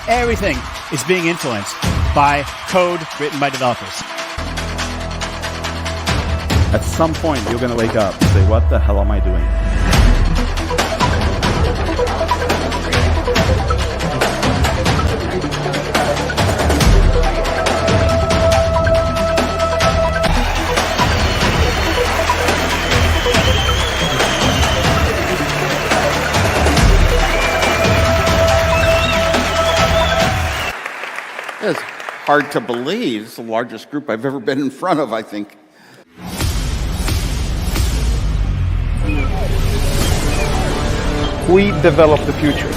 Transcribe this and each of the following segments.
Everything is being influenced by code written by developers. At some point, you're going to wake up and say, what the hell am I doing? It's hard to believe. It's the largest group I've ever been in front of, I think. We develop the future.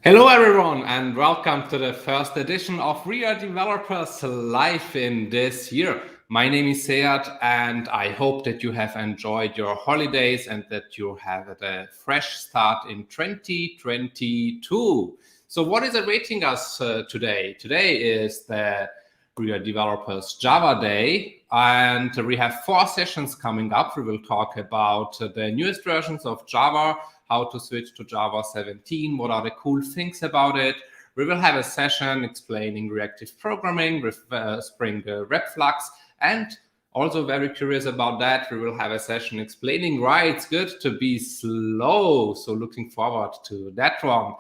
Hello everyone and welcome to the first edition of WeAreDevelopers live in this year. My name is Sead and I hope that you have enjoyed your holidays and that you have a fresh start in 2022. So what is awaiting us today? Today is the WeAreDevelopers Java Day and we have 4 sessions coming up. We will talk about the newest versions of Java, how to switch to Java 17, what are the cool things about it. We will have a session explaining reactive programming with Spring WebFlux, and also very curious about that, we will have a session explaining why it's good to be slow. So looking forward to that one.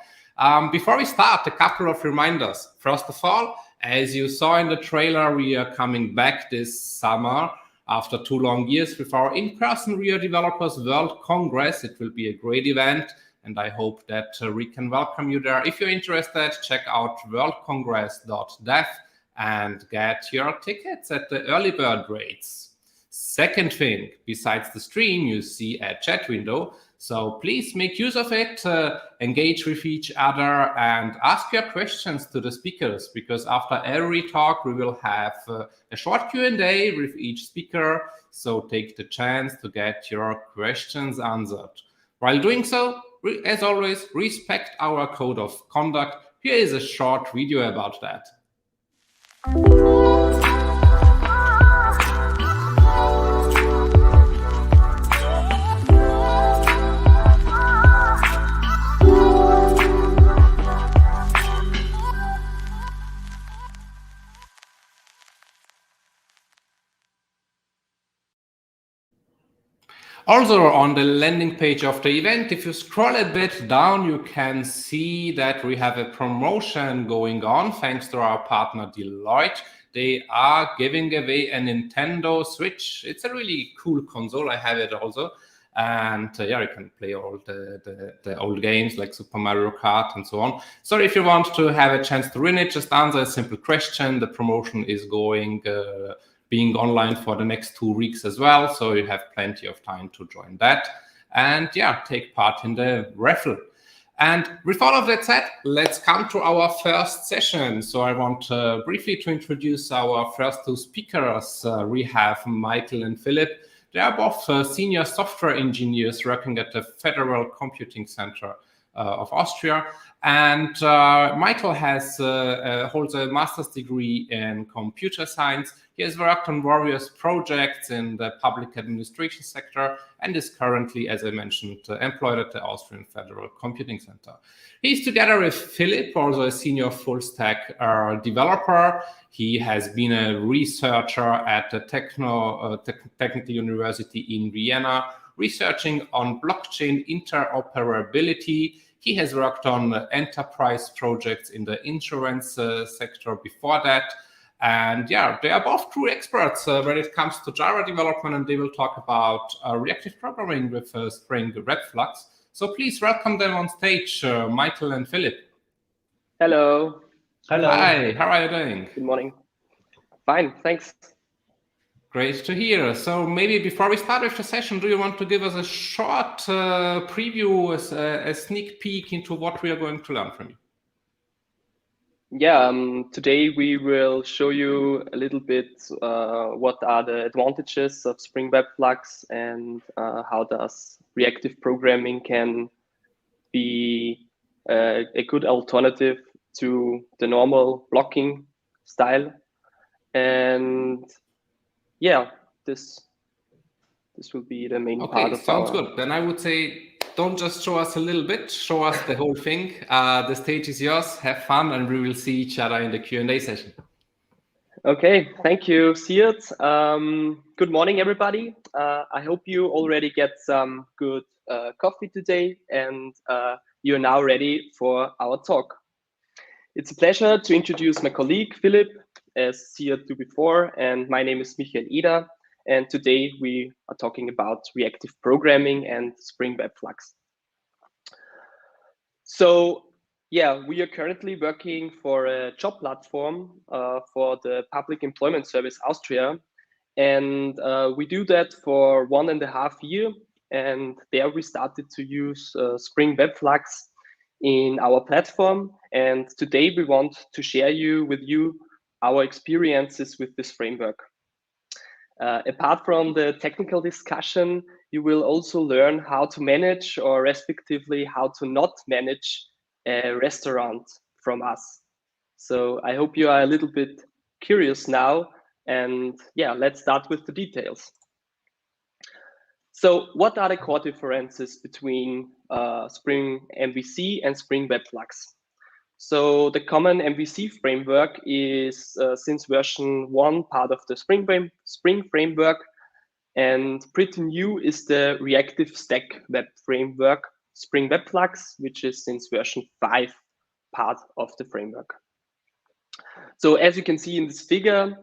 Before we start, a couple of reminders. First of all, as you saw in the trailer, we are coming back this summer after 2 long years with our in-person WeAreDevelopers World Congress. It will be a great event, and I hope that we can welcome you there. If you're interested, check out worldcongress.dev and get your tickets at the early bird rates. Second thing, besides the stream, you see a chat window. So please make use of it, engage with each other and ask your questions to the speakers, because after every talk we will have a short Q&A with each speaker. So take the chance to get your questions answered. While doing so, as always, respect our code of conduct. Here is a short video about that. Also on the landing page of the event, if you scroll a bit down, you can see that we have a promotion going on thanks to our partner Deloitte. They are giving away a Nintendo Switch. It's a really cool console. I have it also. And yeah, you can play all the old games like Super Mario Kart and so on. So if you want to have a chance to win it, just answer a simple question. The promotion is being online for the next 2 weeks as well. So you have plenty of time to join that. And yeah, take part in the raffle. And with all of that said, let's come to our first session. So I want briefly to introduce our first 2 speakers. We have Michael and Philipp. They are both senior software engineers working at the Federal Computing Center of Austria. And Michael holds a master's degree in computer science. He has worked on various projects in the public administration sector and is currently, as I mentioned, employed at the Austrian Federal Computing Center. He's together with Philipp, also a senior full-stack developer. He has been a researcher at the Technical University in Vienna, researching on blockchain interoperability. He has worked on enterprise projects in the insurance sector before that. And yeah, they are both true experts when it comes to Java development, and they will talk about reactive programming with Spring WebFlux. So please welcome them on stage, Michael and Philipp. Hello. Hello. Hi, how are you doing? Good morning. Fine, thanks. Great to hear. So maybe before we start with the session, do you want to give us a short preview, a sneak peek into what we are going to learn from you? Yeah, today we will show you a little bit what are the advantages of Spring WebFlux and how does reactive programming can be a good alternative to the normal blocking style. And yeah, this will be the main part of sounds good. Then I would say, don't just show us a little bit, show us the whole thing. The stage is yours. Have fun, and we will see each other in the Q&A session. Okay, thank you, Siert. Good morning, everybody. I hope you already get some good coffee today, and you're now ready for our talk. It's a pleasure to introduce my colleague, Philipp, as Siert did before, and my name is Eder. And today we are talking about reactive programming and Spring WebFlux. So yeah, we are currently working for a job platform for the Public Employment Service Austria. And we do that for 1.5 years. And there we started to use Spring WebFlux in our platform. And today we want to share with you our experiences with this framework. Apart from the technical discussion, you will also learn how to manage, or respectively how to not manage, a restaurant from us. So I hope you are a little bit curious now, and yeah, let's start with the details. So what are the core differences between Spring MVC and Spring WebFlux? So the common MVC framework is since version 1 part of the Spring framework, and pretty new is the reactive stack web framework, Spring WebFlux, which is since version 5 part of the framework. So as you can see in this figure,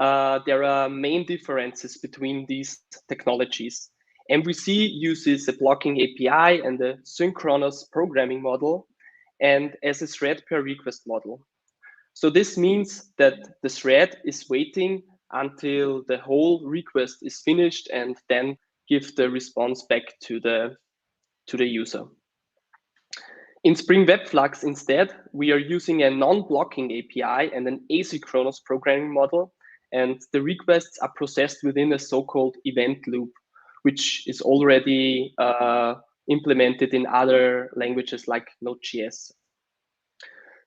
there are main differences between these technologies. MVC uses a blocking API and a synchronous programming model, and as a thread per request model. So this means that the thread is waiting until the whole request is finished and then give the response back to the user. In Spring WebFlux instead, we are using a non-blocking API and an asynchronous programming model, and the requests are processed within a so-called event loop, which is already implemented in other languages like Node.js.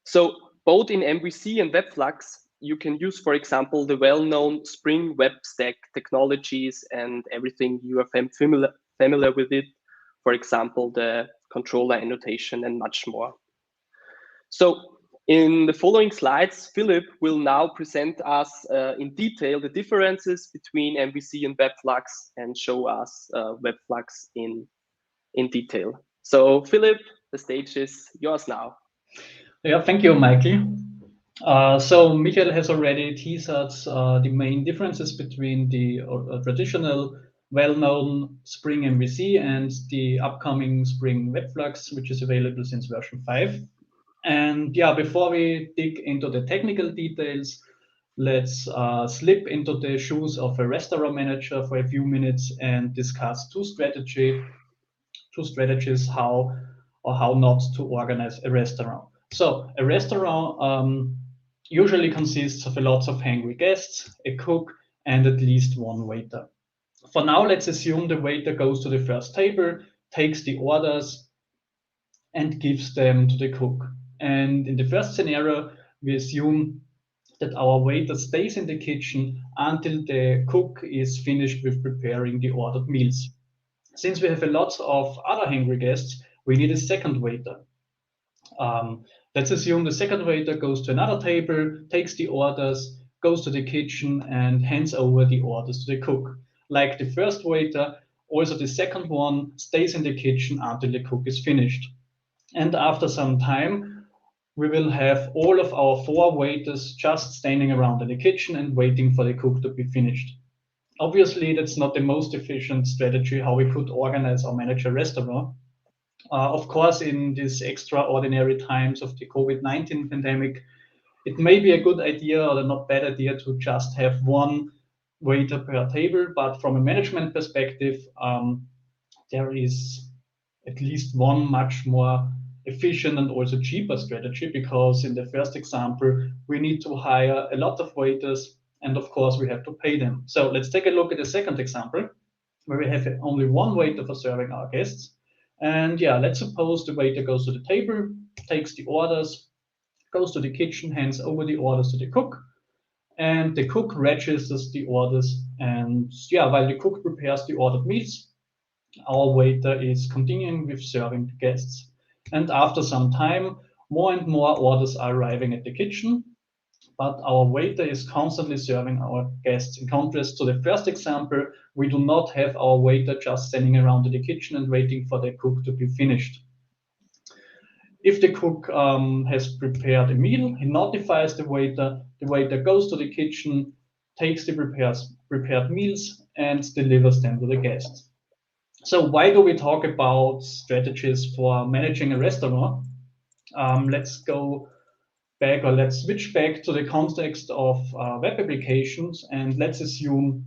So both in MVC and WebFlux, you can use, for example, the well-known Spring Web Stack technologies and everything you are familiar with it. For example, the controller annotation and much more. So in the following slides, Philipp will now present us in detail the differences between MVC and WebFlux and show us WebFlux in detail. So Philipp, the stage is yours now. Yeah, thank you, Michael. So Michael has already teased the main differences between the traditional well-known Spring MVC and the upcoming Spring WebFlux, which is available since version 5. And yeah, before we dig into the technical details, let's slip into the shoes of a restaurant manager for a few minutes and discuss two strategies how or how not to organize a restaurant. So a restaurant usually consists of a lot of hungry guests, a cook, and at least one waiter. For now, let's assume the waiter goes to the first table, takes the orders, and gives them to the cook. And in the first scenario, we assume that our waiter stays in the kitchen until the cook is finished with preparing the ordered meals. Since we have a lot of other hungry guests, we need a second waiter. Let's assume the second waiter goes to another table, takes the orders, goes to the kitchen, and hands over the orders to the cook. Like the first waiter, also the second one stays in the kitchen until the cook is finished. And after some time, we will have all of our 4 waiters just standing around in the kitchen and waiting for the cook to be finished. Obviously, that's not the most efficient strategy how we could organize or manage a restaurant. Of course, in these extraordinary times of the COVID-19 pandemic, it may be a good idea or a not bad idea to just have one waiter per table, but from a management perspective, there is at least one much more efficient and also cheaper strategy, because in the first example, we need to hire a lot of waiters, and of course we have to pay them. So let's take a look at the second example, where we have only one waiter for serving our guests. And yeah, let's suppose the waiter goes to the table, takes the orders, goes to the kitchen, hands over the orders to the cook, and the cook registers the orders. And yeah, while the cook prepares the ordered meals, our waiter is continuing with serving the guests. And after some time, more and more orders are arriving at the kitchen, but our waiter is constantly serving our guests. In contrast to the first example, we do not have our waiter just standing around to the kitchen and waiting for the cook to be finished. If the cook has prepared a meal, he notifies the waiter goes to the kitchen, takes the prepared meals, and delivers them to the guests. So why do we talk about strategies for managing a restaurant? Let's go back, or let's switch back to the context of web applications, and let's assume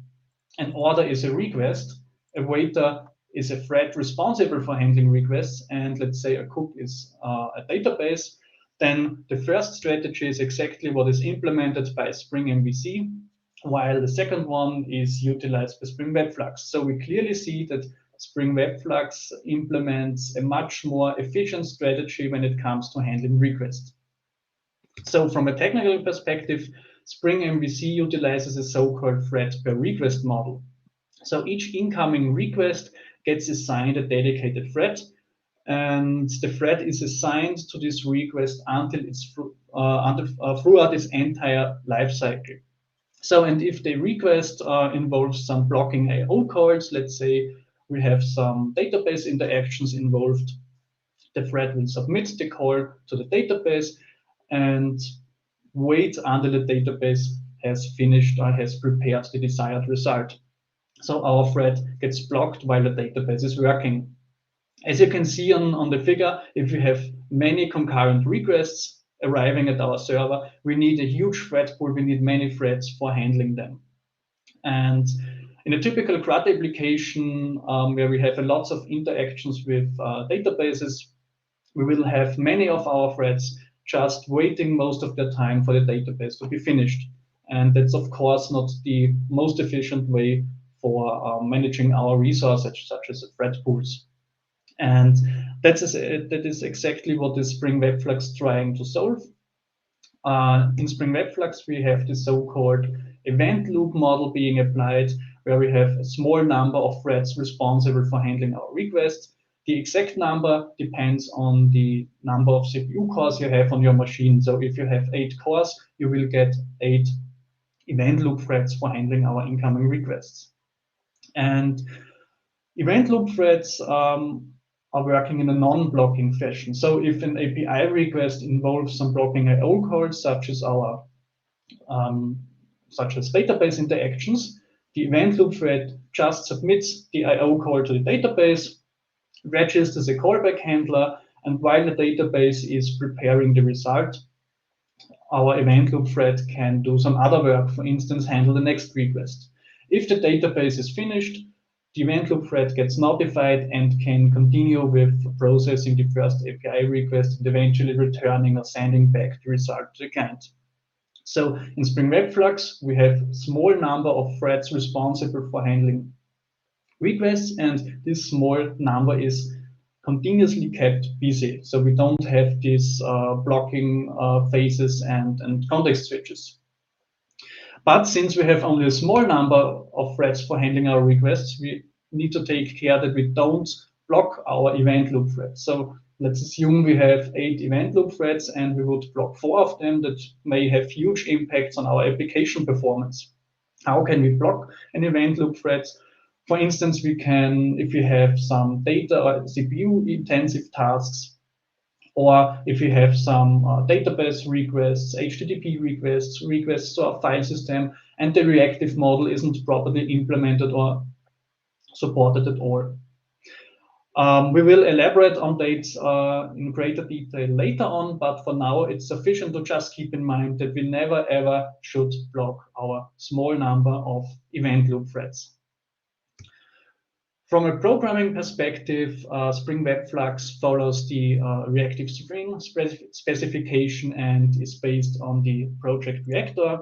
an order is a request, a waiter is a thread responsible for handling requests, and let's say a cook is a database. Then the first strategy is exactly what is implemented by Spring MVC, while the second one is utilized by Spring WebFlux. So we clearly see that Spring WebFlux implements a much more efficient strategy when it comes to handling requests. So from a technical perspective, Spring MVC utilizes a so-called thread per request model. So each incoming request gets assigned a dedicated thread, and the thread is assigned to this request until it's throughout its entire life cycle. So, and if the request involves some blocking I/O calls, let's say we have some database interactions involved, the thread will submit the call to the database and wait until the database has finished or has prepared the desired result. So our thread gets blocked while the database is working. As you can see on the figure, if we have many concurrent requests arriving at our server, we need a huge thread pool, we need many threads for handling them. And in a typical CRUD application, where we have lots of interactions with databases, we will have many of our threads just waiting most of the time for the database to be finished. And that's, of course, not the most efficient way for managing our resources, such as thread pools. And that is exactly what the Spring WebFlux trying to solve. In Spring WebFlux, we have the so-called event loop model being applied, where we have a small number of threads responsible for handling our requests. The exact number depends on the number of CPU cores you have on your machine. So if you have 8 cores, you will get 8 event loop threads for handling our incoming requests. And event loop threads are working in a non-blocking fashion. So if an API request involves some blocking I/O calls, such as database interactions, the event loop thread just submits the I/O call to the database, registers a callback handler, and while the database is preparing the result, our event loop thread can do some other work, for instance, handle the next request. If the database is finished, the event loop thread gets notified and can continue with processing the first API request and eventually returning or sending back the result to the client. So in Spring WebFlux, we have a small number of threads responsible for handling requests, and this small number is continuously kept busy. So we don't have these blocking phases and context switches. But since we have only a small number of threads for handling our requests, we need to take care that we don't block our event loop threads. So let's assume we have 8 event loop threads and we would block 4 of them that may have huge impacts on our application performance. How can we block an event loop thread? For instance, we can, if we have some data or CPU intensive tasks, or if we have some database requests, HTTP requests, requests to our file system, and the reactive model isn't properly implemented or supported at all. We will elaborate on that in greater detail later on, but for now it's sufficient to just keep in mind that we never ever should block our small number of event loop threads. From a programming perspective, Spring WebFlux follows the reactive string specification and is based on the project reactor.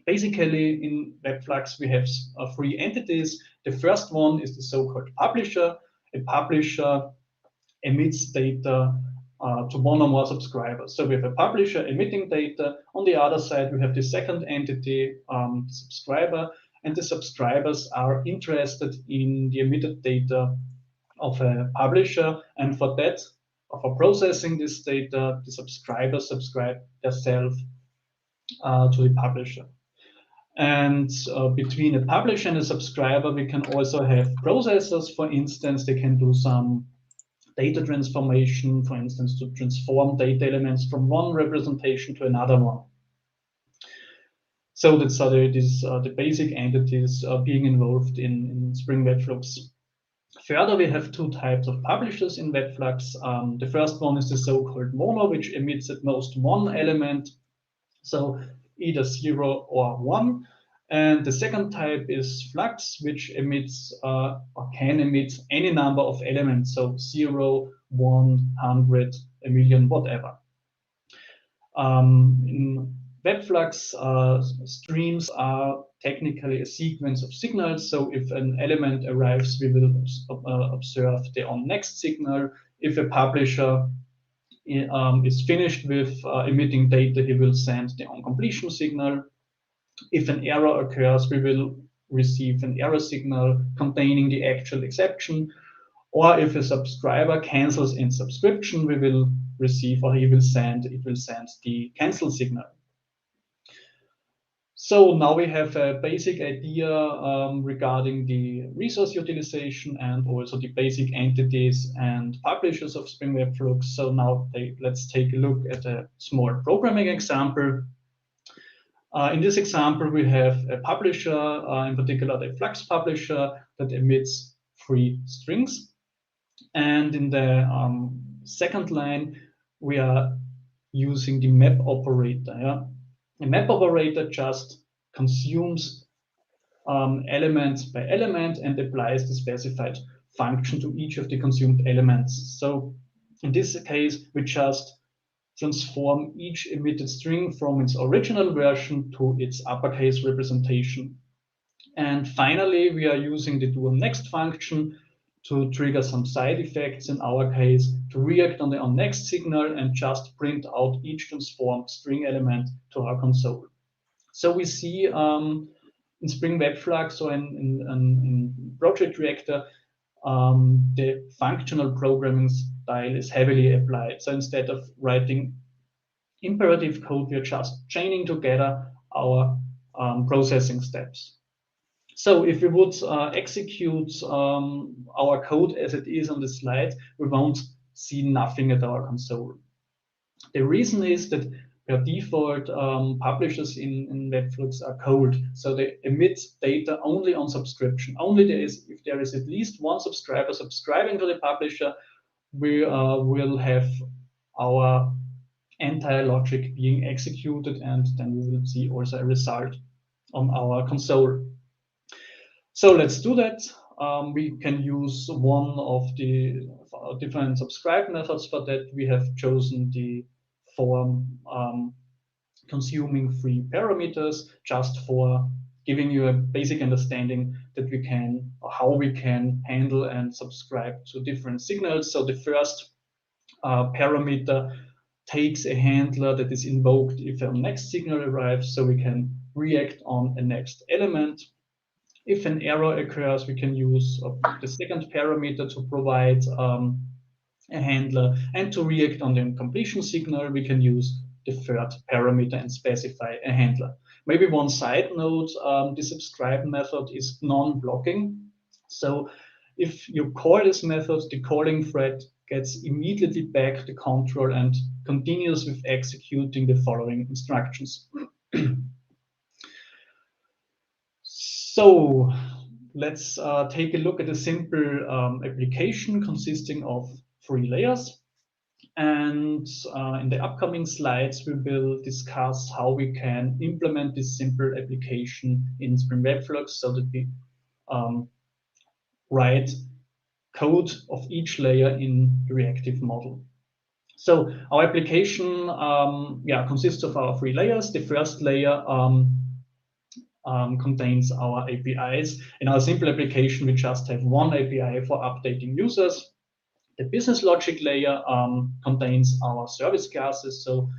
Basically, in WebFlux, we have three entities. The first one is the so-called publisher. A publisher emits data to one or more subscribers. So we have a publisher emitting data. On the other side, we have the second entity, the subscriber, and the subscribers are interested in the emitted data of a publisher. And for that, for processing this data, the subscribers subscribe themselves to the publisher. And between a publisher and a subscriber, we can also have processors. For instance, they can do some data transformation, for instance, to transform data elements from one representation to another one. So that's the basic entities being involved in Spring WebFlux. Further, we have two types of publishers in WebFlux. The first one is the so-called mono, which emits at most one element, so either 0 or 1. And the second type is flux, which emits or can emit any number of elements, so 0, 1, 100, a million, whatever. In WebFlux, streams are technically a sequence of signals. So if an element arrives, we will observe the onNext signal. If a publisher is finished with emitting data, he will send the onCompletion signal. If an error occurs, we will receive an error signal containing the actual exception. Or if a subscriber cancels in subscription, we will receive, or it will send the cancel signal. So now we have a basic idea regarding the resource utilization and also the basic entities and publishers of Spring WebFlux. So now let's take a look at a small programming example. In this example, we have a publisher, in particular the Flux publisher, that emits 3 strings. And in the second line, we are using the map operator. Yeah? A map operator just consumes element by element and applies the specified function to each of the consumed elements. So in this case, we just transform each emitted string from its original version to its uppercase representation. And finally, we are using the doNext function to trigger some side effects, in our case, to react on the onNext signal and just print out each transformed string element to our console. So we see in Spring WebFlux or in Project Reactor, the functional programming style is heavily applied. So instead of writing imperative code, we are just chaining together our processing steps. So if we would execute our code as it is on the slide, we won't see nothing at our console. The reason is that per default, publishers in WebFlux are cold. So they emit data only on subscription. Only if there is at least one subscriber subscribing to the publisher, we will have our entire logic being executed, and then we will see also a result on our console. So let's do that. We can use one of the different subscribe methods for that. We have chosen the form consuming 3 parameters, just for giving you a basic understanding that we can, or how we can handle and subscribe to different signals. So the first parameter takes a handler that is invoked if a next signal arrives, so we can react on a next element. If an error occurs, we can use the second parameter to provide a handler, and to react on the completion signal, we can use the third parameter and specify a handler. Maybe one side note, the subscribe method is non-blocking. So if you call this method, the calling thread gets immediately back the control and continues with executing the following instructions. So let's take a look at a simple application consisting of 3 layers. And in the upcoming slides, we will discuss how we can implement this simple application in Spring WebFlux so that we write code of each layer in the reactive model. So our application consists of our 3 layers. The first layer contains our APIs. In our simple application, we just have one API for updating users. The business logic layer contains our service classes. So,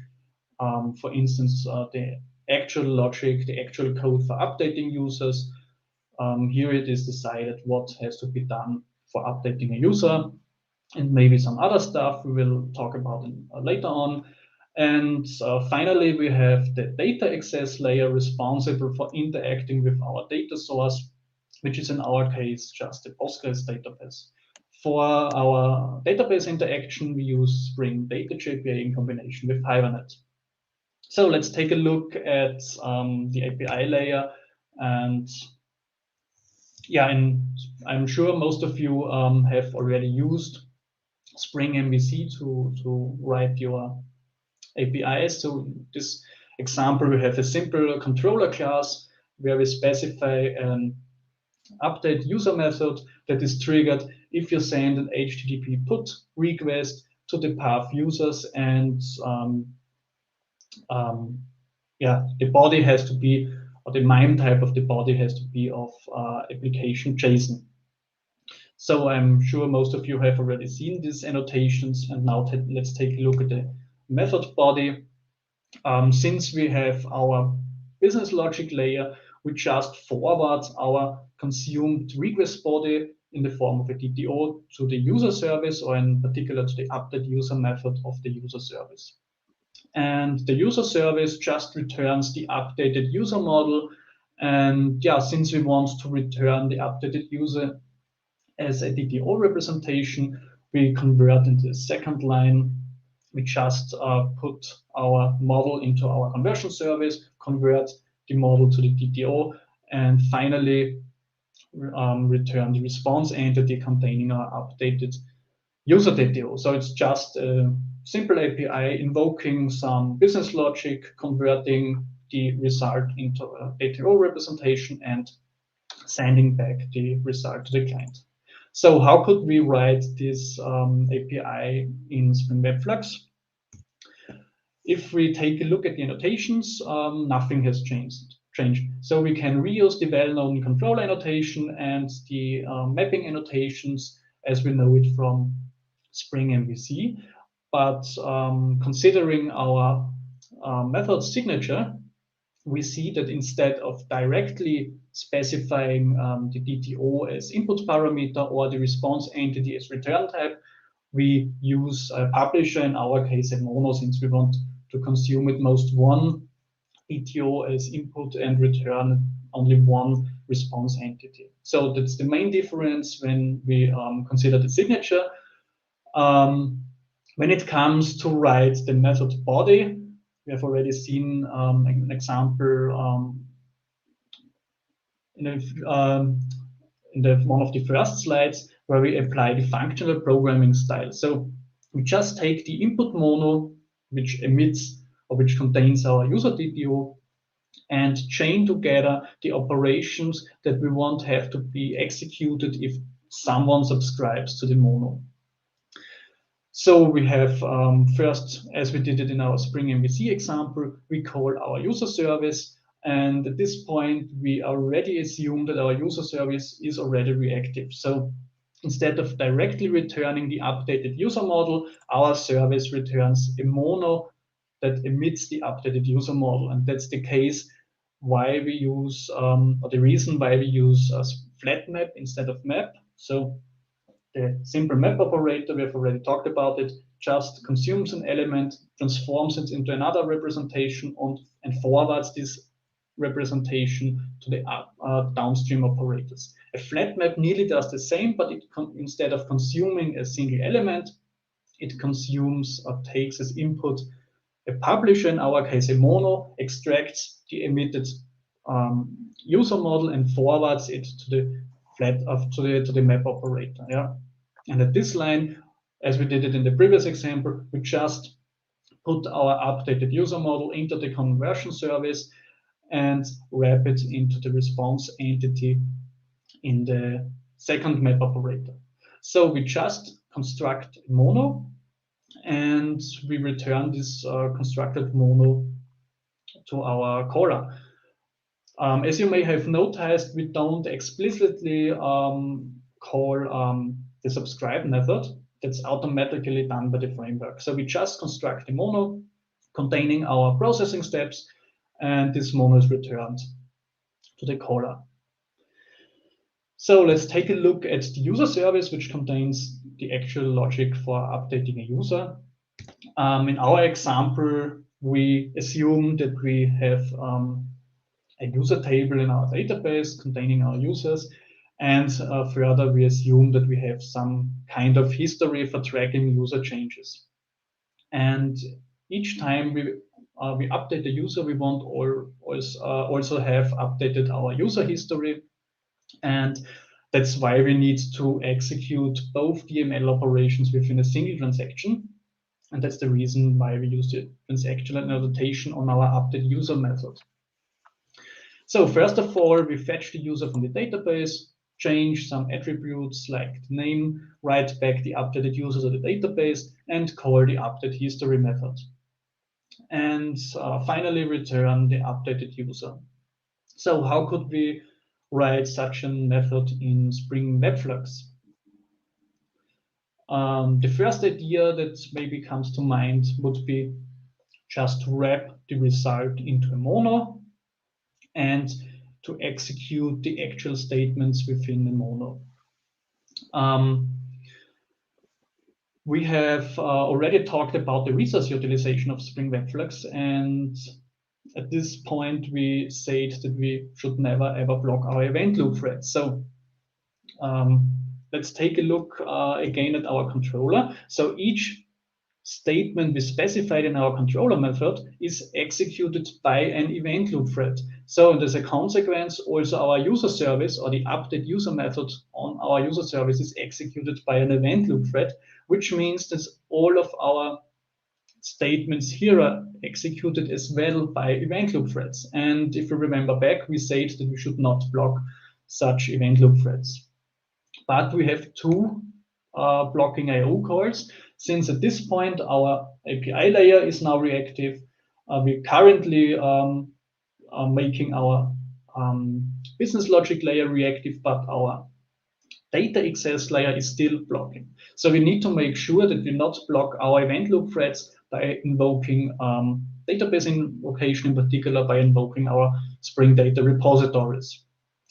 for instance, the actual logic, the actual code for updating users. Here it is decided what has to be done for updating a user, and maybe some other stuff we will talk about later on. And finally, we have the data access layer responsible for interacting with our data source, which is in our case just a Postgres database. For our database interaction, we use Spring Data JPA in combination with Hibernate. So let's take a look at the API layer. And I'm sure most of you have already used Spring MVC to write your APIs. So in this example, we have a simple controller class where we specify an update user method that is triggered if you send an HTTP put request to the path users, and the body has to be, or the MIME type of the body has to be of application JSON. So I'm sure most of you have already seen these annotations, and now let's take a look at the method body. Since we have our business logic layer, we just forward our consumed request body in the form of a DTO to the user service, or in particular to the update user method of the user service. And the user service just returns the updated user model. And since we want to return the updated user as a DTO representation, we convert into the second line. We just put our model into our conversion service, convert the model to the DTO, and finally return the response entity containing our updated user DTO. So it's just a simple API invoking some business logic, converting the result into a DTO representation, and sending back the result to the client. So how could we write this API in Spring WebFlux? If we take a look at the annotations, nothing has changed. So we can reuse the well-known controller annotation and the mapping annotations as we know it from Spring MVC. But considering our method signature, we see that instead of directly specifying the DTO as input parameter or the response entity as return type, we use a publisher, in our case a mono, since we want to consume at most one DTO as input and return only one response entity. So that's the main difference when we consider the signature. When it comes to write the method body, we have already seen an example in one of the first slides where we apply the functional programming style. So we just take the input mono, which emits or which contains our user DTO, and chain together the operations that we want have to be executed if someone subscribes to the mono. So we have first, as we did it in our Spring MVC example, we call our user service. And at this point, we already assume that our user service is already reactive. So instead of directly returning the updated user model, our service returns a mono that emits the updated user model. And that's the case why we use, or the reason why we use flat map instead of map. So the simple map operator, we have already talked about it, just consumes an element, transforms it into another representation, and forwards this representation to the downstream operators. A flat map nearly does the same, but instead of consuming a single element, it consumes or takes as input a publisher, in our case a mono, extracts the emitted user model and forwards it to the to the map operator. Yeah, and at this line, as we did it in the previous example, we just put our updated user model into the conversion service and wrap it into the response entity in the second map operator. So we just construct mono and we return this constructed mono to our caller. As you may have noticed, we don't explicitly call the subscribe method. That's automatically done by the framework. So we just construct the mono containing our processing steps, and this mono is returned to the caller. So let's take a look at the user service, which contains the actual logic for updating a user. In our example, we assume that we have a user table in our database containing our users. And further, we assume that we have some kind of history for tracking user changes. And each time we update the user, we want also have updated our user history. And that's why we need to execute both DML operations within a single transaction. And that's the reason why we use the transactional annotation on our update user method. So first of all, we fetch the user from the database, change some attributes like the name, write back the updated user to the database, and call the update history method. And finally, return the updated user. So how could we write such a method in Spring WebFlux? The first idea that maybe comes to mind would be just to wrap the result into a mono and to execute the actual statements within the mono. We have already talked about the resource utilization of Spring WebFlux, and at this point we said that we should never ever block our event loop threads. So let's take a look again at our controller. So each statement we specified in our controller method is executed by an event loop thread. So as a consequence, also our user service or the update user method on our user service is executed by an event loop thread, which means that all of our statements here are executed as well by event loop threads. And if you remember back, we said that we should not block such event loop threads. But we have two blocking IO calls. Since at this point our API layer is now reactive, we currently are making our business logic layer reactive, but our data access layer is still blocking. So we need to make sure that we not block our event loop threads by invoking database invocation, in particular by invoking our Spring Data repositories.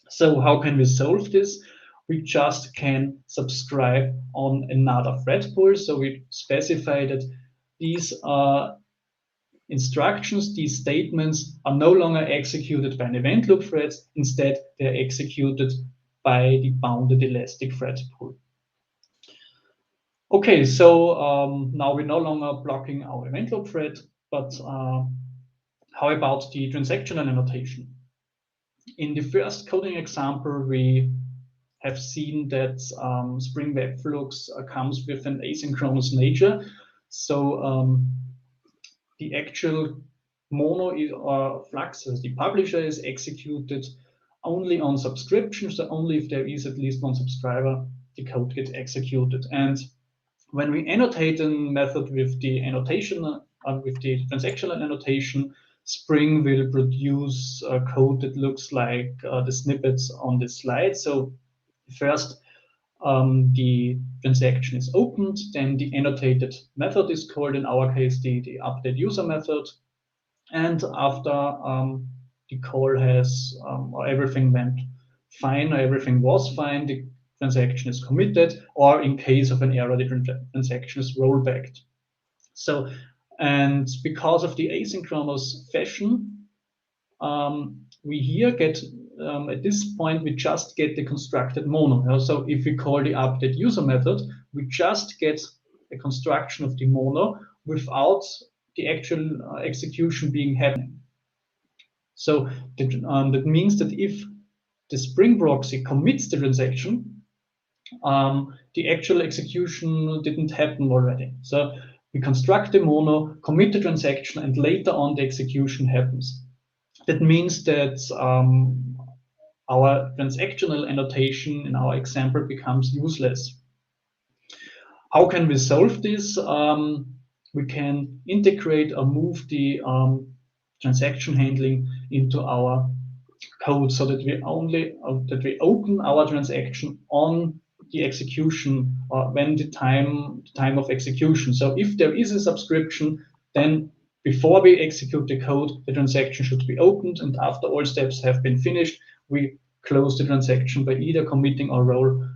So how can we solve this? We just can subscribe on another thread pool. So we specify that these instructions, these statements are no longer executed by an event loop thread. Instead, they're executed by the bounded elastic thread pool. Okay, so now we're no longer blocking our event loop thread, but how about the transactional annotation? In the first coding example, we have seen that Spring WebFlux comes with an asynchronous nature. So the actual mono or flux, as the publisher, is executed only on subscription. So only if there is at least one subscriber, the code gets executed. And when we annotate a method with the annotation, with the transactional annotation, Spring will produce a code that looks like the snippets on this slide. So first, the transaction is opened, then the annotated method is called, in our case, the update user method. And after the call has, or everything went fine, or everything was fine, the transaction is committed, or in case of an error, the transaction is rollbacked. So, and because of the asynchronous fashion, we here get, at this point, we just get the constructed mono. So if we call the update user method, we just get a construction of the mono without the actual execution being happening. So that means that if the Spring proxy commits the transaction, the actual execution didn't happen already. So we construct the mono, commit the transaction, and later on the execution happens. That means that our transactional annotation in our example becomes useless. How can we solve this? We can integrate or move the transaction handling into our code so that we open our transaction on the execution or when the time of execution. So if there is a subscription, then before we execute the code, the transaction should be opened, and after all steps have been finished, we close the transaction by either committing or roll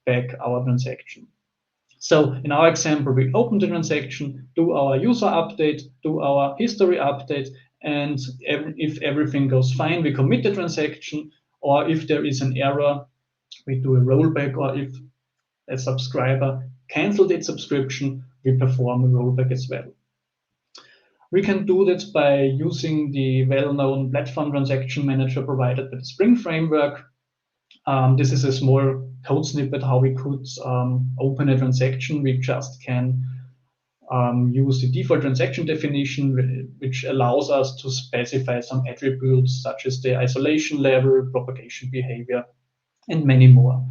back our transaction. So in our example, we open the transaction, do our user update, do our history update, and if everything goes fine, we commit the transaction, or if there is an error, we do a rollback, or if a subscriber canceled its subscription, we perform a rollback as well. We can do that by using the well-known platform transaction manager provided by the Spring framework. This is a small code snippet how we could open a transaction. We just can use the default transaction definition, which allows us to specify some attributes such as the isolation level, propagation behavior, and many more.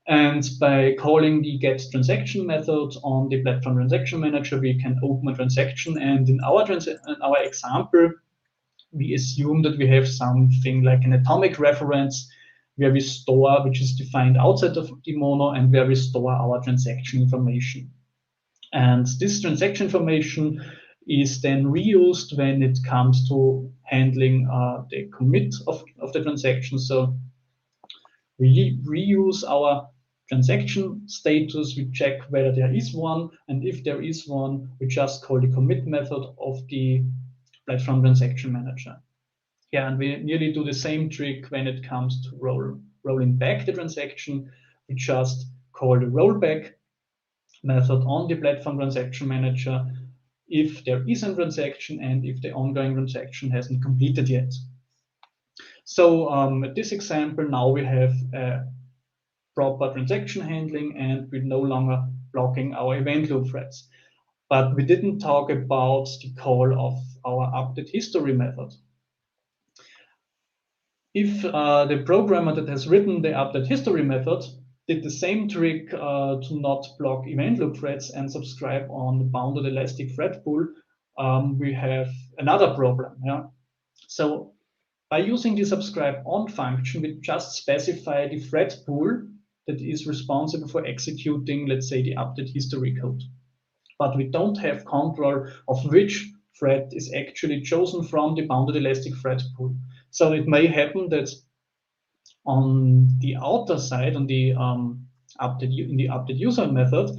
And by calling the getTransaction method on the platform transaction manager, we can open a transaction. And in our example, we assume that we have something like an atomic reference where we store, which is defined outside of the mono, and where we store our transaction information. And this transaction information is then reused when it comes to handling the commit of the transaction. So we reuse our transaction status, we check whether there is one, and if there is one, we just call the commit method of the platform transaction manager. Yeah, and we nearly do the same trick when it comes to rolling back the transaction. We just call the rollback method on the platform transaction manager if there is a transaction and if the ongoing transaction hasn't completed yet. So at this example, now we have a proper transaction handling and we're no longer blocking our event loop threads. But we didn't talk about the call of our update history method. If the programmer that has written the update history method did the same trick to not block event loop threads and subscribe on the bounded elastic thread pool, we have another problem. Yeah? So by using the subscribe on function, we just specify the thread pool that is responsible for executing, let's say, the update history code. But we don't have control of which thread is actually chosen from the bounded elastic thread pool. So it may happen that on the outer side, on the update user method,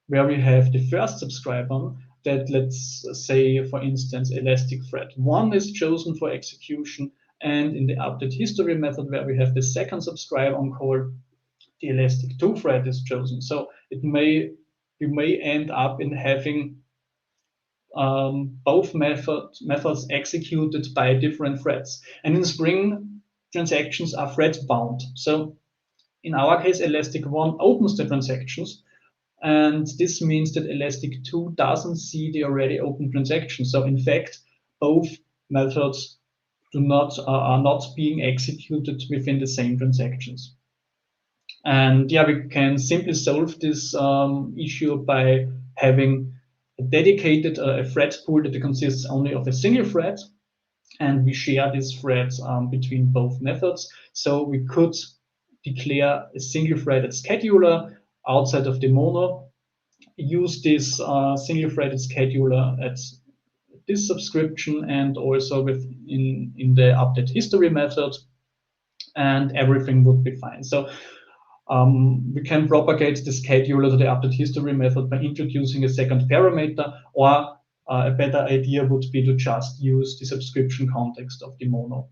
where we have the first subscriber, that let's say, for instance, elastic thread 1 is chosen for execution, and in the update history method, where we have the second subscribe on call, the elastic 2 thread is chosen. So we may end up in having both methods executed by different threads. And in Spring, transactions are thread bound. So in our case, elastic 1 opens the transactions, and this means that elastic 2 doesn't see the already open transaction. So in fact, both methods are not being executed within the same transactions. And yeah, we can simply solve this issue by having a dedicated thread pool that consists only of a single thread, and we share these threads between both methods. So we could declare a single threaded scheduler outside of the mono, use this single threaded scheduler at this subscription and also in the update history method, and everything would be fine. So we can propagate the scheduler to the update history method by introducing a second parameter, or a better idea would be to just use the subscription context of the mono.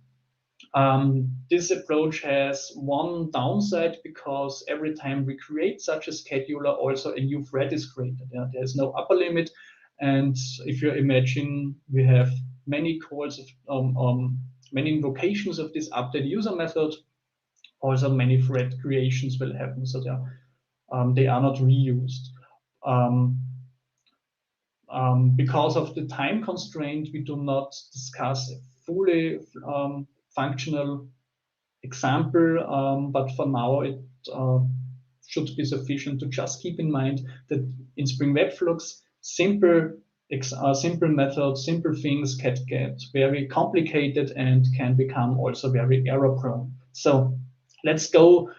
This approach has one downside, because every time we create such a scheduler, also a new thread is created. Yeah? There's no upper limit. And if you imagine we have many calls of many invocations of this update user method, also many thread creations will happen, so they are not reused. Because of the time constraint, we do not discuss a fully functional example, but for now it should be sufficient to just keep in mind that in Spring WebFlux, simple methods, simple things can get very complicated and can become also very error prone. So let's go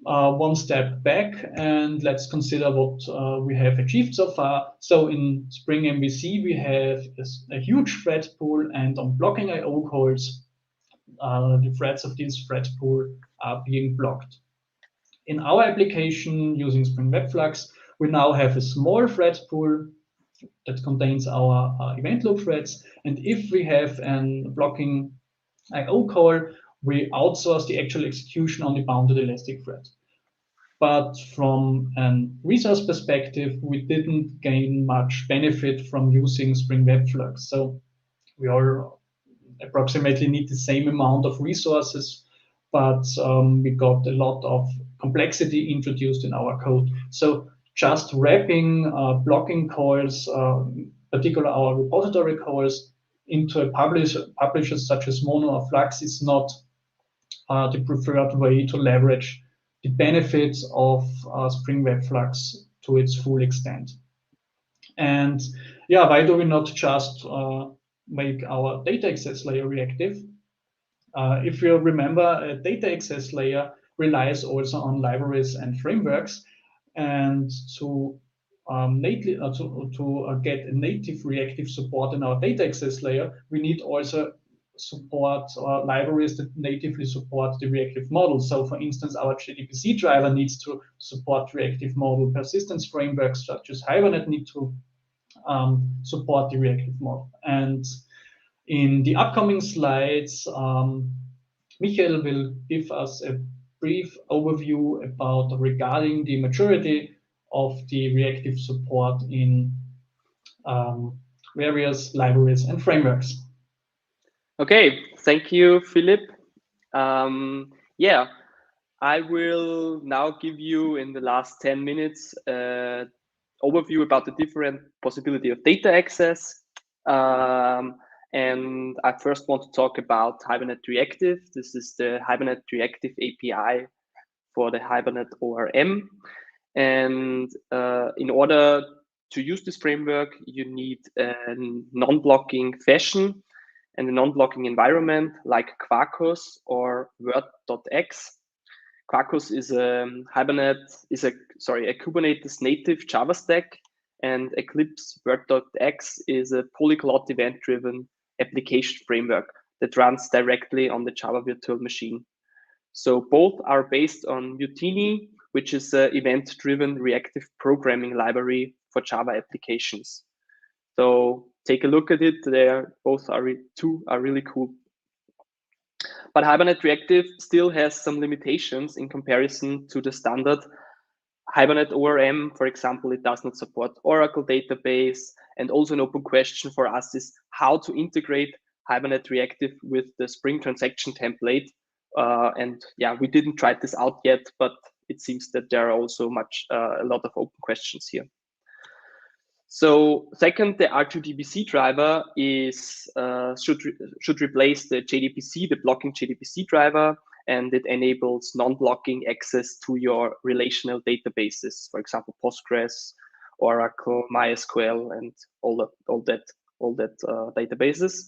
one step back and let's consider what we have achieved so far. So in Spring MVC, we have a huge thread pool, and on blocking IO calls, the threads of this thread pool are being blocked. In our application using Spring WebFlux, we now have a small thread pool that contains our event loop threads. And if we have a blocking IO call, we outsource the actual execution on the bounded elastic thread. But from a resource perspective, we didn't gain much benefit from using Spring WebFlux. So we all approximately need the same amount of resources, but we got a lot of complexity introduced in our code. So just wrapping blocking calls, particularly our repository calls, into a publisher such as Mono or Flux is not the preferred way to leverage the benefits of Spring WebFlux to its full extent. And yeah, why do we not just make our data access layer reactive? If you remember, a data access layer relies also on libraries and frameworks, and to get a native reactive support in our data access layer, we need also support libraries that natively support the reactive model. So for instance, our JDBC driver needs to support reactive model. Persistence frameworks such as Hibernate need to support the reactive model. And in the upcoming slides, Michael will give us a brief overview regarding the maturity of the reactive support in various libraries and frameworks. Okay, thank you, Philipp. Yeah, I will now give you in the last 10 minutes overview about the different possibility of data access. And I first want to talk about Hibernate Reactive. This is the Hibernate Reactive API for the Hibernate ORM. And in order to use this framework, you need a non-blocking fashion and a non-blocking environment like Quarkus or Word.x. Quarkus is a Kubernetes native Java stack, and Eclipse Word.x is a polyglot event-driven application framework that runs directly on the Java virtual machine. So both are based on Mutiny, which is an event-driven reactive programming library for Java applications. So take a look at it. Both are really cool. But Hibernate Reactive still has some limitations in comparison to the standard Hibernate ORM. For example, it does not support Oracle database. And also an open question for us is how to integrate Hibernate Reactive with the Spring transaction template. And yeah, we didn't try this out yet, but it seems that there are also a lot of open questions here. So second, the R2DBC driver should replace the JDBC, the blocking JDBC driver, and it enables non-blocking access to your relational databases, for example, Postgres, Oracle, MySQL, and all that databases.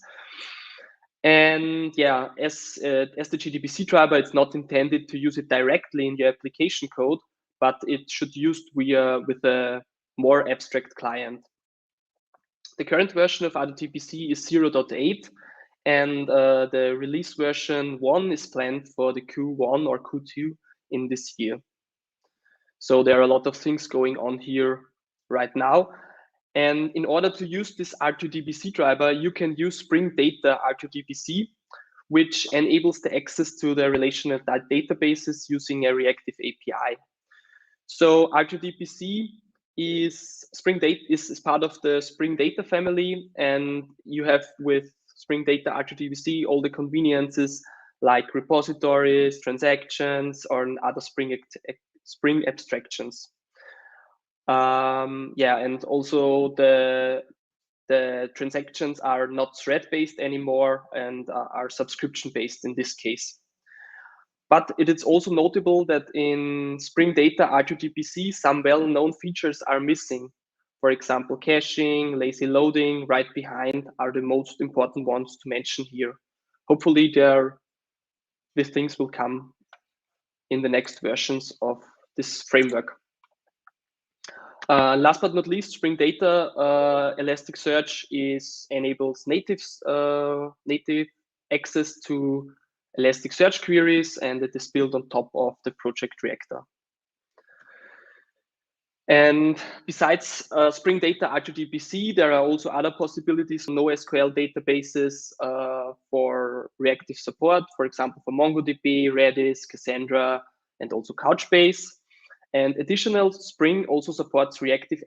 And yeah, as the JDBC driver, it's not intended to use it directly in your application code, but it should used with a more abstract client. The current version of R2DBC is 0.8, and the release version 1 is planned for the Q1 or Q2 in this year. So there are a lot of things going on here right now. And in order to use this R2DBC driver, you can use Spring Data R2DBC, which enables the access to the relational databases using a reactive API. So R2DBC is part of the Spring Data family, and you have with Spring Data R2DBC all the conveniences like repositories, transactions, or other Spring abstractions. Yeah, and also the transactions are not thread-based anymore and are subscription-based in this case. But it is also notable that in Spring Data R2DBC, some well-known features are missing. For example, caching, lazy loading, right behind are the most important ones to mention here. Hopefully these things will come in the next versions of this framework. Last but not least, Spring Data Elasticsearch enables native access to Elasticsearch queries, and it is built on top of the project Reactor. And besides Spring Data R2DBC, there are also other possibilities on NoSQL databases for reactive support, for example, for MongoDB, Redis, Cassandra, and also Couchbase. And additional, Spring also supports reactive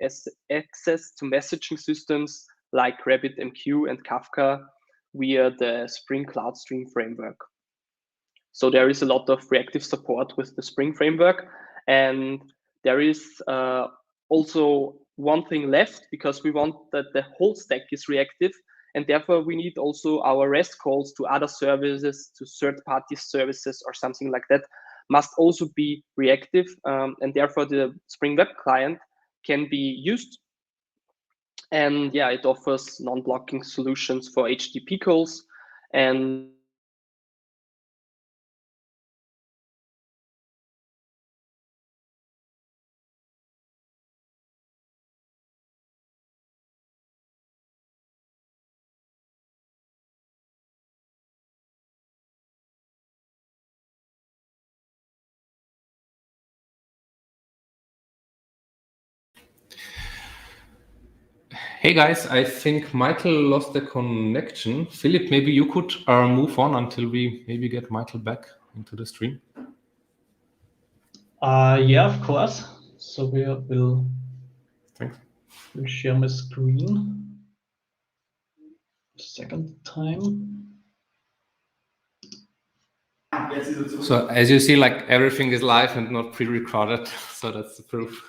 access to messaging systems like RabbitMQ and Kafka via the Spring Cloud Stream framework. So there is a lot of reactive support with the Spring framework. And there is also one thing left, because we want that the whole stack is reactive. And therefore, we need also our REST calls to other services, to third-party services or something like that, must also be reactive, and therefore the Spring Web Client can be used. And yeah, it offers non-blocking solutions for HTTP calls. And Hey guys, I think Michael lost the connection. Philipp, maybe you could move on until we maybe get Michael back into the stream. Yeah, of course. So we'll share my screen second time. So as you see, like everything is live and not pre-recorded. So that's the proof.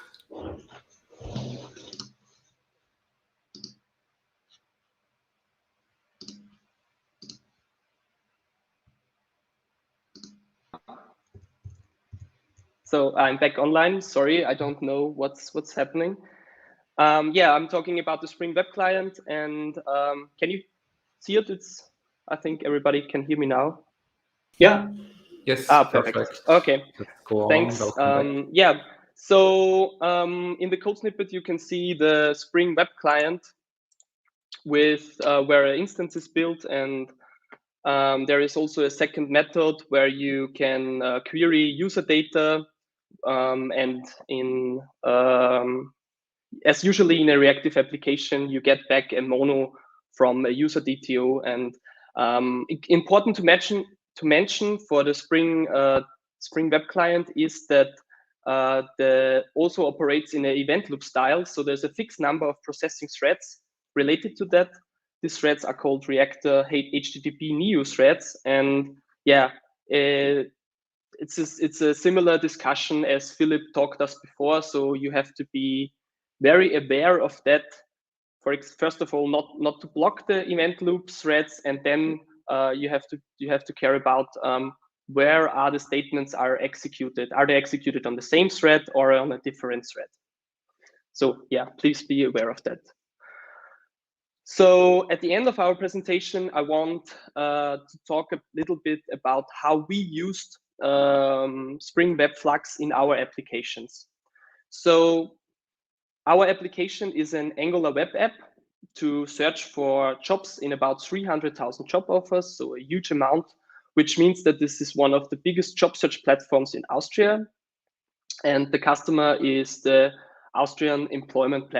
so I'm back online. Sorry, I don't know what's happening. Yeah, I'm talking about the Spring Web Client, and can you see it? I think everybody can hear me now. Yeah. Yes. Perfect. Okay. Let's go Thanks. on. Yeah. So in the code snippet, you can see the Spring Web Client with where an instance is built, and there is also a second method where you can query user data, and as usually in a reactive application, you get back a mono from a user DTO. And important to mention for the Spring Web Client is that also operates in an event loop style. So there's a fixed number of processing threads related to that. These threads are called Reactor HTTP Neo threads. And yeah, it's a similar discussion as Philipp talked us before. So you have to be very aware of that. First of all, not to block the event loop threads, and then you have to care about where are the statements are executed. Are they executed on the same thread or on a different thread? So yeah, please be aware of that. So at the end of our presentation, I want to talk a little bit about how we used Spring WebFlux in our applications. So our application is an Angular web app to search for jobs in about 300,000 job offers, so a huge amount, which means that this is one of the biggest job search platforms in Austria. And the customer is the Austrian employment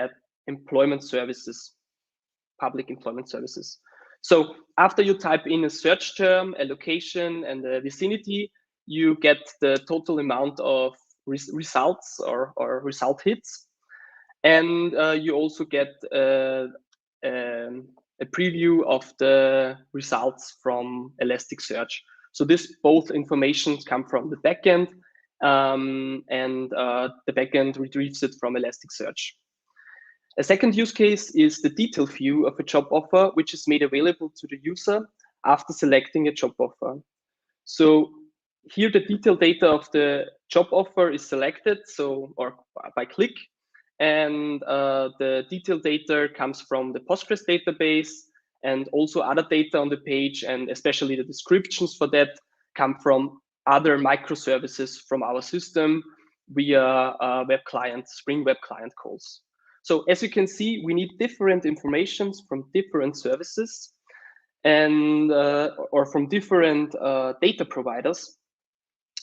services, public employment services. So after you type in a search term, a location, and a vicinity, you get the total amount of results or result hits. And you also get a preview of the results from Elasticsearch. So this both informations come from the backend, and the backend retrieves it from Elasticsearch. A second use case is the detail view of a job offer, which is made available to the user after selecting a job offer. So here the detailed data of the job offer is selected, or by click, and the detailed data comes from the Postgres database, and also other data on the page, and especially the descriptions for that come from other microservices from our system via web client, Spring Web Client calls. So as you can see, we need different informations from different services and or from different data providers.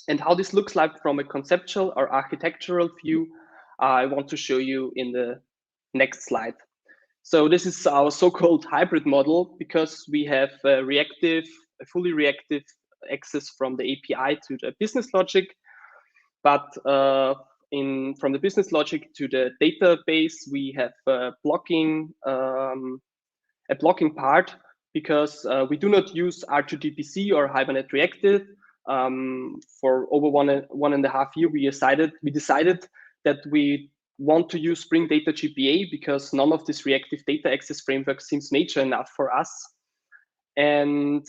And how this looks like from a conceptual or architectural view, I want to show you in the next slide. So this is our so-called hybrid model, because we have a fully reactive access from the API to the business logic, but from the business logic to the database, we have a blocking part, because we do not use R2DPC or Hibernate Reactive. For over one and a half year, we decided that we want to use Spring Data GPA, because none of this reactive data access framework seems mature enough for us. And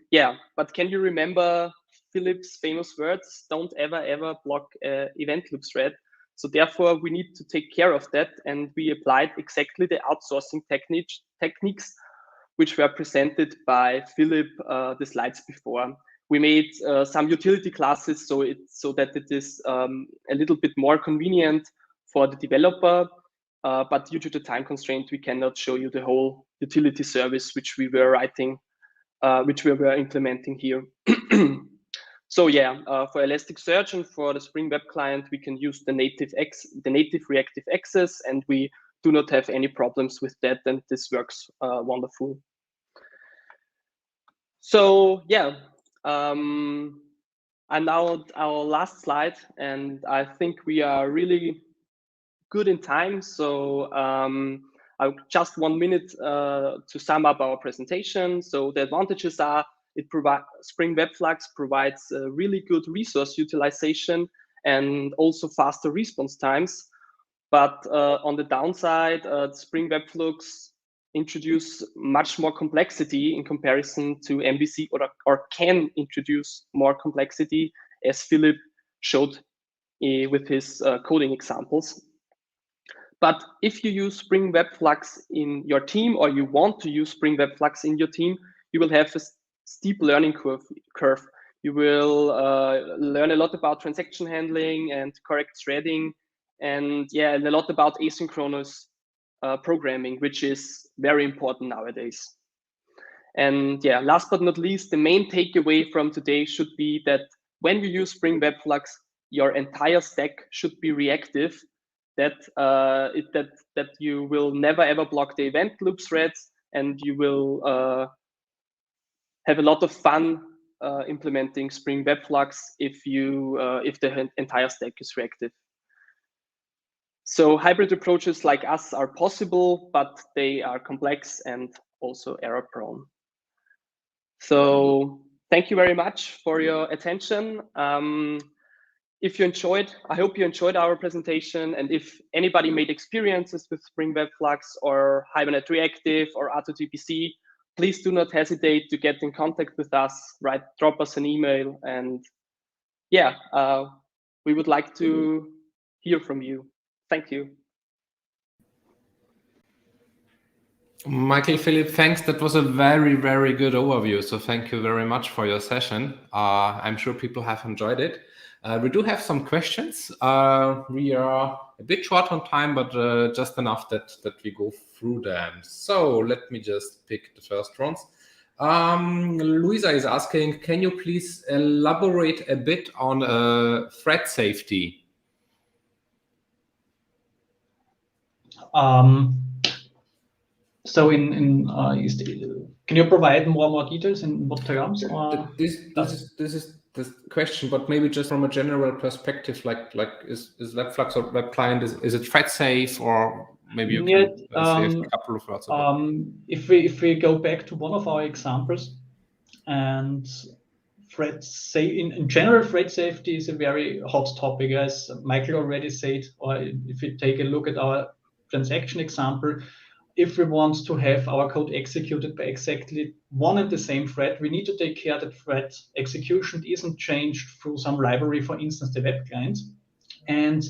yeah, but can you remember Philipp's famous words? Don't ever block event loop thread. So therefore, we need to take care of that, and we applied exactly the outsourcing techniques which were presented by Philipp the slides before. We made some utility classes so that it is a little bit more convenient for the developer, but due to the time constraint, we cannot show you the whole utility service which we were writing, which we were implementing here. So yeah, for Elasticsearch and for the Spring Web Client, we can use the native reactive access, and we do not have any problems with that, and this works wonderful. So yeah, and now our last slide, and I think we are really good in time. So I just 1 minute to sum up our presentation. So the advantages are Spring WebFlux provides really good resource utilization and also faster response times. But on the downside, Spring WebFlux introduce much more complexity in comparison to MVC, or can introduce more complexity, as Philipp showed with his coding examples. But if you use Spring WebFlux in your team, or you want to use Spring WebFlux in your team, you will have a steep learning curve. You will learn a lot about transaction handling and correct threading, and yeah, and a lot about asynchronous programming, which is very important nowadays. And yeah, last but not least, the main takeaway from today should be that when you use Spring WebFlux, your entire stack should be reactive. That you will never ever block the event loop threads, and you will have a lot of fun implementing Spring WebFlux if the entire stack is reactive. So hybrid approaches like us are possible, but they are complex and also error prone. So thank you very much for your attention. If you enjoyed, I hope you enjoyed our presentation. And if anybody made experiences with Spring WebFlux or Hibernate Reactive or R2DPC, please do not hesitate to get in contact with us, drop us an email. And yeah, we would like to hear from you. Thank you. Michael, Philipp, thanks. That was a very, very good overview. So thank you very much for your session. I'm sure people have enjoyed it. We do have some questions. We are a bit short on time, but just enough that we go through them. So let me just pick the first ones. Luisa is asking, can you please elaborate a bit on thread safety? So can you provide more details in what terms? This is the question, but maybe just from a general perspective, like is WebFlux or Web Client, is it thread safe, or maybe you can say a couple of words about it. If we go back to one of our examples, and in general, thread safety is a very hot topic, as Michael already said. Or if you take a look at our transaction example, if we want to have our code executed by exactly one and the same thread, we need to take care that thread execution isn't changed through some library, for instance, the web client. And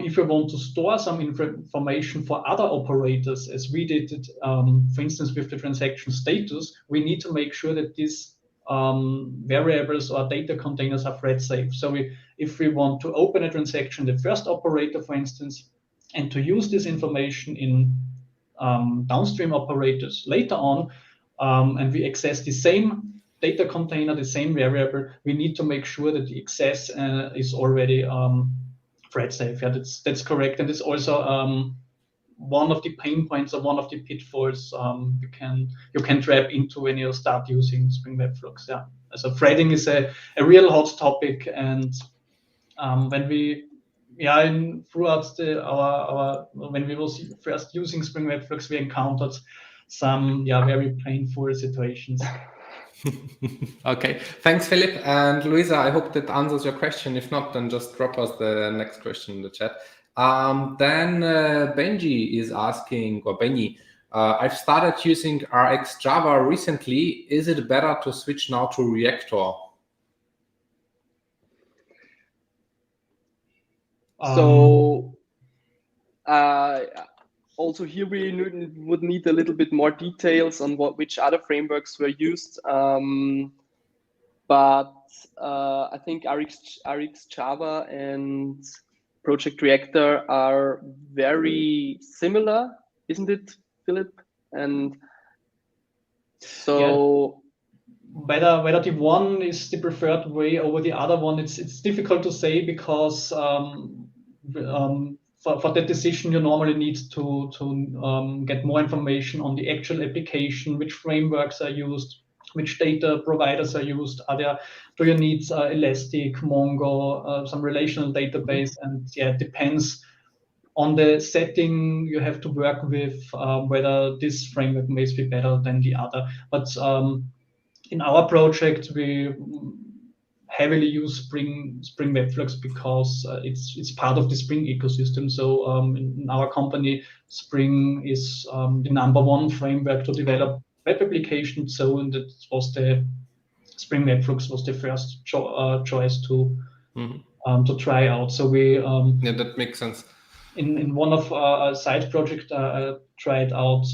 if we want to store some information for other operators, as we did it, for instance, with the transaction status, we need to make sure that these variables or data containers are thread safe. So if we want to open a transaction, the first operator, for instance, and to use this information in downstream operators later on, and we access the same data container, the same variable, we need to make sure that the access is already thread safe. Yeah, that's correct, and it's also one of the pain points or one of the pitfalls you can trap into when you start using Spring WebFlux. Yeah, so threading is a real hot topic, and when we throughout when we was first using Spring WebFlux, we encountered some very painful situations. Okay, thanks, Philipp. And Luisa, I hope that answers your question. If not, then just drop us the next question in the chat. Then Benji is asking, or Benny, I've started using RX Java recently. Is it better to switch now to Reactor? So also here we would need a little bit more details on which other frameworks were used. But I think RX Java and Project Reactor are very similar, isn't it, Philipp? And so whether the one is the preferred way over the other one, it's difficult to say, because for that decision you normally need to get more information on the actual application, which frameworks are used, which data providers are used. Do you need Elastic, Mongo, some relational database? And it depends on the setting you have to work with, whether this framework may be better than the other. But in our project, we heavily use Spring WebFlux because it's part of the Spring ecosystem. So in our company, Spring is the #1 framework to develop web applications. So that was Spring WebFlux was the first choice to try out. So we that makes sense. In one of our side projects, tried out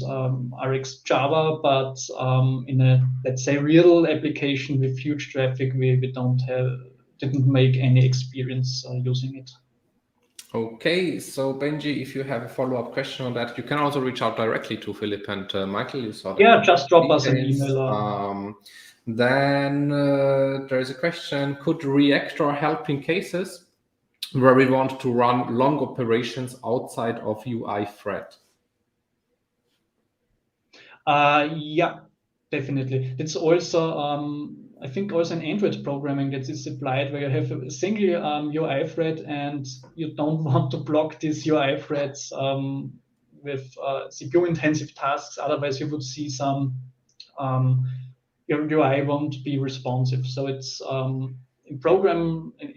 RX Java, but in a, let's say, real application with huge traffic, we didn't make any experience using it. Okay, so Benji, if you have a follow-up question on that, you can also reach out directly to Philipp and Michael. You saw that. Just drop us an email. Then there is a question: could Reactor help in cases where we want to run long operations outside of UI thread? Yeah, definitely. It's also, I think, also in Android programming that is applied, where you have a single UI thread and you don't want to block these UI threads with CPU-intensive tasks. Otherwise, you would see your UI won't be responsive. So it's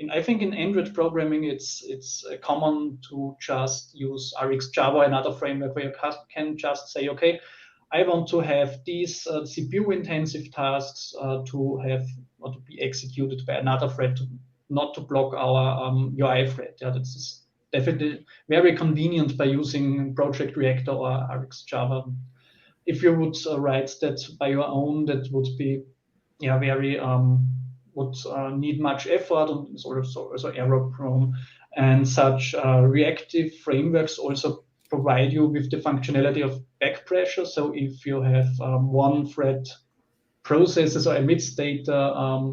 I think in Android programming, it's common to just use RX Java, another framework, where you can just say, okay, I want to have these CPU-intensive tasks to have or to be executed by another thread, not to block our UI thread. Yeah, that's definitely very convenient by using Project Reactor or RX Java. If you would write that by your own, that would be very would need much effort and is also error-prone. And such reactive frameworks also provide you with the functionality of back pressure. So if you have one thread processes or emits data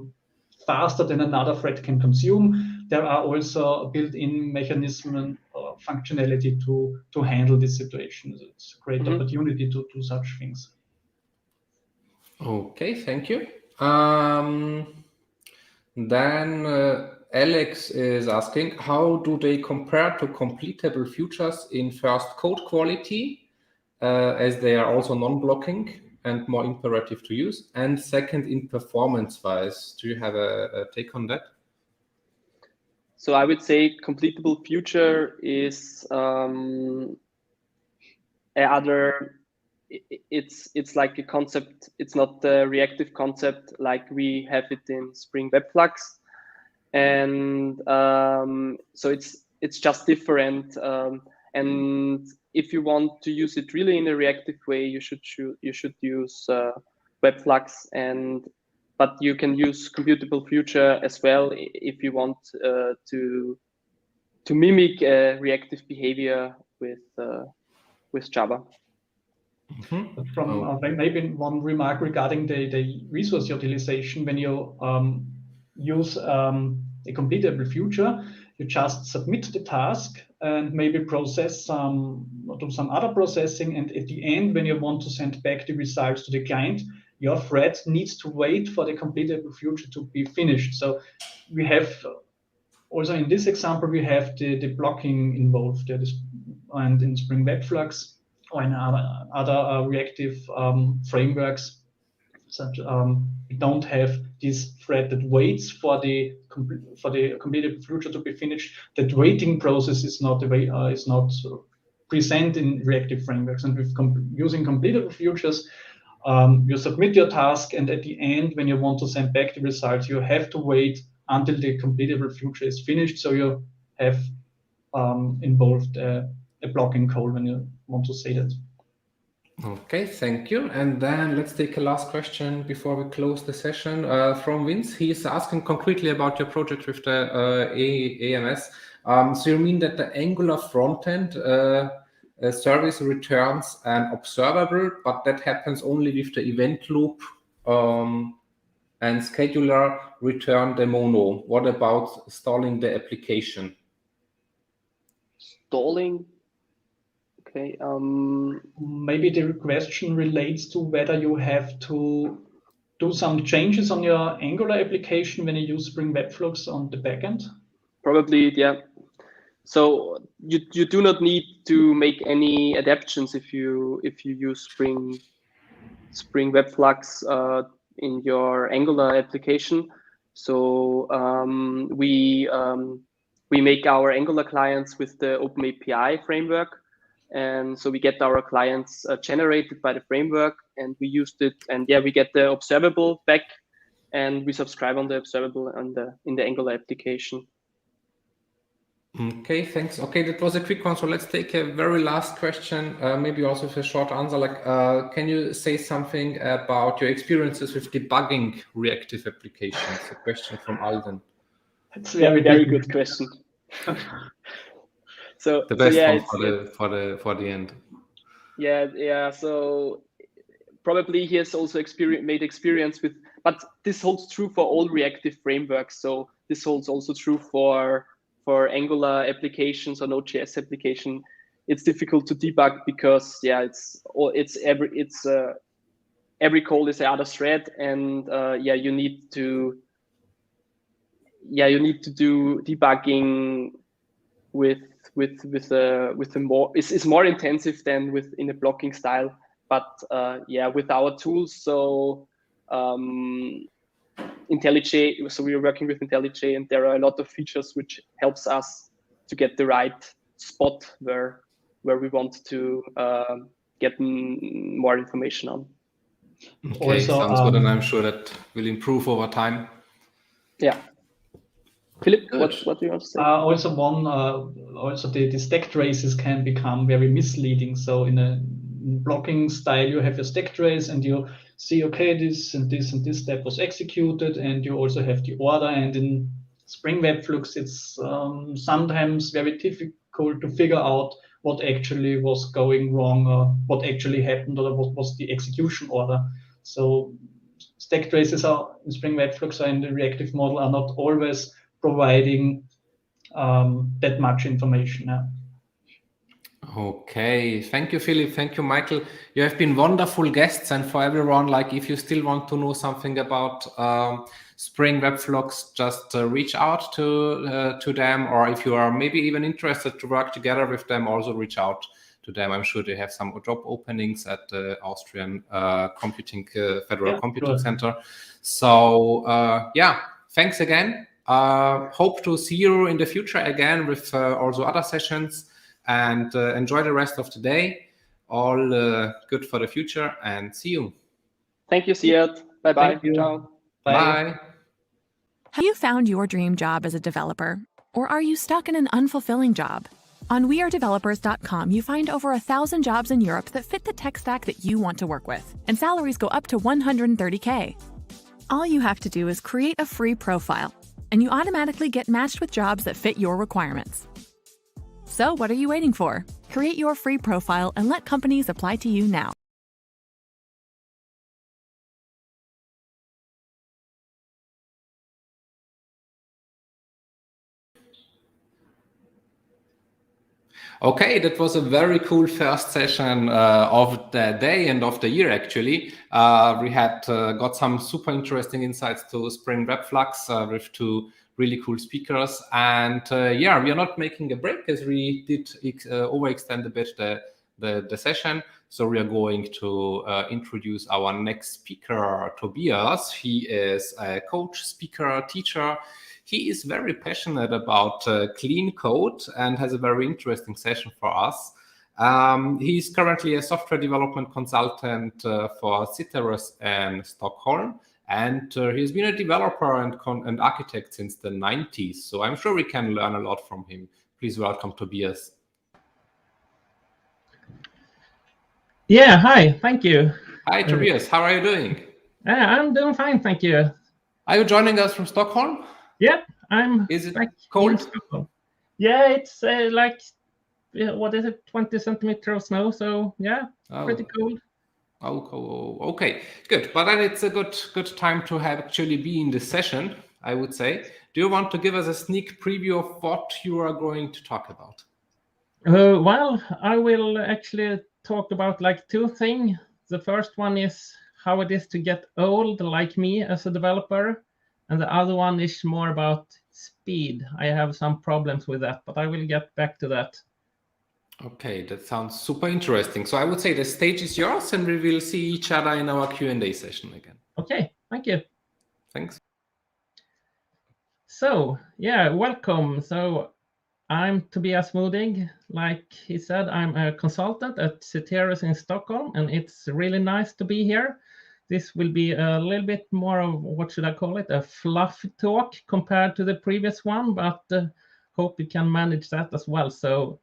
faster than another thread can consume, there are also built-in mechanism or functionality to handle this situation. So it's a great opportunity to do such things. Okay, thank you. Then Alex is asking, how do they compare to completable features in first code quality, as they are also non-blocking? and more imperative to use? And second, in performance-wise, do you have a take on that? So I would say completable future is it's like a concept. It's not the reactive concept like we have it in Spring WebFlux, and so it's just different. And if you want to use it really in a reactive way, you should use WebFlux, but you can use computable future as well if you want to mimic reactive behavior with Java. Mm-hmm. From maybe one remark regarding the resource utilization, when you use a completable future, you just submit the task and maybe process do some other processing, and at the end, when you want to send back the results to the client, your thread needs to wait for the completable future to be finished. So we have also in this example, we have the blocking involved, and in Spring WebFlux or in other reactive frameworks, such we don't have this thread that waits for the completable future to be finished. That waiting process is not present in reactive frameworks, and with using completable futures, you submit your task, and at the end, when you want to send back the results, you have to wait until the completable future is finished. So you have involved a blocking code when you want to say that. Okay, thank you. And then let's take a last question before we close the session from Vince. He's asking concretely about your project with the AMS. So you mean that the Angular frontend service returns an observable, but that happens only with the event loop, and scheduler return the mono. What about stalling the application? Stalling? Okay. Maybe the question relates to whether you have to do some changes on your Angular application when you use Spring WebFlux on the backend. Probably, yeah. So you do not need to make any adaptations if you use Spring WebFlux in your Angular application. So we make our Angular clients with the OpenAPI framework. And so we get our clients generated by the framework, and we used it, and yeah, we get the observable back, and we subscribe on the observable in the Angular application. Okay, thanks. Okay, that was a quick one. So let's take a very last question, maybe also with a short answer. Like, can you say something about your experiences with debugging reactive applications? A question from Alden. That's a very good question. So the best one for the end. Yeah. So probably he has also made experience with, but this holds true for all reactive frameworks. So this holds also true for Angular applications or Node.js application. It's difficult to debug because every call is another thread, and you need to do debugging with a more, it's more intensive than in a blocking style, but with our tools. So IntelliJ, so we are working with IntelliJ, and there are a lot of features which helps us to get the right spot where we want to get more information on. Okay, sounds good, and I'm sure that will improve over time. Yeah. Philipp, what do you want to say? Also the stack traces can become very misleading. So in a blocking style, you have a stack trace, and you see, okay, this and this and this step was executed, and you also have the order. And in Spring WebFlux, it's sometimes very difficult to figure out what actually was going wrong, or what actually happened, or what was the execution order. So stack traces are in Spring WebFlux or in the reactive model are not always providing that much information. Yeah. Okay, thank you, Philipp. Thank you, Michael. You have been wonderful guests, and for everyone, like if you still want to know something about Spring WebFlux, just reach out to them, or if you are maybe even interested to work together with them, also reach out to them. I'm sure they have some job openings at the Austrian Federal Computing Center. So thanks again. Hope to see you in the future again with also other sessions, and enjoy the rest of the day. All good for the future, and see you. Thank you, Siad. Bye-bye. Ciao. Bye. Have you found your dream job as a developer? Or are you stuck in an unfulfilling job? On WeAreDevelopers.com, you find over 1,000 jobs in Europe that fit the tech stack that you want to work with, and salaries go up to $130K. All you have to do is create a free profile, and you automatically get matched with jobs that fit your requirements. So what are you waiting for? Create your free profile and let companies apply to you now. Okay, that was a very cool first session of the day and of the year, actually. We had got some super interesting insights to Spring WebFlux with 2 really cool speakers. And we are not making a break, as we did overextend a bit the session. So we are going to introduce our next speaker, Tobias. He is a coach, speaker, teacher. He is very passionate about clean code and has a very interesting session for us. He's currently a software development consultant for Citerus in Stockholm, and he's been a developer and architect since the 90s. So I'm sure we can learn a lot from him. Please welcome Tobias. Yeah, hi, thank you. Hi, Tobias. How are you doing? I'm doing fine, thank you. Are you joining us from Stockholm? Yeah, I'm. Is it back cold? in Stockholm. Yeah, it's like, what is it, 20 centimeters of snow, so yeah, pretty cold. Oh, okay, good. But then it's a good time to have actually be in this session, I would say. Do you want to give us a sneak preview of what you are going to talk about? Well, I will actually talk about like 2 things. The first one is how it is to get old like me as a developer. And the other one is more about speed. I have some problems with that, but I will get back to that. Okay, that sounds super interesting. So I would say the stage is yours, and we will see each other in our Q&A session again. Okay, thank you. Thanks. So, yeah, welcome. So I'm Tobias Modig. Like he said, I'm a consultant at Citerus in Stockholm, and it's really nice to be here. This will be a little bit more of, what should I call it, a fluff talk compared to the previous one, but hope you can manage that as well. So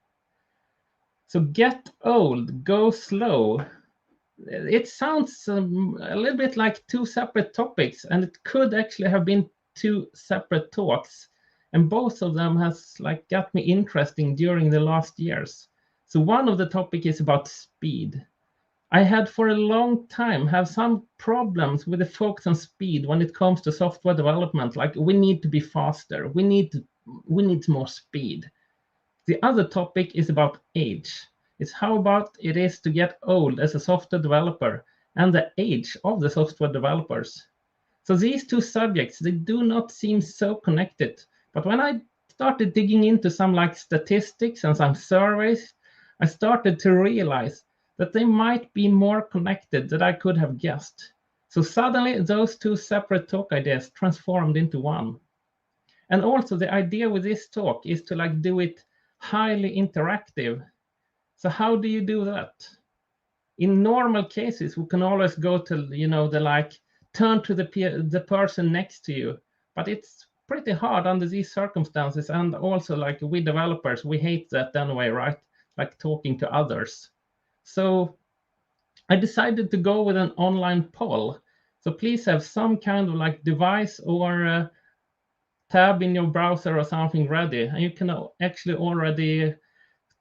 get old, go slow. It sounds a little bit like 2 separate topics, and it could actually have been 2 separate talks. And both of them has like got me interesting during the last years. So one of the topic is about speed. I had for a long time have some problems with the focus on speed when it comes to software development. Like we need to be faster. We need more speed. The other topic is about age. It's how about it is to get old as a software developer and the age of the software developers. So these 2 subjects, they do not seem so connected. But when I started digging into some like statistics and some surveys, I started to realize that they might be more connected than I could have guessed. So suddenly those 2 separate talk ideas transformed into one. And also the idea with this talk is to like do it highly interactive. So how do you do that? In normal cases, we can always go to, the like turn to the person next to you, but it's pretty hard under these circumstances. And also like we developers, we hate that anyway, right? Like talking to others. So I decided to go with an online poll. So please have some kind of like device or tab in your browser or something ready. And you can actually already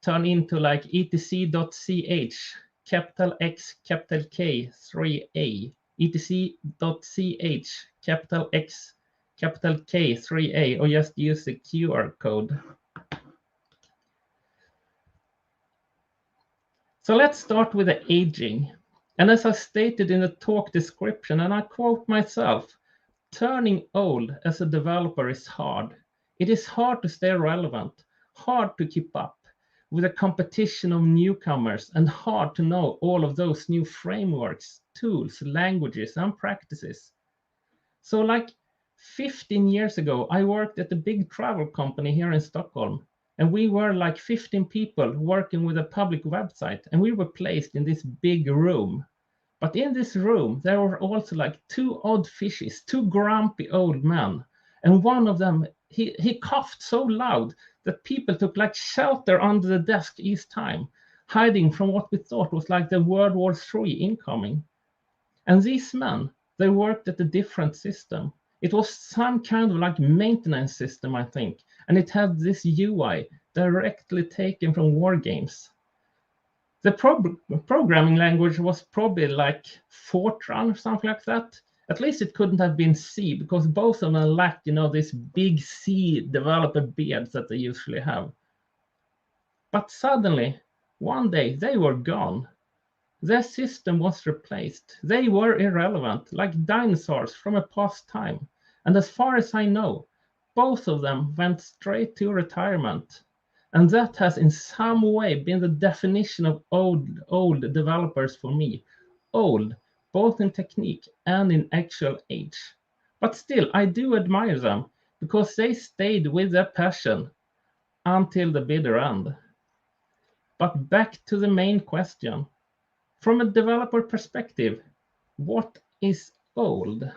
turn into like etc.ch, capital X, capital K, 3A, etc.ch, capital X, capital K, 3A, or just use the QR code. So let's start with the aging. And as I stated in the talk description, and I quote myself, turning old as a developer is hard. It is hard to stay relevant, hard to keep up. with a competition of newcomers and hard to know all of those new frameworks, tools, languages, and practices. So like 15 years ago, I worked at a big travel company here in Stockholm, and we were like 15 people working with a public website, and we were placed in this big room. But in this room, there were also like 2 odd fishes, 2 grumpy old men. And one of them, he coughed so loud that people took like shelter under the desk each time, hiding from what we thought was like the World War III incoming. And these men, they worked at a different system. It was some kind of like maintenance system, I think. And it had this UI directly taken from war games. The programming language was probably like Fortran or something like that. At least it couldn't have been C, because both of them lacked, this big C developer beards that they usually have. But suddenly, one day, they were gone. Their system was replaced. They were irrelevant, like dinosaurs from a past time. And as far as I know, both of them went straight to retirement. And that has in some way been the definition of old developers for me. Old, both in technique and in actual age. But still, I do admire them because they stayed with their passion until the bitter end. But back to the main question. From a developer perspective, what is old?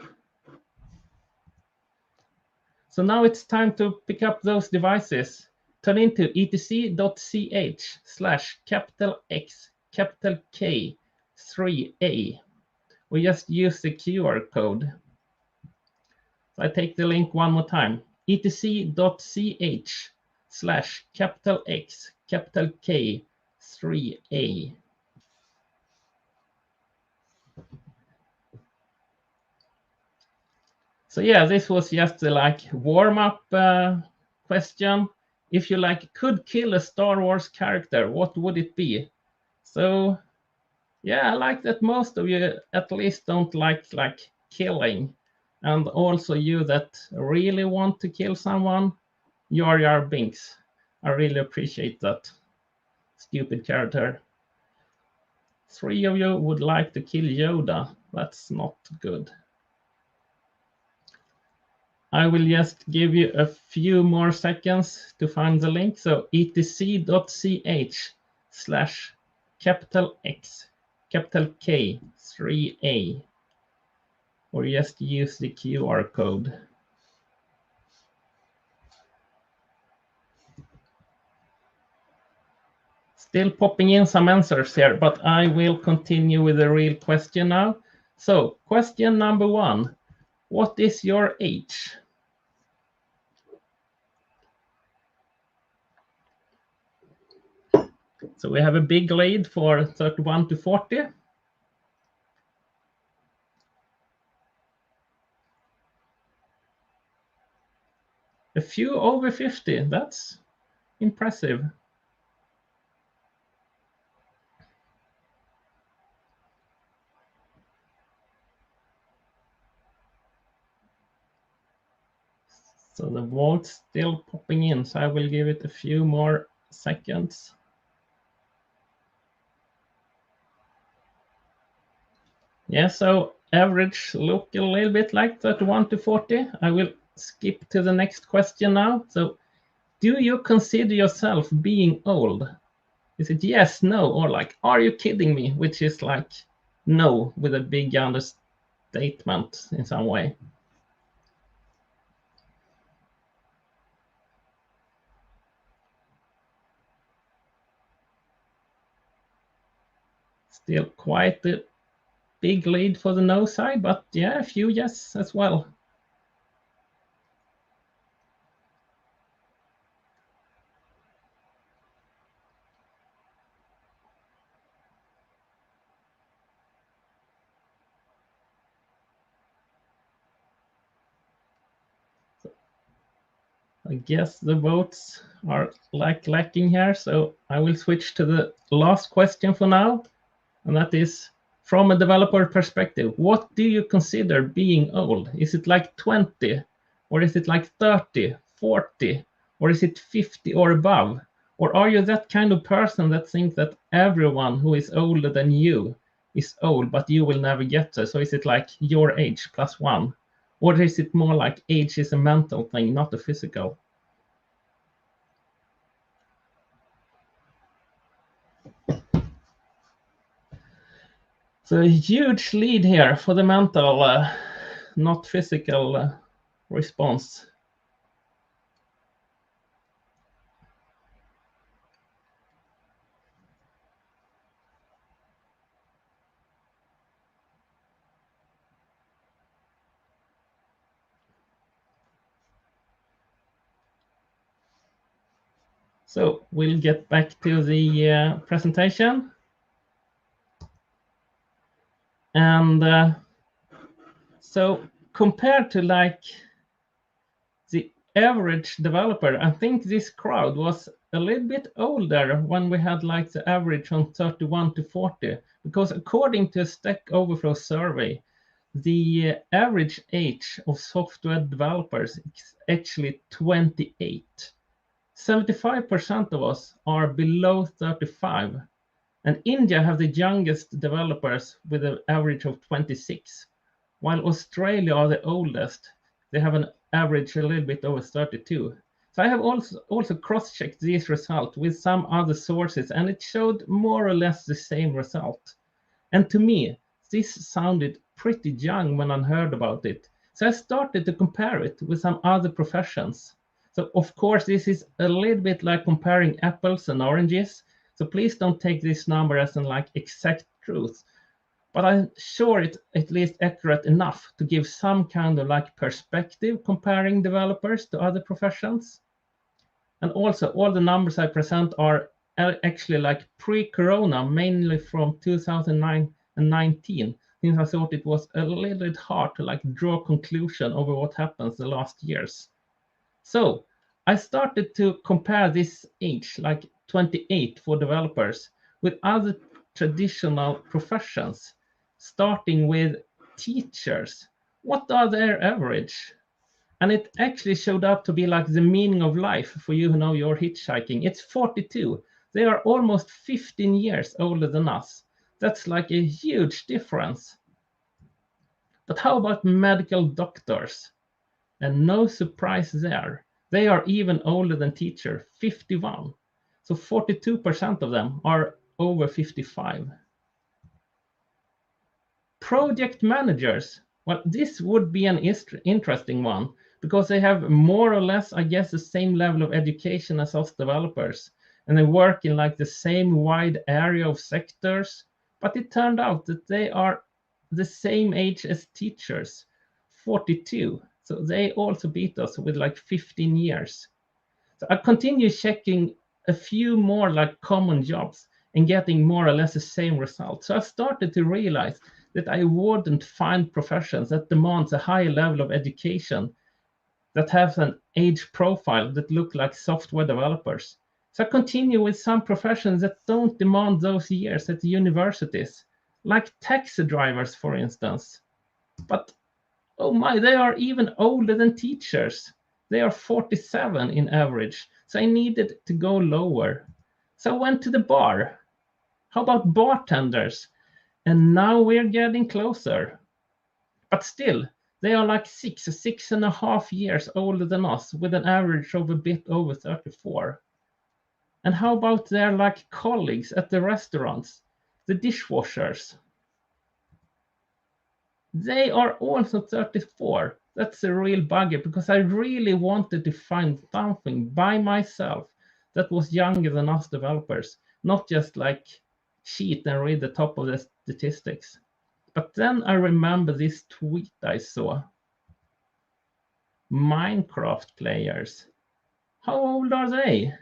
So now it's time to pick up those devices. Turn into etc.ch/X3A. We just use the QR code. So I take the link one more time. etc.ch/X3A. So yeah, this was just like warm-up question. If you could kill a Star Wars character, what would it be? So yeah, I like that most of you at least don't like killing. And also you that really want to kill someone, Jar Jar Binks. I really appreciate that. Stupid character. 3 of you would like to kill Yoda. That's not good. I will just give you a few more seconds to find the link. So etc.ch/X3A. Or just use the QR code. Still popping in some answers here, but I will continue with the real question now. So question number 1. What is your age? So we have a big lead for 31 to 40. A few over 50, that's impressive. So the vote's still popping in, so I will give it a few more seconds. Yeah, so average look a little bit like 31 to 40. I will skip to the next question now. So do you consider yourself being old? Is it yes, no, or are you kidding me? Which is no with a big understatement in some way. Still quite a big lead for the no side, but yeah, a few yes as well. I guess the votes are lacking here, so I will switch to the last question for now, and that is, from a developer perspective, what do you consider being old? Is it 20, or is it 30, 40, or is it 50 or above? Or are you that kind of person that thinks that everyone who is older than you is old, but you will never get there? So is it like your age plus one? Or is it more like age is a mental thing, not a physical? So a huge lead here for the mental, not physical response. So we'll get back to the presentation. And so compared to like the average developer, I think this crowd was a little bit older when we had like the average on 31 to 40, because according to a Stack Overflow survey, the average age of software developers is actually 28. 75% of us are below 35. And India have the youngest developers with an average of 26, while Australia are the oldest. They have an average a little bit over 32. So I have also cross-checked these results with some other sources, and it showed more or less the same result. And to me, this sounded pretty young when I heard about it. So I started to compare it with some other professions. So of course, this is a little bit like comparing apples and oranges. So please don't take this number as an like exact truth, but I'm sure it's at least accurate enough to give some kind of like perspective comparing developers to other professions. And also all the numbers I present are actually like pre-corona, mainly from 2009 and 19, since I thought it was a little bit hard to like draw a conclusion over what happens the last years. So I started to compare this age, like 28 for developers, with other traditional professions, starting with teachers. What are their average? And it actually showed up to be like the meaning of life for you who know you're hitchhiking. It's 42. They are almost 15 years older than us. That's like a huge difference. But how about medical doctors? And no surprise there. They are even older than teacher, 51. So 42% of them are over 55. Project managers, well, this would be an interesting one because they have more or less, I guess, the same level of education as us developers. And they work in like the same wide area of sectors. But it turned out that they are the same age as teachers, 42. So they also beat us with like 15 years. So I continue checking a few more like common jobs and getting more or less the same result. So I started to realize that I wouldn't find professions that demands a higher level of education that have an age profile that look like software developers. So I continue with some professions that don't demand those years at the universities, like taxi drivers, for instance. But oh my, they are even older than teachers. They are 47 in average. So I needed to go lower. So I went to the bar. How about bartenders? And now we're getting closer. But still, they are like 6.5 years older than us, with an average of a bit over 34. And how about their like colleagues at the restaurants, the dishwashers? They are also 34. That's a real bugger because I really wanted to find something by myself that was younger than us developers, not just like cheat and read the top of the statistics. But then I remember this tweet I saw. Minecraft players. How old are they?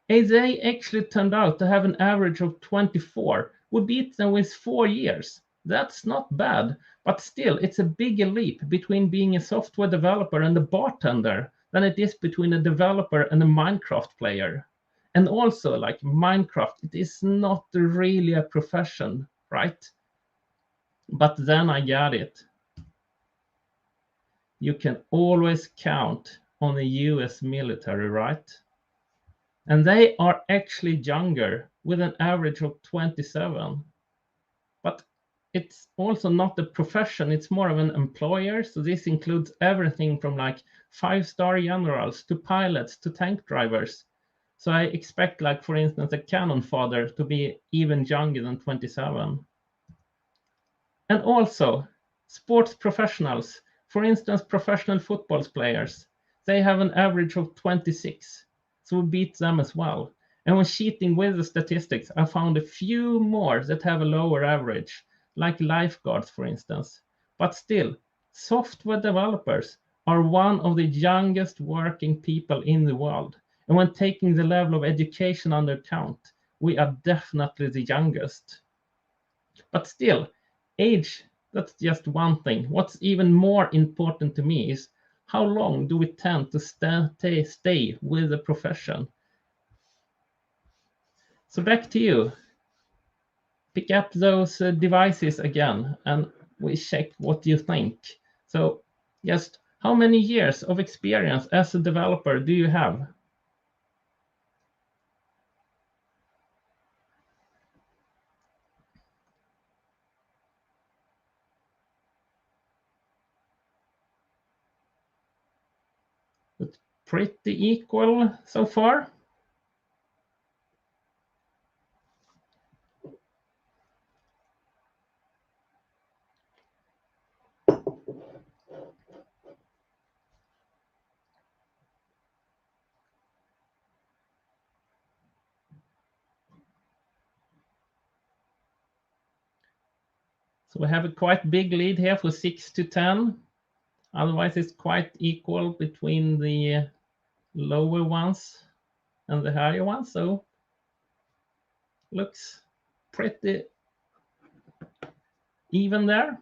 And they actually turned out to have an average of 24. We beat them with 4 years. That's not bad, but still, it's a bigger leap between being a software developer and a bartender than it is between a developer and a Minecraft player. And also, like Minecraft, it is not really a profession, right? But then I got it. You can always count on the US military, right? And they are actually younger with an average of 27. But it's also not a profession, it's more of an employer. So this includes everything from like 5-star generals to pilots to tank drivers. So I expect, like, for instance, a cannon fodder to be even younger than 27. And also sports professionals, for instance, professional football players, they have an average of 26. So we beat them as well. And when cheating with the statistics, I found a few more that have a lower average, like lifeguards, for instance. But still, software developers are one of the youngest working people in the world. And when taking the level of education under account, we are definitely the youngest. But still, age, that's just one thing. What's even more important to me is how long do we tend to stay with the profession? So back to you. Pick up those devices again and we check what you think. So just how many years of experience as a developer do you have? It's pretty equal so far. So we have a quite big lead here for 6 to 10. Otherwise, it's quite equal between the lower ones and the higher ones. So looks pretty even there.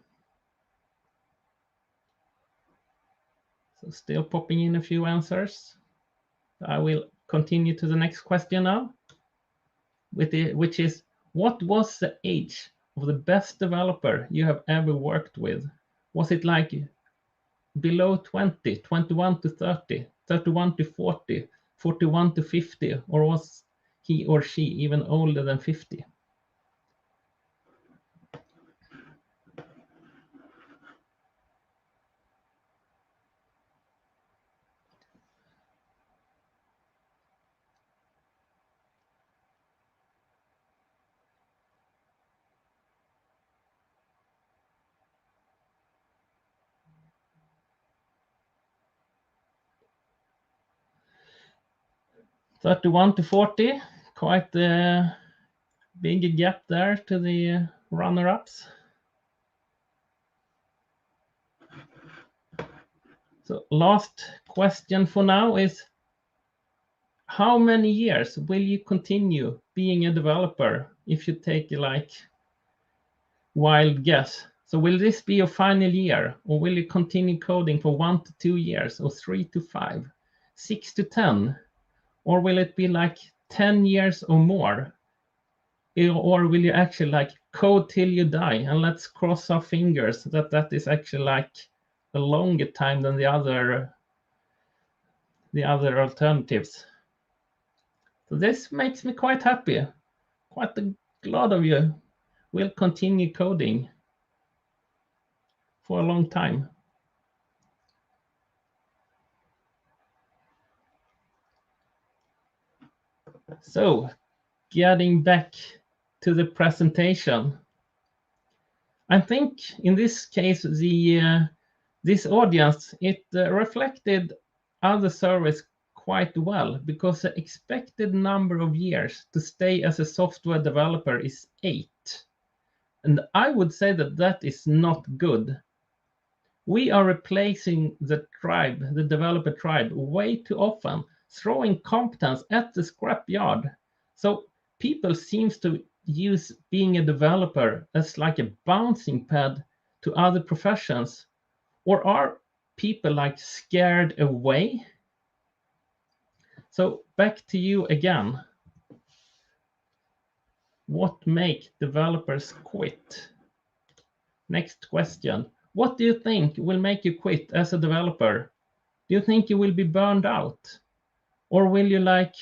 So still popping in a few answers. I will continue to the next question now, which is, what was the age of the best developer you have ever worked with? Was it like below 20, 21 to 30, 31 to 40, 41 to 50, or was he or she even older than 50? (31 to 40), quite a big gap there to the runner-ups. So last question for now is, how many years will you continue being a developer if you take like wild guess? So will this be your final year, or will you continue coding for 1 to 2 years, or 3 to 5, 6 to 10? Or will it be like 10 years or more? Or will you actually like code till you die? And let's cross our fingers that that is actually like a longer time than the other alternatives. So this makes me quite happy. Quite a lot of you will continue coding for a long time. So getting back to the presentation, I think in this case this audience, it reflected other surveys quite well, because the expected number of years to stay as a software developer is 8. And I would say that that is not good. We are replacing the tribe, the developer tribe, way too often, throwing competence at the scrapyard. So people seems to use being a developer as like a bouncing pad to other professions. Or are people like scared away? So back to you again. What make developers quit? Next question. What do you think will make you quit as a developer? Do you think you will be burned out? Or will you like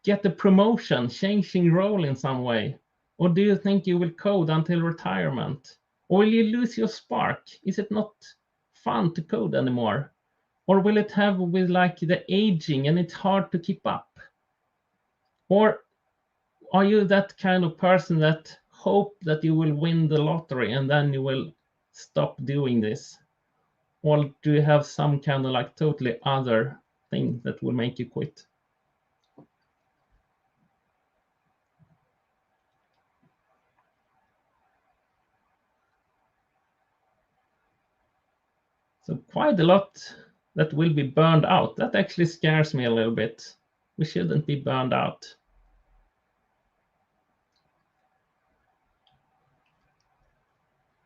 get a promotion, changing role in some way? Or do you think you will code until retirement? Or will you lose your spark? Is it not fun to code anymore? Or will it have with like the aging and it's hard to keep up? Or are you that kind of person that hope that you will win the lottery and then you will stop doing this? Or do you have some kind of like totally other thing that will make you quit? So quite a lot that will be burned out. That actually scares me a little bit. We shouldn't be burned out.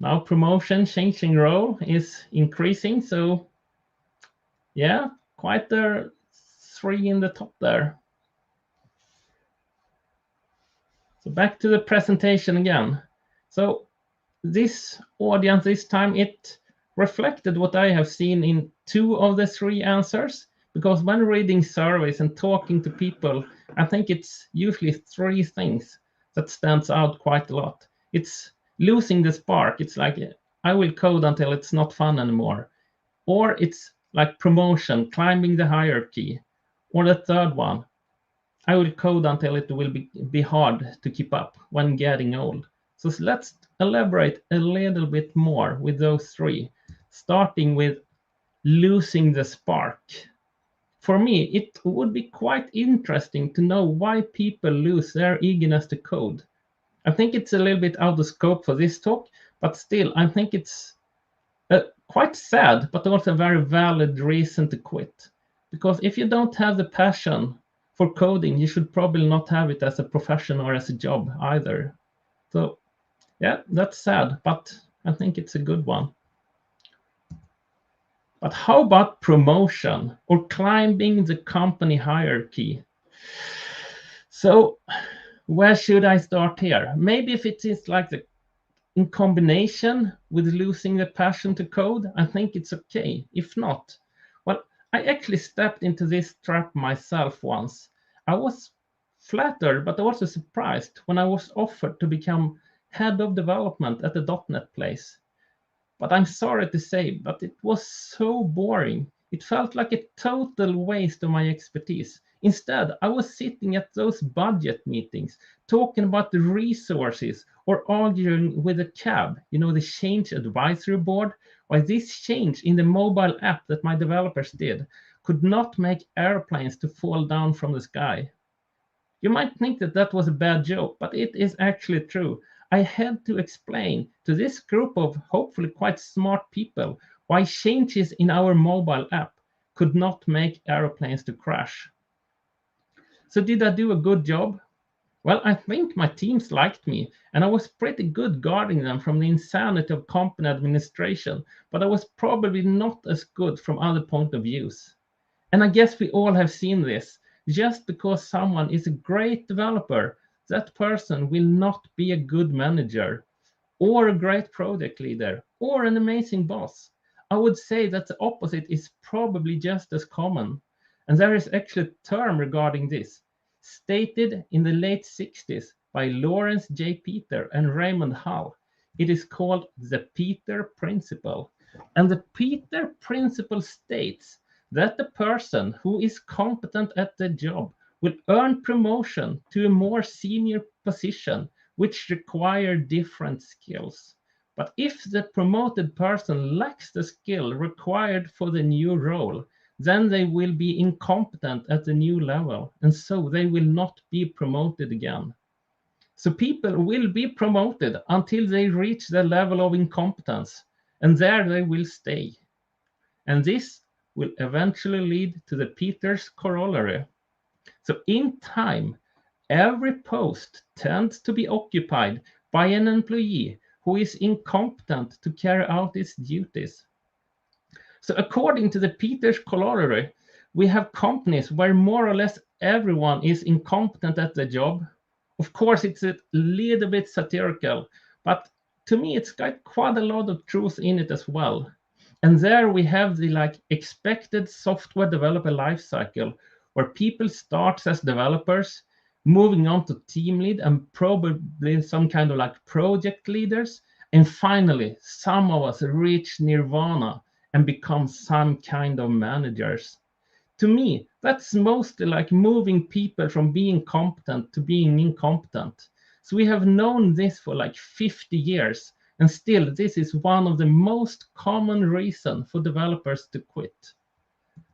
Now promotion, changing role is increasing. So yeah, quite the 3 in the top there. So back to the presentation again. So this audience this time, it reflected what I have seen in 2 of the 3 answers, because when reading surveys and talking to people, I think it's usually 3 things that stands out quite a lot. It's losing the spark. It's like, I will code until it's not fun anymore. Or it's like promotion, climbing the hierarchy. Or the third one, I will code until it will be hard to keep up when getting old. So let's elaborate a little bit more with those 3, starting with losing the spark. For me, it would be quite interesting to know why people lose their eagerness to code. I think it's a little bit out of scope for this talk, but still, I think it's quite sad, but also a very valid reason to quit. Because if you don't have the passion for coding, you should probably not have it as a profession or as a job either. So yeah, that's sad, but I think it's a good one. But how about promotion or climbing the company hierarchy? So where should I start here? Maybe if it is like in combination with losing the passion to code, I think it's okay. If not, well, I actually stepped into this trap myself once. I was flattered, but also surprised when I was offered to become head of development at the .NET place. But I'm sorry to say, but it was so boring. It felt like a total waste of my expertise. Instead, I was sitting at those budget meetings, talking about the resources or arguing with the CAB, the change advisory board, why this change in the mobile app that my developers did could not make airplanes to fall down from the sky. You might think that that was a bad joke, but it is actually true. I had to explain to this group of hopefully quite smart people why changes in our mobile app could not make airplanes to crash. So did I do a good job? Well, I think my teams liked me, and I was pretty good guarding them from the insanity of company administration, but I was probably not as good from other point of views. And I guess we all have seen this. Just because someone is a great developer, that person will not be a good manager, or a great project leader, or an amazing boss. I would say that the opposite is probably just as common. And there is actually a term regarding this, stated in the late 60s by Lawrence J. Peter and Raymond Hull. It is called the Peter Principle. And the Peter Principle states that the person who is competent at the job will earn promotion to a more senior position, which require different skills. But if the promoted person lacks the skill required for the new role, then they will be incompetent at the new level, and so they will not be promoted again. So people will be promoted until they reach the level of incompetence, and there they will stay. And this will eventually lead to the Peter's corollary. So in time, every post tends to be occupied by an employee who is incompetent to carry out its duties. So according to the Peter's corollary, we have companies where more or less everyone is incompetent at the job. Of course, it's a little bit satirical, but to me, it's got quite a lot of truth in it as well. And there we have the expected software developer lifecycle, where people start as developers, moving on to team lead and probably some kind of like project leaders. And finally, some of us reach nirvana and become some kind of managers. To me, that's mostly like moving people from being competent to being incompetent. So we have known this for like 50 years, and still this is one of the most common reasons for developers to quit.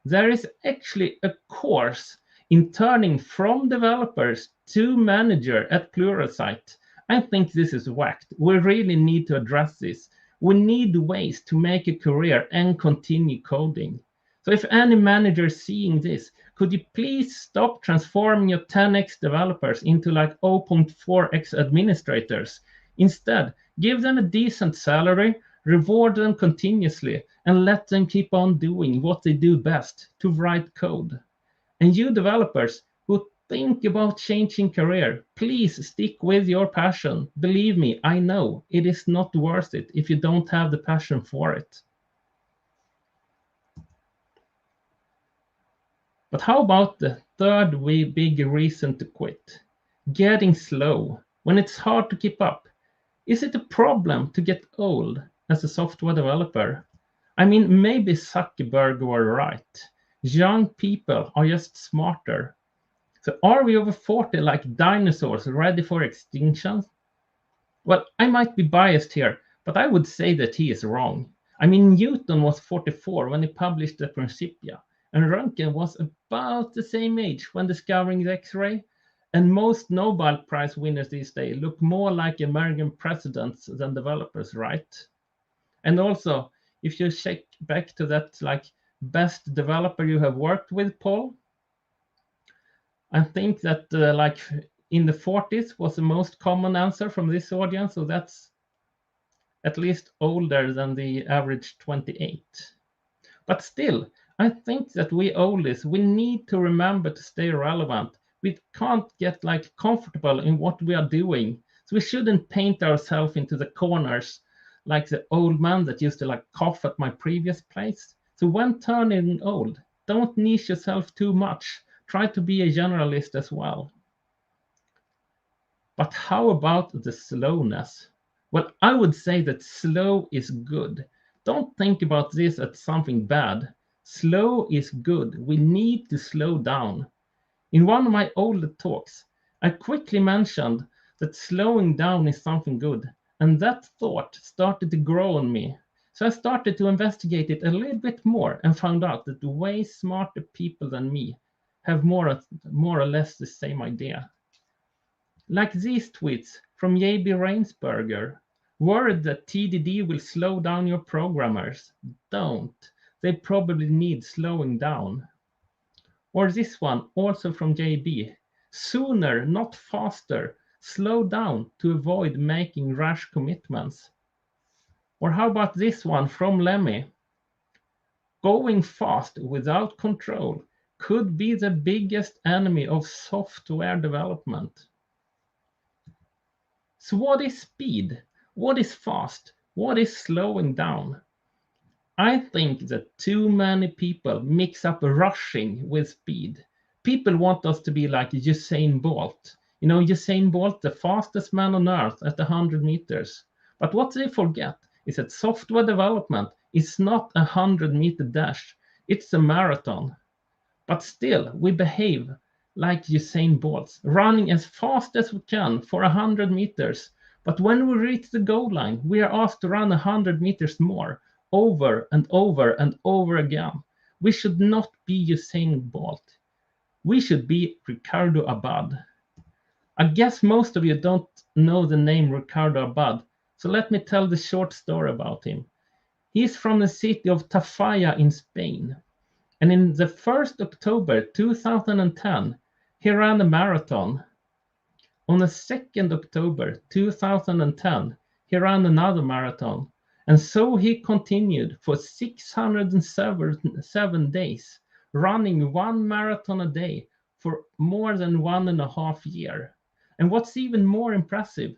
There is actually a course in turning from developers to manager at Pluralsight. I think this is whacked. We really need to address this. We need ways to make a career and continue coding. So if any manager is seeing this, could you please stop transforming your 10x developers into like 0.4x administrators? Instead, give them a decent salary, reward them continuously, and let them keep on doing what they do best, to write code. And you developers who think about changing career, please stick with your passion. Believe me, I know it is not worth it if you don't have the passion for it. But how about the third big reason to quit? Getting slow. When it's hard to keep up. Is it a problem to get old as a software developer? I mean, maybe Zuckerberg were right. Young people are just smarter. So are we over 40 like dinosaurs ready for extinction? Well, I might be biased here, but I would say that he is wrong. I mean, Newton was 44 when he published the Principia, and Röntgen was about the same age when discovering the X-ray. And most Nobel Prize winners these days look more like American presidents than developers, right? And also, if you check back to that like best developer you have worked with, Paul, I think that like in the 40s was the most common answer from this audience. So that's at least older than the average 28. But still, I think that we oldies, we need to remember to stay relevant. We can't get like comfortable in what we are doing. So we shouldn't paint ourselves into the corners like the old man that used to like cough at my previous place. So when turning old, don't niche yourself too much. Try to be a generalist as well. But how about the slowness? Well, I would say that slow is good. Don't think about this as something bad. Slow is good. We need to slow down. In one of my older talks, I quickly mentioned that slowing down is something good, and that thought started to grow on me. So I started to investigate it a little bit more and found out that way smarter people than me have more or less the same idea. Like these tweets from J.B. Rainsberger, worried that TDD will slow down your programmers. Don't. They probably need slowing down. Or this one, also from JB. Sooner, not faster. Slow down to avoid making rash commitments. Or how about this one from Lemmy? Going fast without control could be the biggest enemy of software development. So what is speed? What is fast? What is slowing down? I think that too many people mix up rushing with speed. People want us to be like Usain Bolt. You know, Usain Bolt, the fastest man on earth at 100 meters. But what they forget is that software development is not a 100-meter dash. It's a marathon. But still, we behave like Usain Bolt, running as fast as we can for 100 meters. But when we reach the goal line, we are asked to run 100 meters more, over and over and over again. We should not be Usain Bolt. We should be Ricardo Abad. I guess most of you don't know the name Ricardo Abad, so let me tell the short story about him. He's from the city of Tafalla in Spain. And in the 1st October 2010, he ran a marathon. On the 2nd October 2010, he ran another marathon. And so he continued for 607 days, running one marathon a day for more than 1.5 years. And what's even more impressive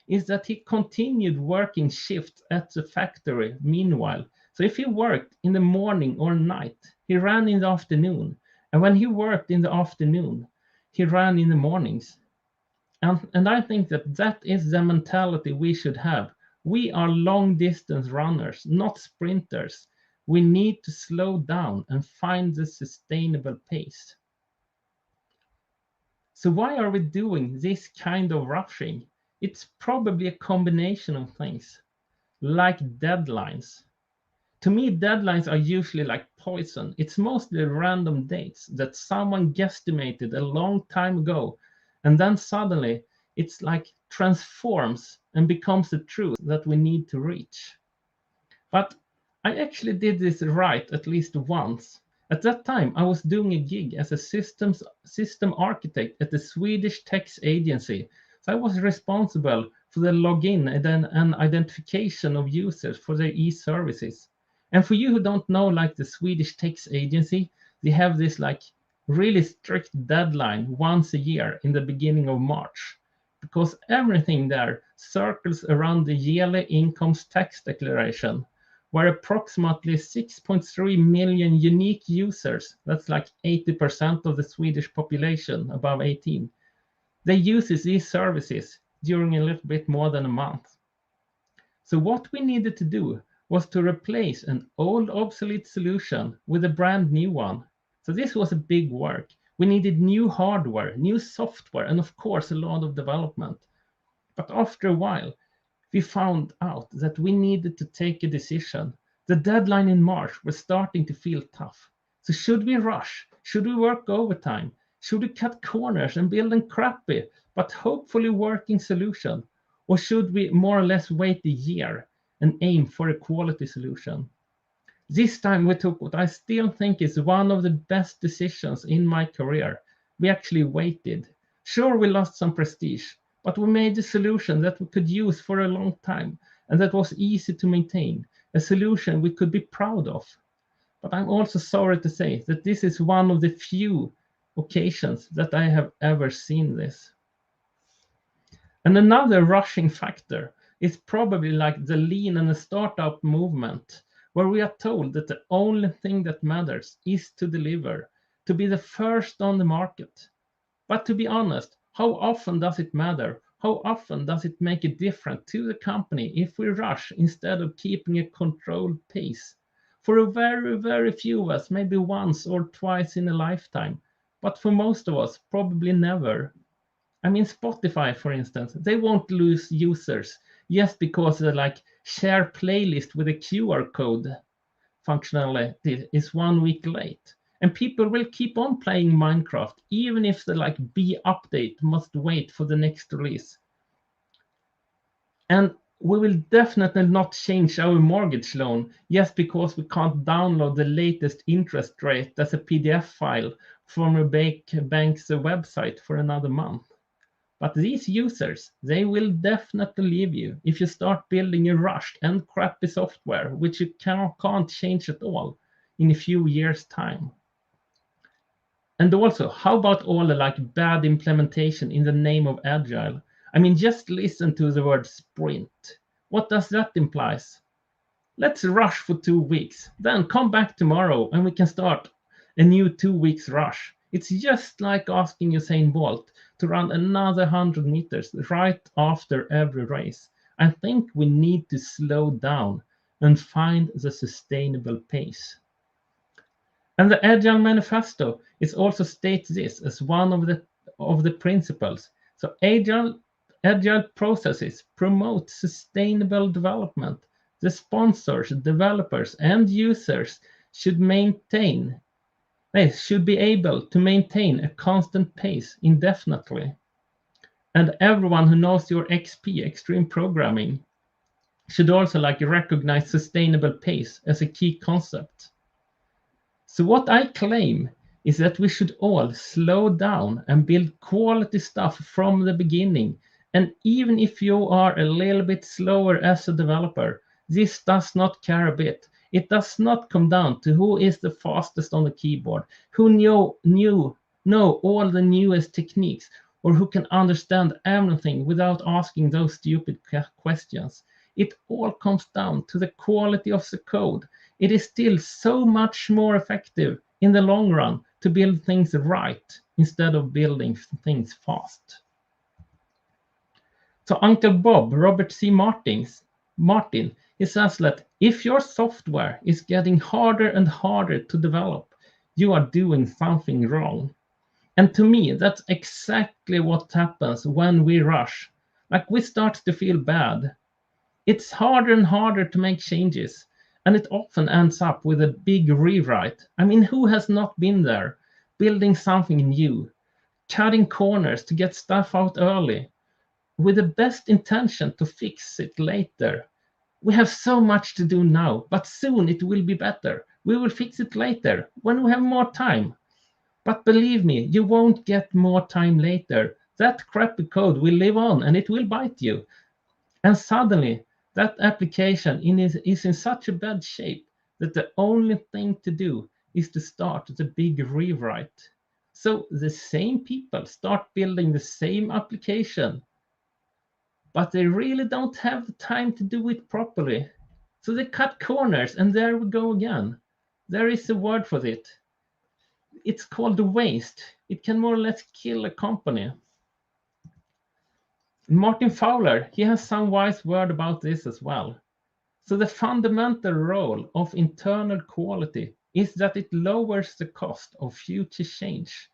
is that he continued working shifts at the factory meanwhile. So if he worked in the morning or night, he ran in the afternoon. And when he worked in the afternoon, he ran in the mornings. And I think that is the mentality we should have. We are long distance runners, not sprinters. We need to slow down and find the sustainable pace. So why are we doing this kind of rushing? It's probably a combination of things, like deadlines. To me, deadlines are usually like poison. It's mostly random dates that someone guesstimated a long time ago, and then suddenly it's like transforms and becomes the truth that we need to reach. But I actually did this right at least once. At that time, I was doing a gig as a system architect at the Swedish tax agency. So I was responsible for the login and identification of users for their e-services. And for you who don't know, like the Swedish tax agency, they have this like really strict deadline once a year in the beginning of March, because everything there circles around the yearly income tax declaration, where approximately 6.3 million unique users, that's like 80% of the Swedish population above 18, they use these services during a little bit more than a month. So what we needed to do was to replace an old obsolete solution with a brand new one. So this was a big work. We needed new hardware, new software, and of course a lot of development. But after a while, we found out that we needed to take a decision. The deadline in March was starting to feel tough. So should we rush? Should we work overtime? Should we cut corners and build a crappy but hopefully working solution? Or should we more or less wait a year and aim for a quality solution? This time we took what I still think is one of the best decisions in my career. We actually waited. Sure, we lost some prestige, but we made a solution that we could use for a long time and that was easy to maintain, a solution we could be proud of. But I'm also sorry to say that this is one of the few occasions that I have ever seen this. And another rushing factor is probably like the lean and the startup movement, where we are told that the only thing that matters is to deliver, to be the first on the market. But to be honest, how often does it matter? How often does it make a difference to the company if we rush instead of keeping a controlled pace? For a very, very few of us, maybe once or twice in a lifetime, but for most of us, probably never. I mean, Spotify, for instance, they won't lose users just because the like share playlist with a QR code functionality is 1 week late. And people will keep on playing Minecraft, even if the like B update must wait for the next release. And we will definitely not change our mortgage loan just because we can't download the latest interest rate as a PDF file from a bank's website for another month. But these users, they will definitely leave you if you start building a rushed and crappy software, which you can't change at all in a few years' time. And also, how about all the like bad implementation in the name of Agile? I mean, just listen to the word sprint. What does that imply? Let's rush for 2 weeks, then come back tomorrow and we can start a new 2 weeks rush. It's just like asking Usain Bolt to run another 100 meters right after every race. I think we need to slow down and find the sustainable pace. And the Agile Manifesto is also states this as one of the principles. So Agile processes promote sustainable development. The sponsors, developers, and users should be able to maintain a constant pace indefinitely. And everyone who knows your XP, extreme programming, should also like recognize sustainable pace as a key concept. So what I claim is that we should all slow down and build quality stuff from the beginning. And even if you are a little bit slower as a developer, this does not care a bit. It does not come down to who is the fastest on the keyboard, who know all the newest techniques, or who can understand everything without asking those stupid questions. It all comes down to the quality of the code. It is still so much more effective in the long run to build things right instead of building things fast. So Uncle Bob, Robert C. Martin, he says that if your software is getting harder and harder to develop, you are doing something wrong. And to me, that's exactly what happens when we rush. Like, we start to feel bad. It's harder and harder to make changes, and it often ends up with a big rewrite. I mean, who has not been there, building something new, cutting corners to get stuff out early, with the best intention to fix it later? We have so much to do now, but soon it will be better. We will fix it later when we have more time. But believe me, you won't get more time later. That crappy code will live on and it will bite you. And suddenly, that application is in such a bad shape that the only thing to do is to start the big rewrite. So the same people start building the same application, but they really don't have the time to do it properly. So they cut corners, and there we go again. There is a word for it. It's called waste. It can more or less kill a company. Martin Fowler, he has some wise word about this as well. So the fundamental role of internal quality is that it lowers the cost of future change.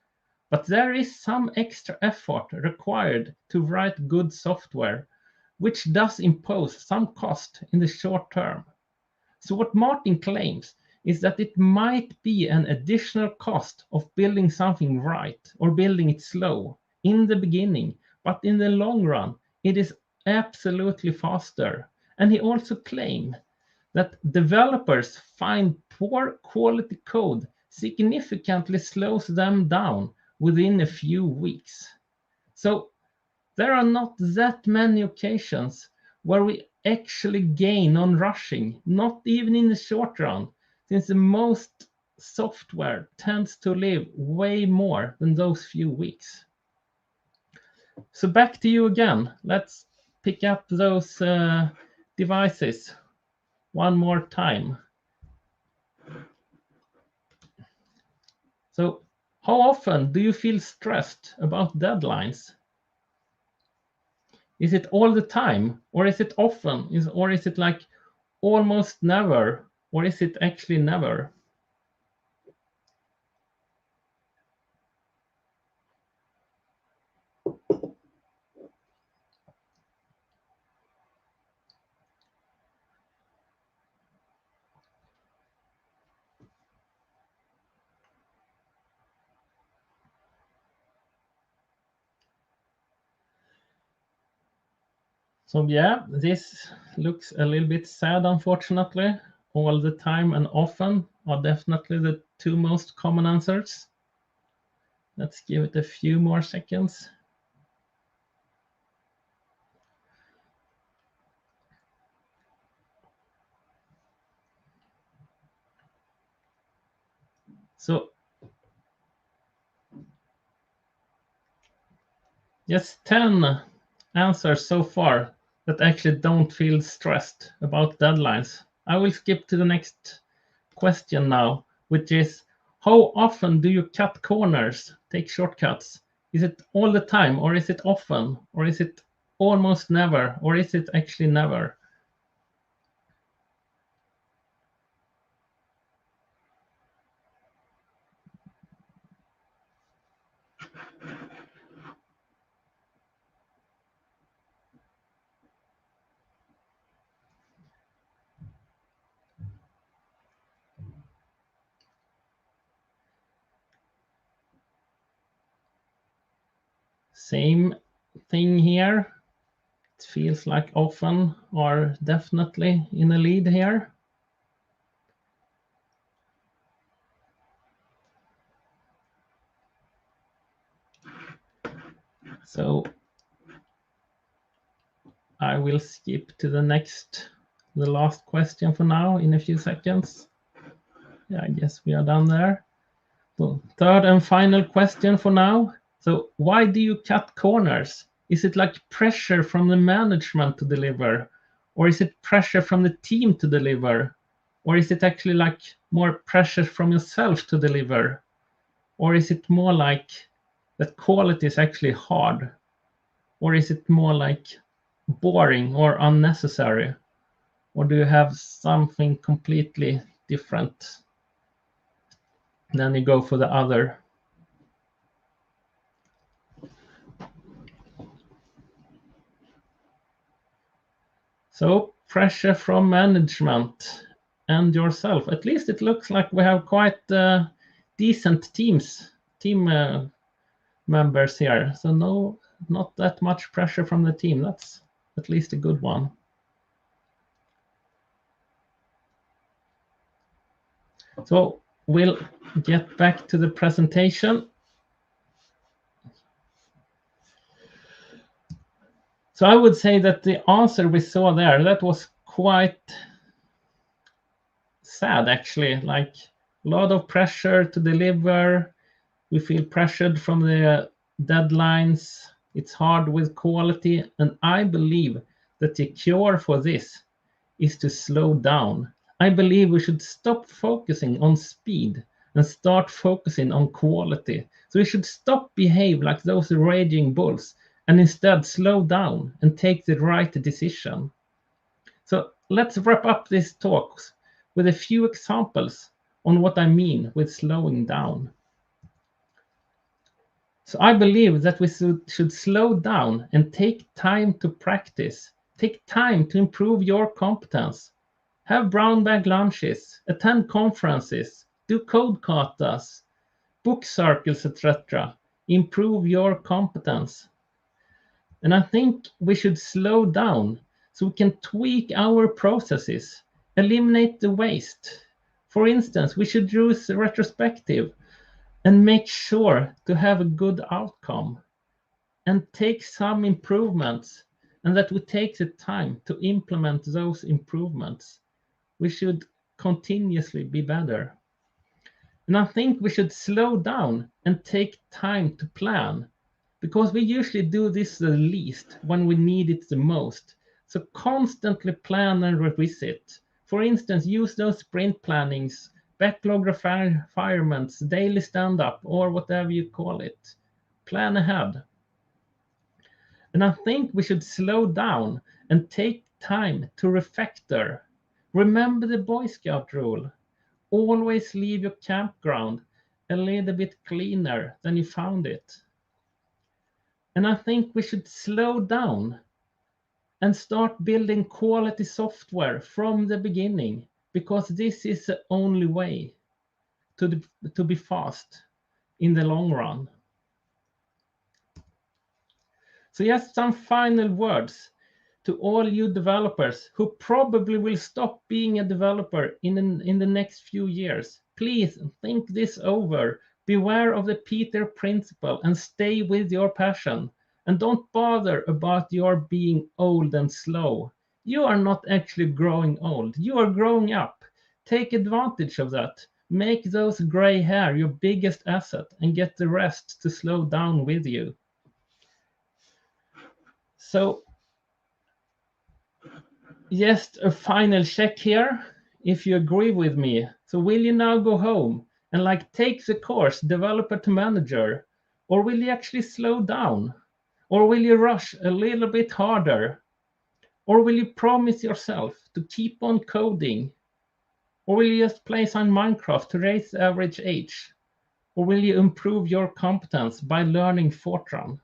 But there is some extra effort required to write good software, which does impose some cost in the short term. So what Martin claims is that it might be an additional cost of building something right or building it slow in the beginning, but in the long run, it is absolutely faster. And he also claimed that developers find poor quality code significantly slows them down within a few weeks. So there are not that many occasions where we actually gain on rushing, not even in the short run, since the most software tends to live way more than those few weeks. So back to you again. Let's pick up those devices one more time. So how often do you feel stressed about deadlines? Is it all the time, or is it often, or is it like almost never, or is it actually never? So yeah, this looks a little bit sad, unfortunately. All the time and often are definitely the two most common answers. Let's give it a few more seconds. So just 10 answers so far that actually don't feel stressed about deadlines. I will skip to the next question now, which is, how often do you cut corners, take shortcuts? Is it all the time, or is it often, or is it almost never, or is it actually never? Same thing here. It feels like often or definitely in a lead here. So I will skip to the last question for now in a few seconds. Yeah, I guess we are done there. So third and final question for now. So why do you cut corners? Is it like pressure from the management to deliver? Or is it pressure from the team to deliver? Or is it actually like more pressure from yourself to deliver? Or is it more like that quality is actually hard? Or is it more like boring or unnecessary? Or do you have something completely different? Then you go for the other. So pressure from management and yourself. At least it looks like we have quite decent team members here. So no, not that much pressure from the team. That's at least a good one. So we'll get back to the presentation. So I would say that the answer we saw there, that was quite sad, actually. Like a lot of pressure to deliver. We feel pressured from the deadlines. It's hard with quality. And I believe that the cure for this is to slow down. I believe we should stop focusing on speed and start focusing on quality. So we should stop behave like those raging bulls and instead slow down and take the right decision. So let's wrap up this talk with a few examples on what I mean with slowing down. So I believe that we should slow down and take time to practice, take time to improve your competence, have brown bag lunches, attend conferences, do code katas, book circles, etc. Improve your competence. And I think we should slow down so we can tweak our processes, eliminate the waste. For instance, we should use retrospective and make sure to have a good outcome and take some improvements, and that we take the time to implement those improvements. We should continuously be better. And I think we should slow down and take time to plan, because we usually do this the least when we need it the most. So constantly plan and revisit. For instance, use those sprint plannings, backlog refinements, daily stand-up, or whatever you call it. Plan ahead. And I think we should slow down and take time to refactor. Remember the Boy Scout rule. Always leave your campground a little bit cleaner than you found it. And I think we should slow down and start building quality software from the beginning, because this is the only way to be fast in the long run. So just some final words to all you developers who probably will stop being a developer in the next few years. Please think this over. Beware of the Peter principle and stay with your passion. And don't bother about your being old and slow. You are not actually growing old. You are growing up. Take advantage of that. Make those gray hair your biggest asset and get the rest to slow down with you. So just a final check here, if you agree with me. So will you now go home and take the course developer to manager, or will you actually slow down, or will you rush a little bit harder, or will you promise yourself to keep on coding, or will you just play some Minecraft to raise the average age, or will you improve your competence by learning Fortran?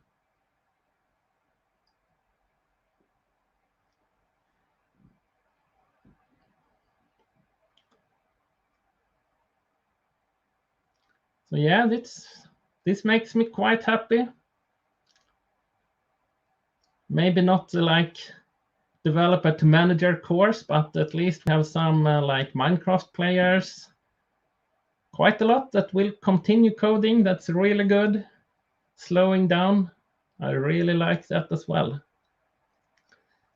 So yeah, this makes me quite happy. Maybe not developer to manager course, but at least we have some Minecraft players. Quite a lot that will continue coding. That's really good. Slowing down, I really like that as well.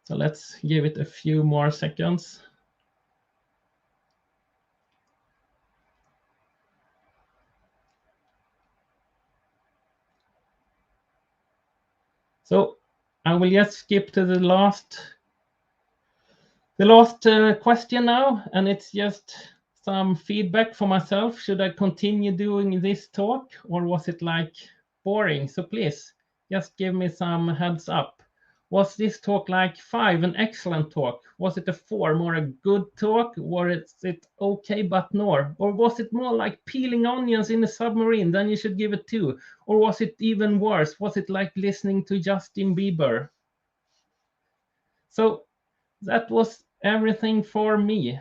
So let's give it a few more seconds. So I will just skip to the last question now, and it's just some feedback for myself. Should I continue doing this talk, or was it like boring? So please just give me some heads up. Was this talk like 5, an excellent talk? Was it a 4, more a good talk? Or is it okay but no? Or was it more like peeling onions in a submarine? Then you should give it 2. Or was it even worse? Was it like listening to Justin Bieber? So that was everything from me.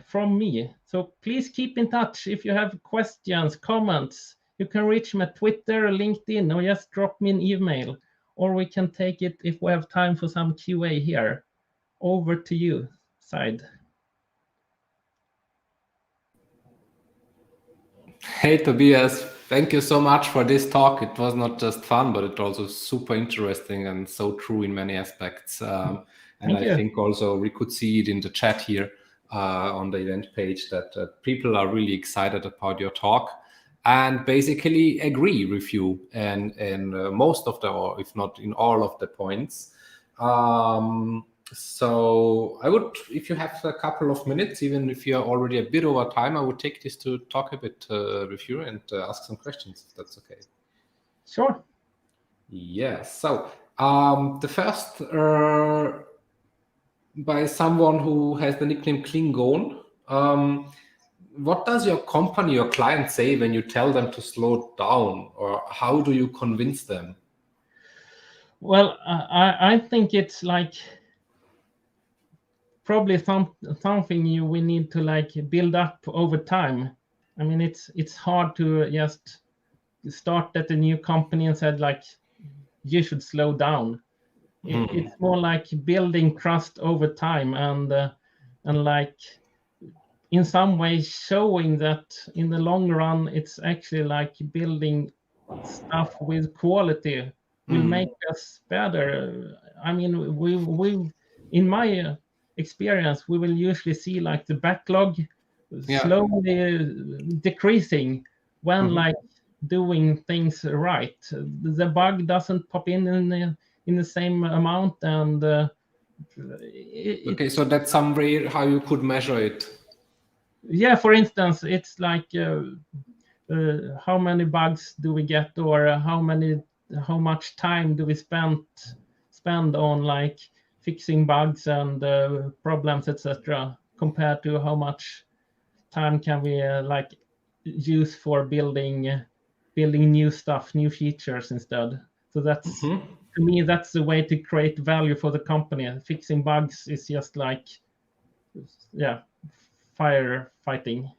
So please keep in touch if you have questions, comments. You can reach me at Twitter, LinkedIn, or just drop me an email. Or we can take it if we have time for some QA here. Over to you, Side. Hey, Tobias, thank you so much for this talk. It was not just fun, but it also super interesting and so true in many aspects. And Thank you. I think also we could see it in the chat here on the event page that people are really excited about your talk and basically agree with you and most of the, or if not in all of the points. So I would, if you have a couple of minutes, even if you're already a bit over time, I would take this to talk a bit with you and ask some questions, if that's okay. Sure. Yes. So the first by someone who has the nickname Klingon. What does your company, your client say when you tell them to slow down, or how do you convince them? Well, I think it's like probably something we need to like build up over time. I mean, it's hard to just start at a new company and said like you should slow down. It's more like building trust over time and like in some ways showing that in the long run it's actually like building stuff with quality will make us better. I mean, we in my experience, we will usually see like the backlog slowly decreasing when like doing things right. The bug doesn't pop in the same amount, and okay, so that's some way how you could measure it. Yeah, for instance, it's like how many bugs do we get, or how much time do we spend on like fixing bugs and problems, etc., compared to how much time can we like use for building new stuff, new features instead. So that's to me, that's the way to create value for the company. Fixing bugs is just like firefighting.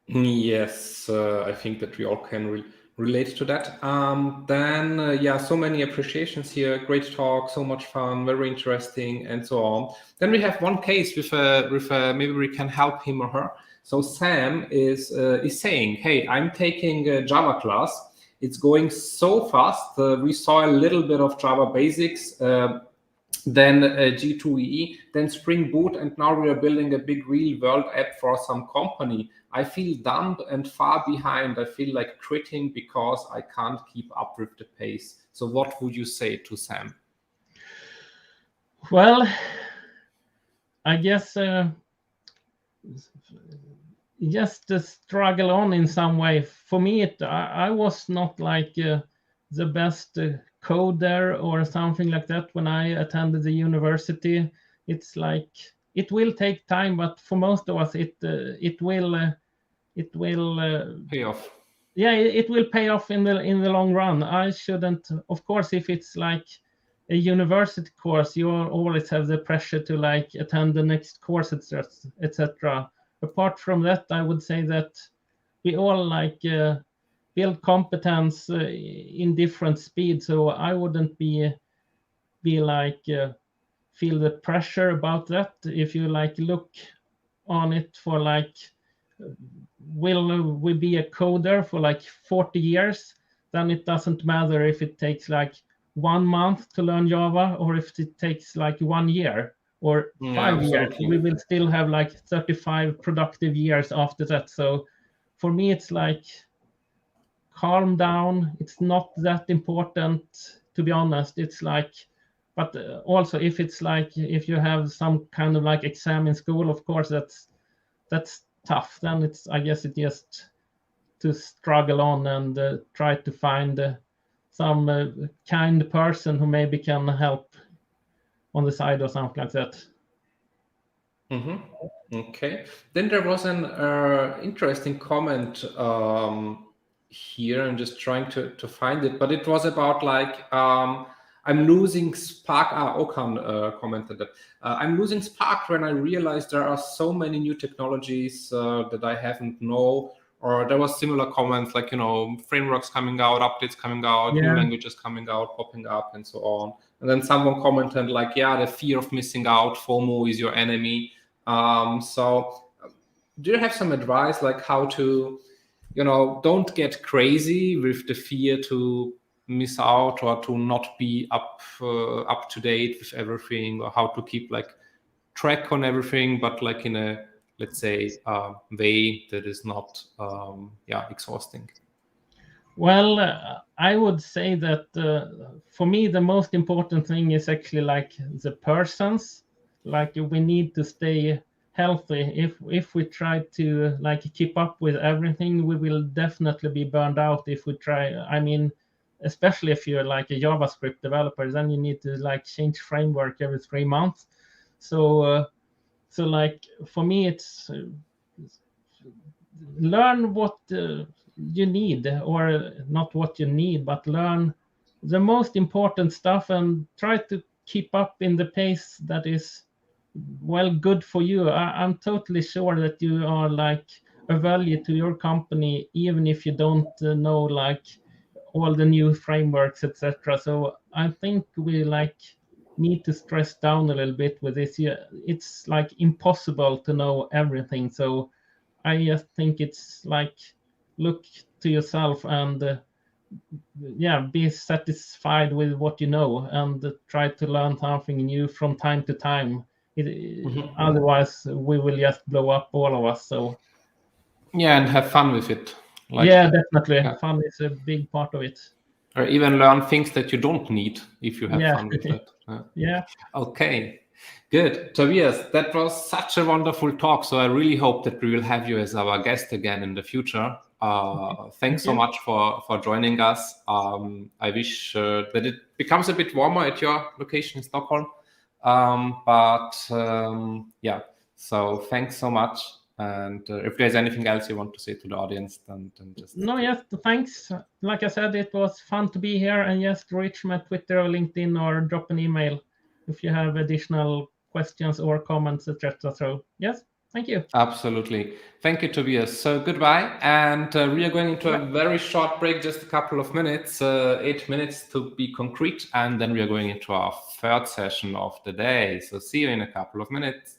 Yes, I think that we all can relate to that. Then, so many appreciations here. Great talk, so much fun, very interesting, and so on. Then we have one case with maybe we can help him or her. So Sam is saying, hey, I'm taking a Java class. It's going so fast. We saw a little bit of Java basics, then G2EE, then Spring Boot, and now we are building a big real-world app for some company. I feel dumb and far behind. I feel like quitting because I can't keep up with the pace. So what would you say to Sam? Well, I guess just to struggle on in some way. For me, I was not like the best coder or something like that when I attended the university. It's like it will take time, but for most of us, it will pay off. Yeah, it will pay off in the long run. I shouldn't, of course, if it's like a university course, you always have the pressure to like attend the next course, etc. Apart from that, I would say that we all like build competence in different speeds. So I wouldn't be like feel the pressure about that. If you like look on it for like, will we be a coder for like 40 years? Then it doesn't matter if it takes like 1 month to learn Java or if it takes like 1 year or 5 years. We will still have like 35 productive years after that. So for me, it's like calm down. It's not that important, to be honest. It's like, but also if it's like, if you have some kind of like exam in school, of course, that's tough, then I guess it's just to struggle on and try to find some kind person who maybe can help on the side or something like that. Okay. Then there was an interesting comment here. I'm just trying to find it, but it was about like I'm losing spark. Okan commented that I'm losing spark when I realize there are so many new technologies that I haven't know. Or there was similar comments like, frameworks coming out, updates coming out, new languages coming out, popping up, and so on. And then someone commented like, the fear of missing out, FOMO is your enemy. So do you have some advice like how to, don't get crazy with the fear to miss out or to not be up to date with everything, or how to keep like track on everything, but like in a, let's say, way that is not, exhausting? Well, I would say that for me, the most important thing is actually like the persons. Like we need to stay healthy. If we try to like keep up with everything, we will definitely be burned out if we try. I mean, especially if you're like a JavaScript developer, then you need to like change framework every 3 months. So like for me, it's learn what you need, or not what you need, but learn the most important stuff and try to keep up in the pace that is good for you. I'm totally sure that you are like a value to your company, even if you don't know like all the new frameworks, etc. So I think we like need to stress down a little bit with this. It's like impossible to know everything. So I just think it's like look to yourself and be satisfied with what you know and try to learn something new from time to time. Otherwise, we will just blow up, all of us. So and have fun with it. Definitely. Fun is a big part of it. Or even learn things that you don't need if you have fun with it. Okay, good. Tobias, that was such a wonderful talk. So I really hope that we will have you as our guest again in the future. Thanks so much for joining us. I wish that it becomes a bit warmer at your location in Stockholm. So thanks so much. And if there's anything else you want to say to the audience, then just... No, yes, thanks. Like I said, it was fun to be here, and just reach my Twitter or LinkedIn or drop an email if you have additional questions or comments, etc. So yes, thank you. Absolutely. Thank you, Tobias. So goodbye. And we are going into a very short break, just a couple of minutes, 8 minutes to be concrete. And then we are going into our third session of the day. So see you in a couple of minutes.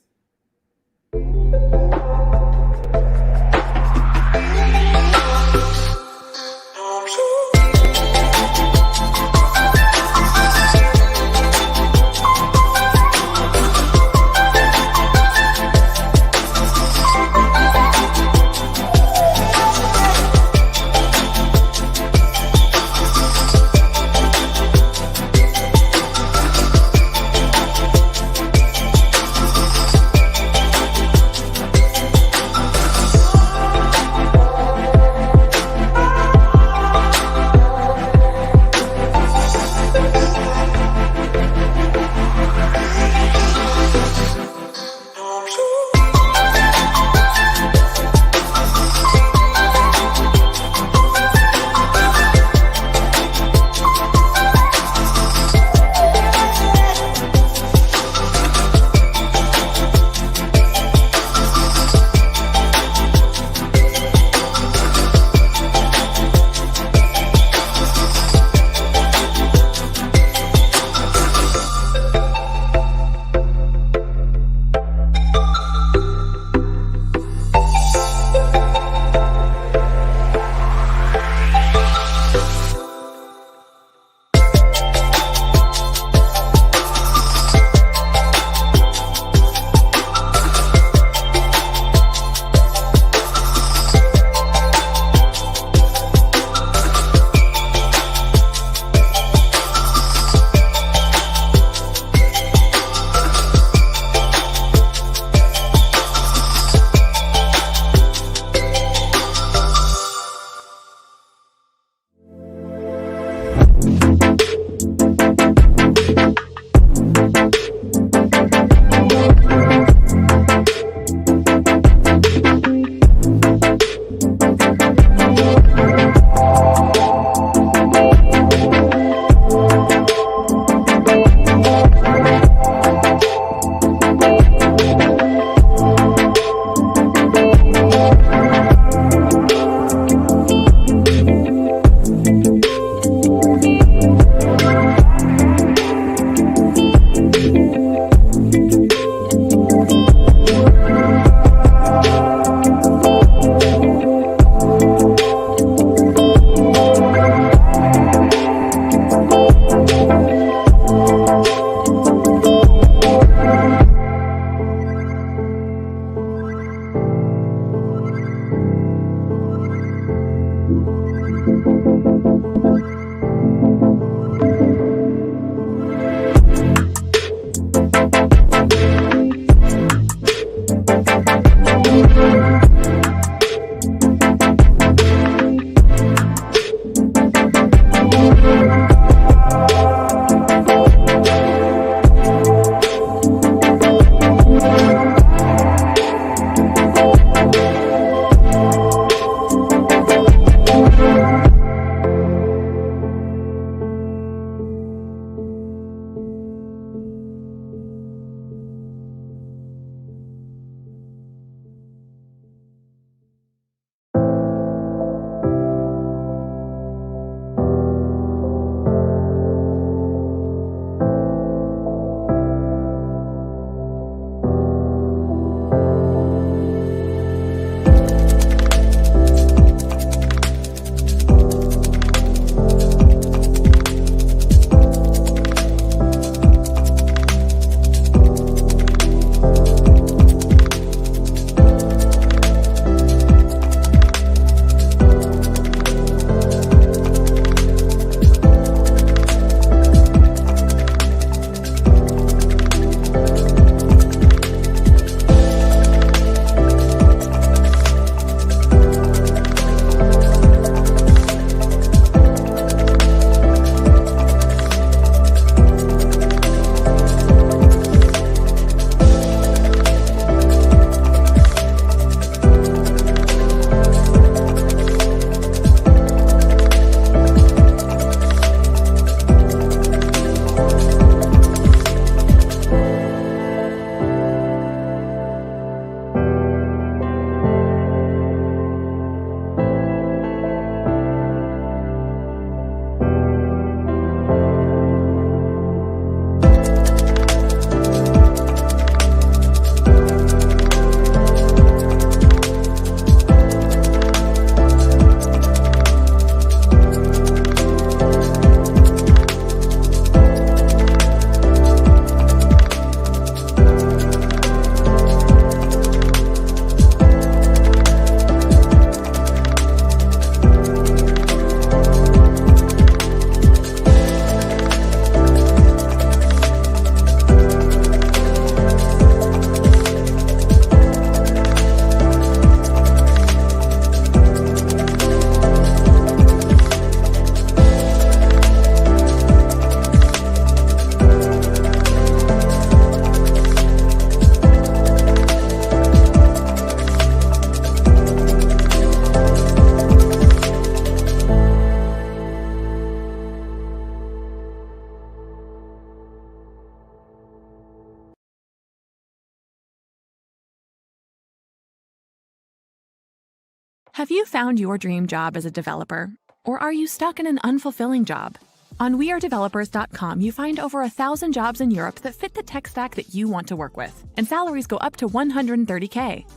Have you found your dream job as a developer? Or are you stuck in an unfulfilling job? On WeAreDevelopers.com, you find over 1,000 jobs in Europe that fit the tech stack that you want to work with, and salaries go up to 130K.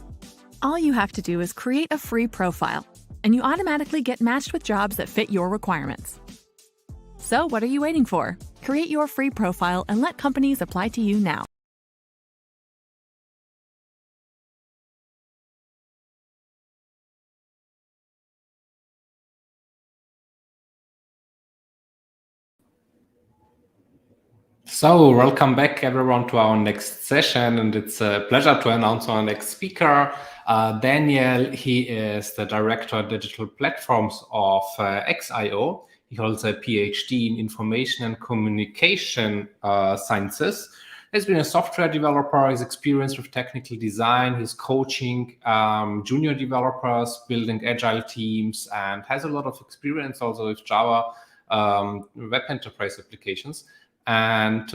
All you have to do is create a free profile, and you automatically get matched with jobs that fit your requirements. So what are you waiting for? Create your free profile and let companies apply to you now. So, welcome back everyone to our next session, and it's a pleasure to announce our next speaker, Daniel. He is the Director of Digital Platforms of XIO. He holds a PhD in Information and Communication Sciences. He's been a software developer, he's experienced with technical design, he's coaching junior developers, building agile teams, and has a lot of experience also with Java web enterprise applications. And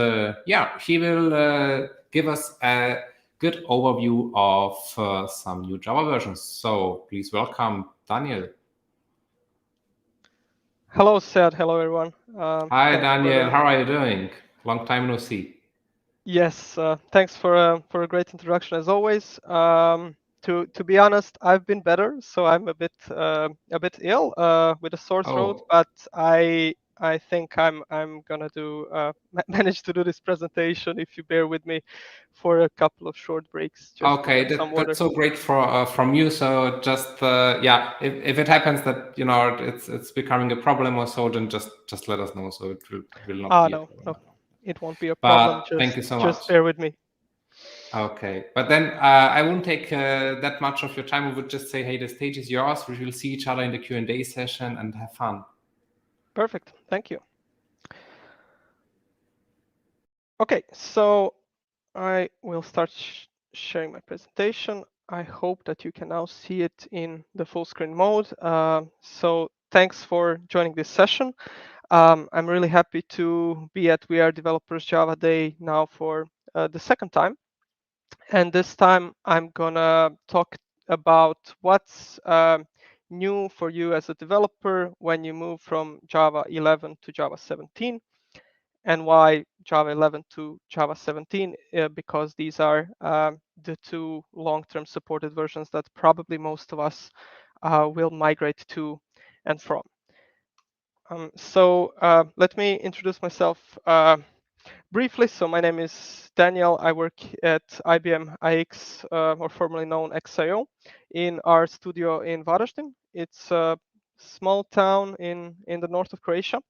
he will give us a good overview of some new Java versions. So please welcome Daniel. Hello, Seth. Hello, everyone. Hi, Daniel. How are you doing? Long time no see. Yes, thanks for a great introduction as always. To be honest, I've been better, so I'm a bit ill with a sore throat, but I think I'm gonna manage to do this presentation if you bear with me for a couple of short breaks. Okay, that's so great from you. So just if it happens that it's becoming a problem or so, then just let us know. So it will not be. No, it won't be a problem. Thank you so much. Just bear with me. Okay, but then I won't take that much of your time. We would just say, hey, the stage is yours. We will see each other in the Q&A session and have fun. Perfect. Thank you. Okay, so I will start sharing my presentation. I hope that you can now see it in the full screen mode. So thanks for joining this session. I'm really happy to be at WeAreDevelopers Java Day now for the second time. And this time I'm gonna talk about what's new for you as a developer when you move from Java 11 to Java 17, and why Java 11 to Java 17, because these are the two long-term supported versions that probably most of us will migrate to and from. So let me introduce myself briefly. So my name is Daniel. I work at IBM iX, or formerly known XIO, in our studio in Varaždin. It's a small town in the north of Croatia,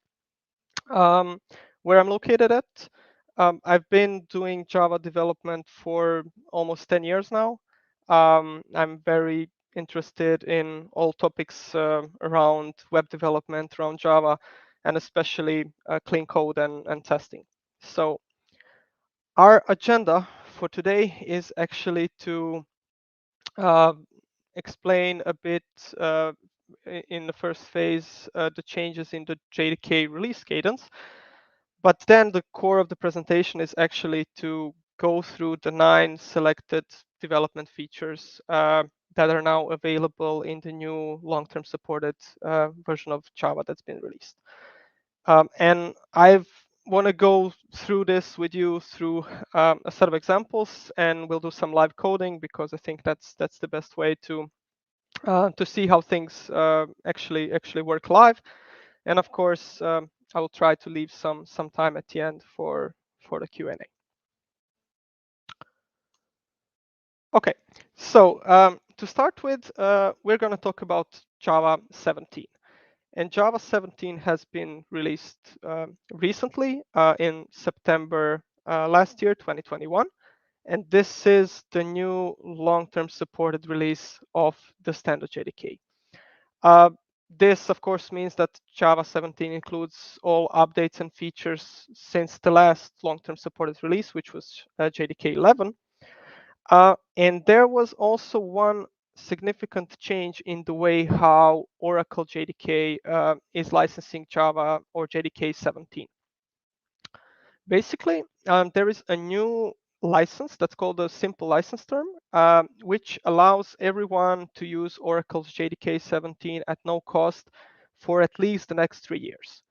where I'm located at. I've been doing Java development for almost 10 years now. I'm very interested in all topics around web development, around Java, and especially clean code and testing. So our agenda for today is actually to explain a bit in the first phase the changes in the JDK release cadence. But then the core of the presentation is actually to go through the 9 selected development features that are now available in the new long-term supported version of Java that's been released. And I want to go through this with you through a set of examples, and we'll do some live coding because I think that's the best way to see how things actually work live. And of course, I will try to leave some time at the end for the Q&A. Okay, so to start with, we're going to talk about Java 17. And Java 17 has been released recently in September last year, 2021. And this is the new long-term supported release of the standard JDK. This, of course, means that Java 17 includes all updates and features since the last long-term supported release, which was JDK 11. And there was also one significant change in the way how Oracle JDK is licensing Java or JDK 17. Basically, there is a new license that's called a simple license term, which allows everyone to use Oracle's JDK 17 at no cost for at least the next 3 years.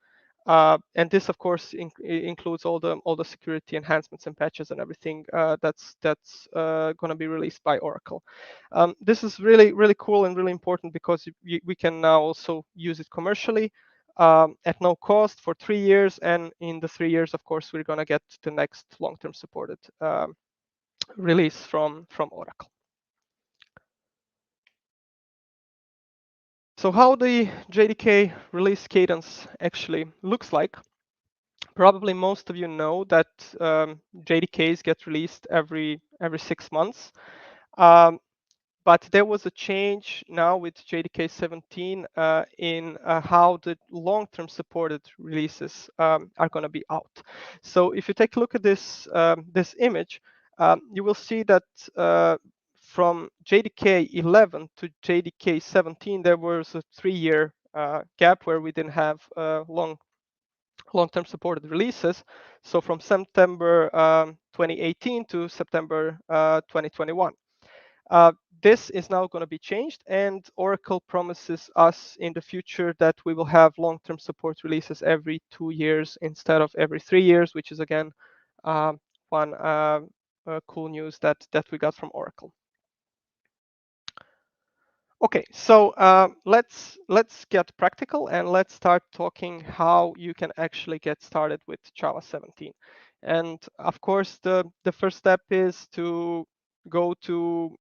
And this, of course, includes all the security enhancements and patches and everything that's going to be released by Oracle. This is really cool and really important because we can now also use it commercially at no cost for 3 years, and in the 3 years, of course, we're going to get the next long-term supported release from Oracle. So how the JDK release cadence actually looks like. Probably most of you know that JDKs get released every 6 months. But there was a change now with JDK 17 in how the long-term supported releases are going to be out. So if you take a look at this this image, you will see that from JDK 11 to JDK 17, there was a 3-year gap where we didn't have long-term supported releases. So from September 2018 to September 2021. This is now going to be changed, and Oracle promises us in the future that we will have long-term support releases every 2 years instead of every 3 years, which is again one cool news that we got from Oracle. Okay, so let's get practical and let's start talking how you can actually get started with Java 17. And of course, the first step is to go to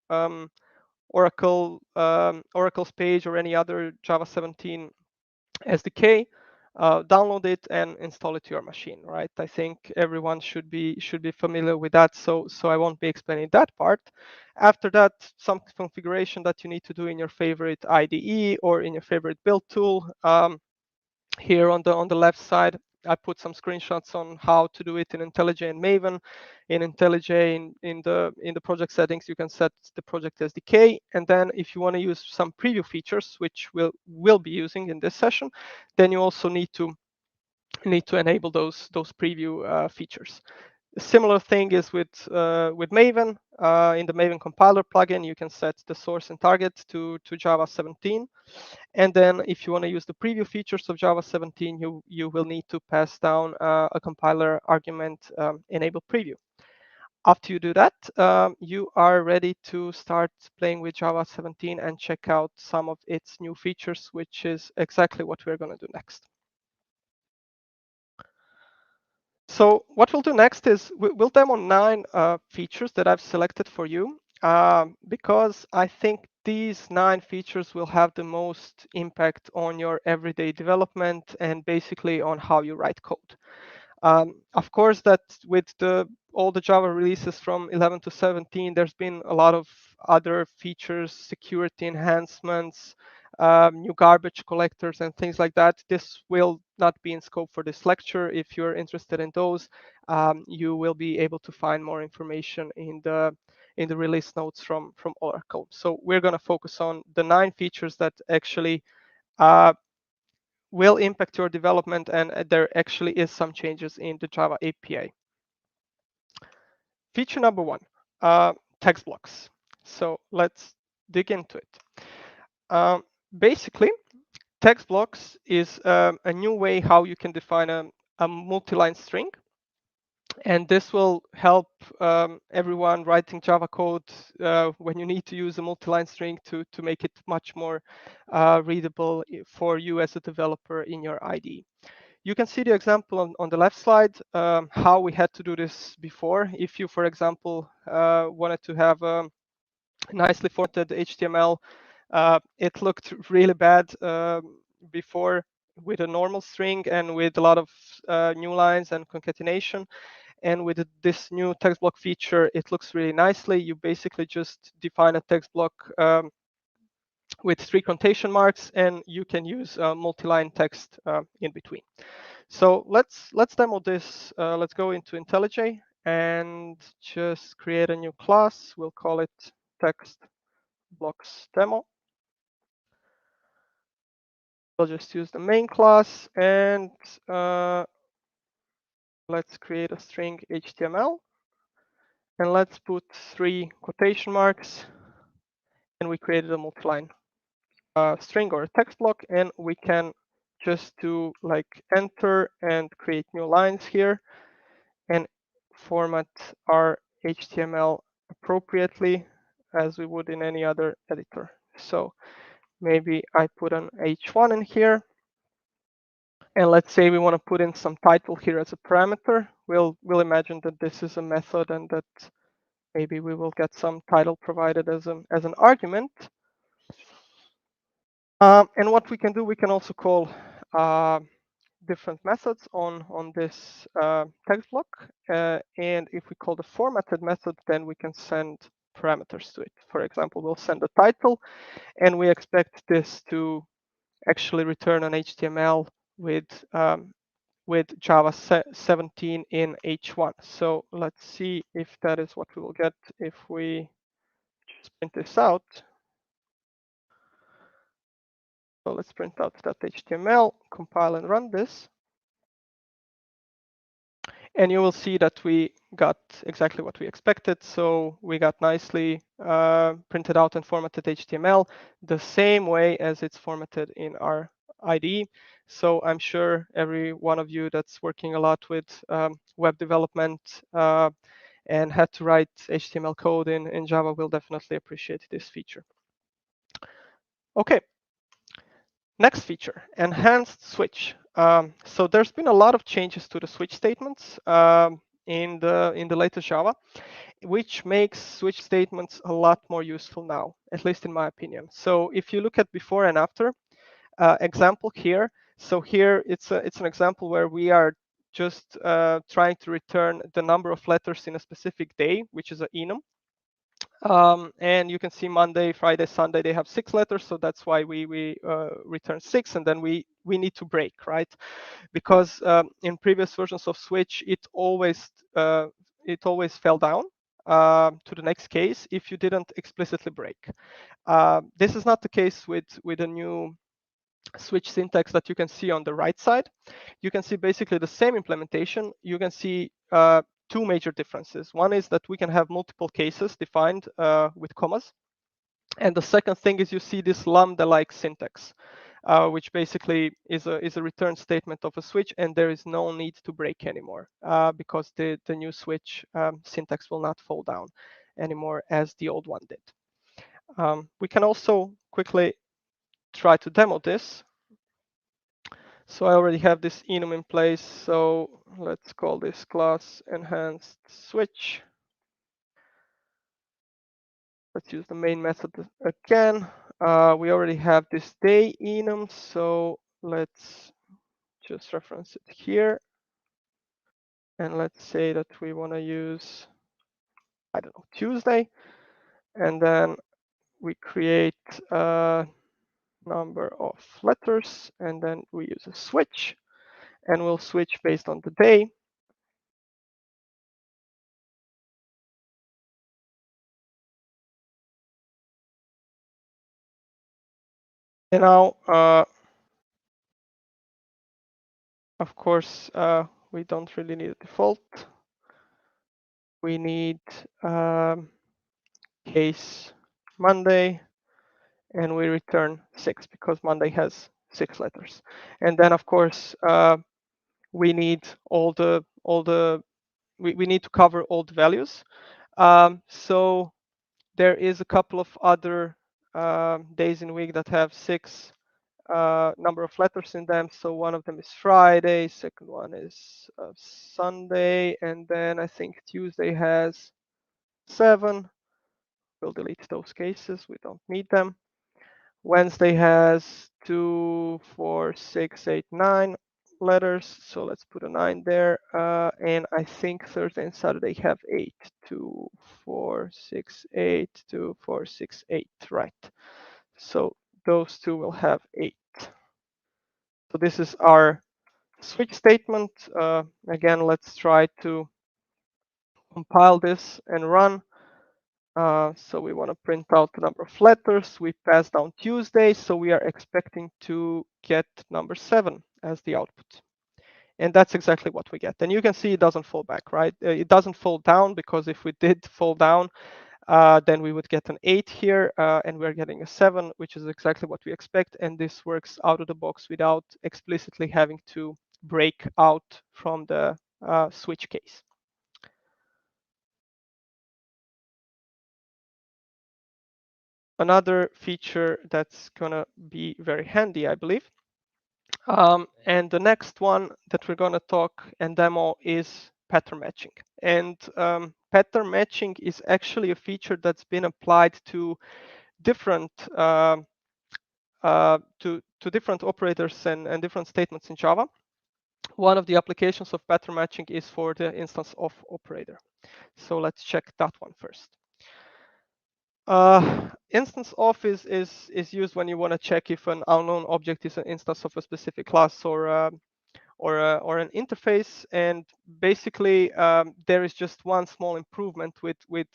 Oracle's page or any other Java 17 SDK, download it and install it to your machine, right? I think everyone should be familiar with that, so I won't be explaining that part. After that, some configuration that you need to do in your favorite IDE or in your favorite build tool. Here on the left side, I put some screenshots on how to do it in IntelliJ and Maven. In IntelliJ, in the project settings, you can set the project SDK, and then if you want to use some preview features, which we'll be using in this session, then you also need to enable those preview features. A similar thing is with Maven. In the Maven compiler plugin, you can set the source and target to Java 17. And then if you want to use the preview features of Java 17, you will need to pass down a compiler argument enable preview. After you do that, you are ready to start playing with Java 17 and check out some of its new features, which is exactly what we're going to do next. So what we'll do next is we'll demo 9 features that I've selected for you because I think these 9 features will have the most impact on your everyday development and basically on how you write code. Of course, that with all the Java releases from 11 to 17, there's been a lot of other features, security enhancements, new garbage collectors and things like that. This will not be in scope for this lecture. If you're interested in those, you will be able to find more information in the release notes from Oracle. So we're going to focus on the 9 features that actually will impact your development, and there actually is some changes in the Java API. Feature number 1, text blocks. So let's dig into it. Basically, text blocks is a new way how you can define a multi-line string. And this will help everyone writing Java code when you need to use a multi-line string to make it much more readable for you as a developer in your IDE. You can see the example on the left slide, how we had to do this before. If you, for example, wanted to have a nicely formatted HTML, it looked really bad before with a normal string and with a lot of new lines and concatenation. And with this new text block feature, it looks really nicely. You basically just define a text block with 3 quotation marks, and you can use multi-line text in between. So let's demo this. Let's go into IntelliJ and just create a new class. We'll call it text blocks demo. We'll just use the main class, and let's create a string HTML. And let's put 3 quotation marks, and we created a multi-line string or a text block, and we can just do like enter and create new lines here and format our HTML appropriately as we would in any other editor. So maybe I put an H1 in here, and let's say we want to put in some title here as a parameter. We'll imagine that this is a method and that maybe we will get some title provided as an argument. And what we can do, we can also call different methods on this text block. And if we call the formatted method, then we can send parameters to it. For example, we'll send a title, and we expect this to actually return an HTML with Java 17 in H1. So let's see if that is what we will get if we just print this out. So let's print out that HTML, compile and run this. And you will see that we got exactly what we expected. So we got nicely printed out and formatted HTML the same way as it's formatted in our IDE. So I'm sure every one of you that's working a lot with web development and had to write HTML code in Java will definitely appreciate this feature. Okay. Next feature, enhanced switch. So there's been a lot of changes to the switch statements in the latest Java, which makes switch statements a lot more useful now, at least in my opinion. So if you look at before and after example here, so here it's an example where we are just trying to return the number of letters in a specific day, which is an enum. And you can see Monday, Friday, Sunday, they have 6 letters. So that's why we return 6, and then we need to break, right? Because in previous versions of Switch, it always fell down to the next case if you didn't explicitly break. This is not the case with a new switch syntax that you can see on the right side. You can see basically the same implementation. You can see 2 major differences. One is that we can have multiple cases defined with commas. And the second thing is you see this lambda-like syntax, which basically is a return statement of a switch, and there is no need to break anymore because the new switch syntax will not fall down anymore as the old one did. We can also quickly try to demo this. So I already have this enum in place. So let's call this class enhanced switch. Let's use the main method again. We already have this day enum, so let's just reference it here. And let's say that we want to use, I don't know, Tuesday. And then we create a number of letters, and then we use a switch, and we'll switch based on the day. And now, of course, we don't really need a default. We need case Monday, and we return 6 because Monday has 6 letters. And then, of course, we need we need to cover all the values. So there is a couple of other days in week that have 6 number of letters in them. So one of them is Friday, second one is Sunday, and then I think Tuesday has 7. We'll delete those cases, we don't need them. Wednesday has 2, 4, 6, 8, 9 letters, so let's put a 9 there. And I think Thursday and Saturday have 8, 2, 4, 6, 8, 2, 4, 6, 8, right? So those 2 will have 8. So this is our switch statement. Again, let's try to compile this and run. So we want to print out the number of letters. We pass down Tuesday, so we are expecting to get number 7 as the output. And that's exactly what we get. And you can see it doesn't fall back, right? It doesn't fall down, because if we did fall down, then we would get an 8 here, and we're getting a 7, which is exactly what we expect. And this works out of the box without explicitly having to break out from the switch case. Another feature that's gonna be very handy, I believe. And the next one that we're gonna talk and demo is pattern matching. And pattern matching is actually a feature that's been applied to different to different operators and different statements in Java. One of the applications of pattern matching is for the instance of operator. So let's check that one first. Instance of is used when you want to check if an unknown object is an instance of a specific class or an interface. And basically, there is just one small improvement with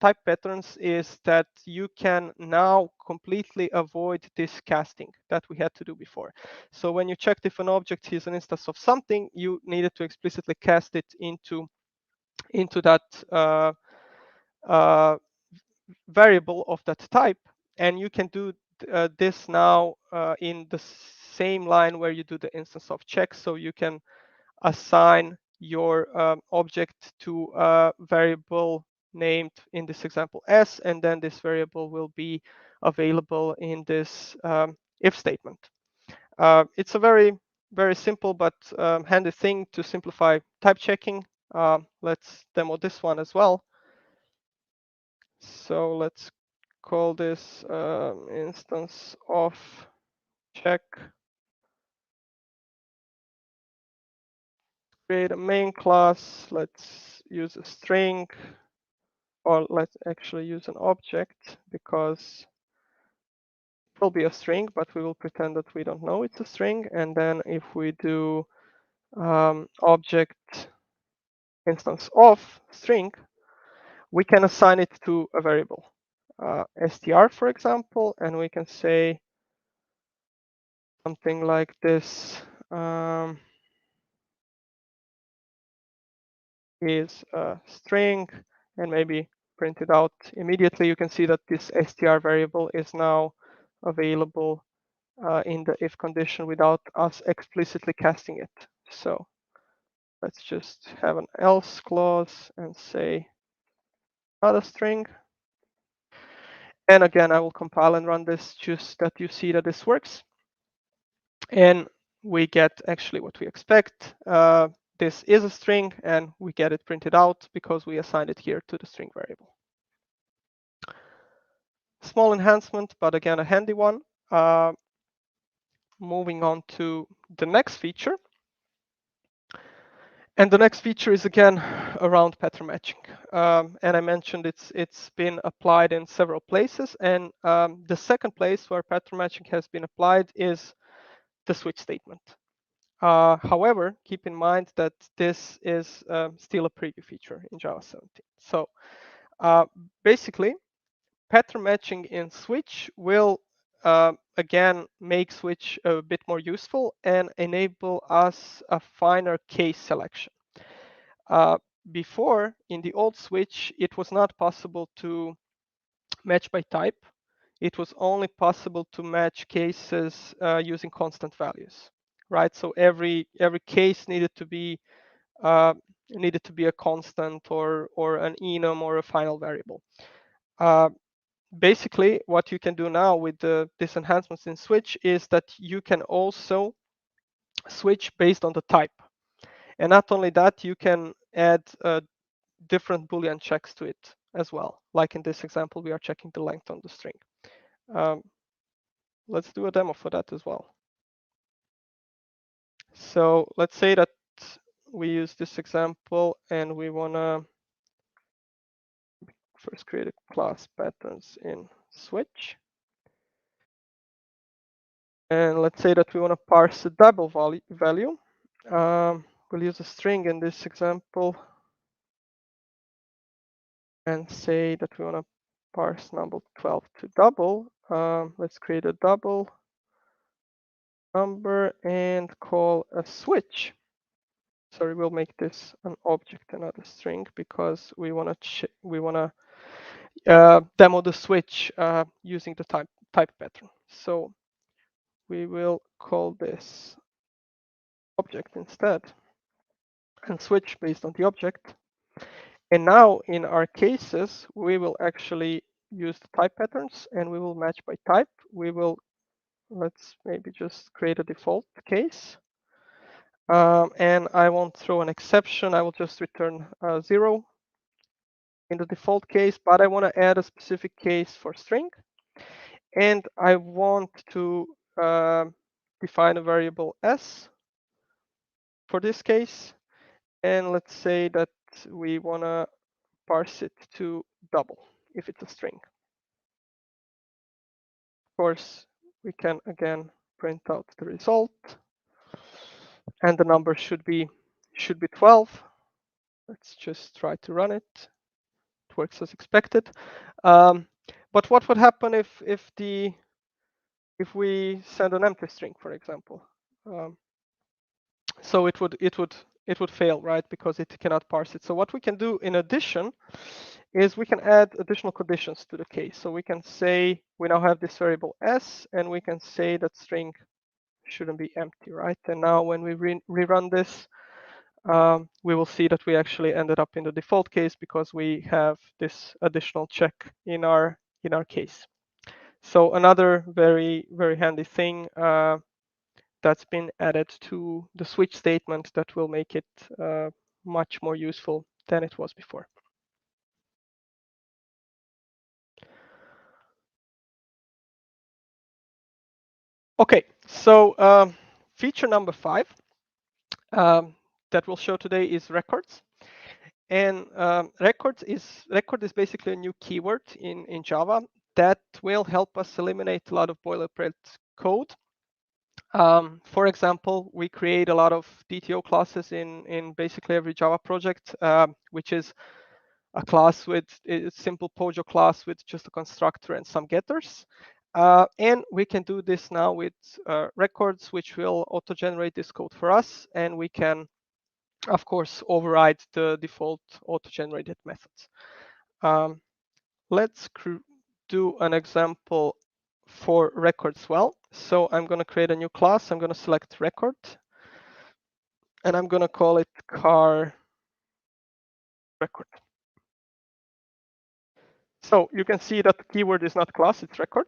type patterns, is that you can now completely avoid this casting that we had to do before. So when you checked if an object is an instance of something, you needed to explicitly cast it into that variable of that type, and you can do this now in the same line where you do the instance of check. So you can assign your object to a variable named, in this example, s, and then this variable will be available in this if statement. It's a very simple but handy thing to simplify type checking. Let's demo this one as well. So let's call this instance of check. Create a main class. Let's use a string, or let's actually use an object, because it will be a string, but we will pretend that we don't know it's a string. And then if we do object instance of string, we can assign it to a variable, str, for example, and we can say something like this. Is a string, and maybe print it out immediately. You can see that this str variable is now available in the if condition without us explicitly casting it. So let's just have an else clause and say not a string. And again, I will compile and run this just that you see that this works. And we get actually what we expect. This is a string, and we get it printed out because we assigned it here to the string variable. Small enhancement, but again, a handy one. Moving on to the next feature. And the next feature is again around pattern matching. And I mentioned it's been applied in several places. And the second place where pattern matching has been applied is the switch statement. However, keep in mind that this is still a preview feature in Java 17. So basically, pattern matching in switch will again make switch a bit more useful and enable us a finer case selection. Before, in the old switch, it was not possible to match by type. It was only possible to match cases using constant values, right? So every case needed to be a constant or an enum or a final variable. Basically, what you can do now with these enhancements in switch is that you can also switch based on the type. And not only that, you can add different Boolean checks to it as well. Like in this example, we are checking the length on the string. Let's do a demo for that as well. So let's say that we use this example and we want to first create a class patterns in switch. And let's say that we want to parse a double value. We'll use a string in this example and say that we want to parse number 12 to double. Let's create a double. number and call a switch. Sorry, we'll make this an object and not a string because we want to demo the switch using the type pattern. So we will call this object instead and switch based on the object. And now in our cases, we will actually use the type patterns and we will match by type. Let's maybe just create a default case. And I won't throw an exception. I will just return 0 in the default case, but I want to add a specific case for string. And I want to define a variable s for this case. And let's say that we want to parse it to double if it's a string. Of course, we can again print out the result. And the number should be 12. Let's just try to run it. It works as expected. But what would happen if we send an empty string, for example? So it would fail, right? Because it cannot parse it. So what we can do in addition is we can add additional conditions to the case. So we can say we now have this variable s, and we can say that string shouldn't be empty, right? And now when we rerun this, we will see that we actually ended up in the default case because we have this additional check in our case. So another very, very handy thing that's been added to the switch statement that will make it much more useful than it was before. Okay, so feature number 5 that we'll show today is records. And record is basically a new keyword in Java that will help us eliminate a lot of boilerplate code. For example, we create a lot of DTO classes in basically every Java project, which is a class with a simple POJO class with just a constructor and some getters. And we can do this now with records, which will auto-generate this code for us. And we can, of course, override the default auto-generated methods. Let's do an example for records well. So I'm going to create a new class. I'm going to select record. And I'm going to call it car record. So you can see that the keyword is not class, it's record.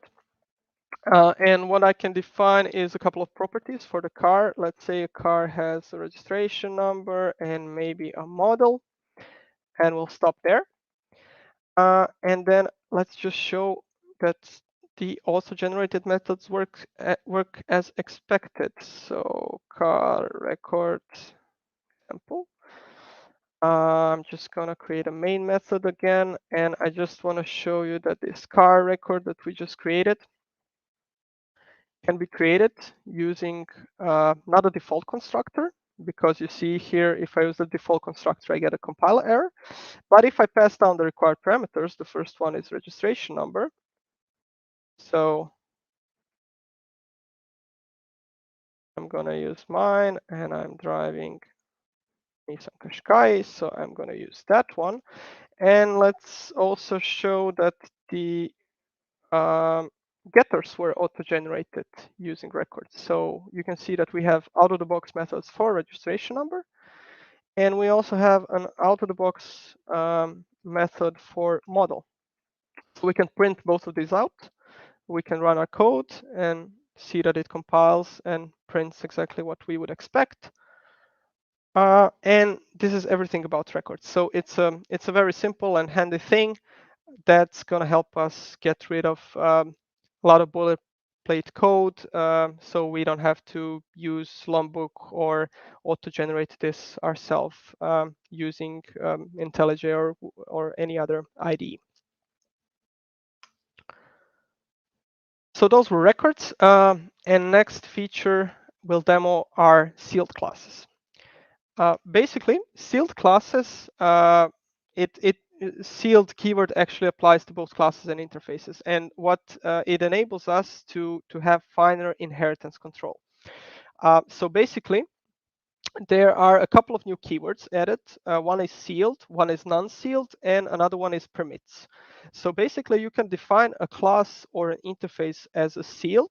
And what I can define is a couple of properties for the car. Let's say a car has a registration number and maybe a model. And we'll stop there. And then let's just show that the auto-generated methods work as expected. So car record example. I'm just gonna create a main method again, and I just want to show you that this car record that we just created can be created using not a default constructor, because you see here, if I use the default constructor, I get a compiler error. But if I pass down the required parameters, the first one is registration number. So I'm gonna use mine, and I'm driving Nissan Qashqai, so I'm gonna use that one. And let's also show that the getters were auto-generated using records. So you can see that we have out-of-the-box methods for registration number. And we also have an out-of-the-box method for model. So we can print both of these out. We can run our code and see that it compiles and prints exactly what we would expect. And this is everything about records. So it's a very simple and handy thing that's going to help us get rid of a lot of boilerplate code, so we don't have to use Lombok or auto-generate this ourselves using IntelliJ or any other IDE. So those were records, and next feature we'll demo are sealed classes. Basically, sealed classes, sealed keyword actually applies to both classes and interfaces, and what it enables us to have finer inheritance control. So basically, there are a couple of new keywords added. One is sealed, one is non-sealed, and another one is permits. So basically, you can define a class or an interface as a sealed.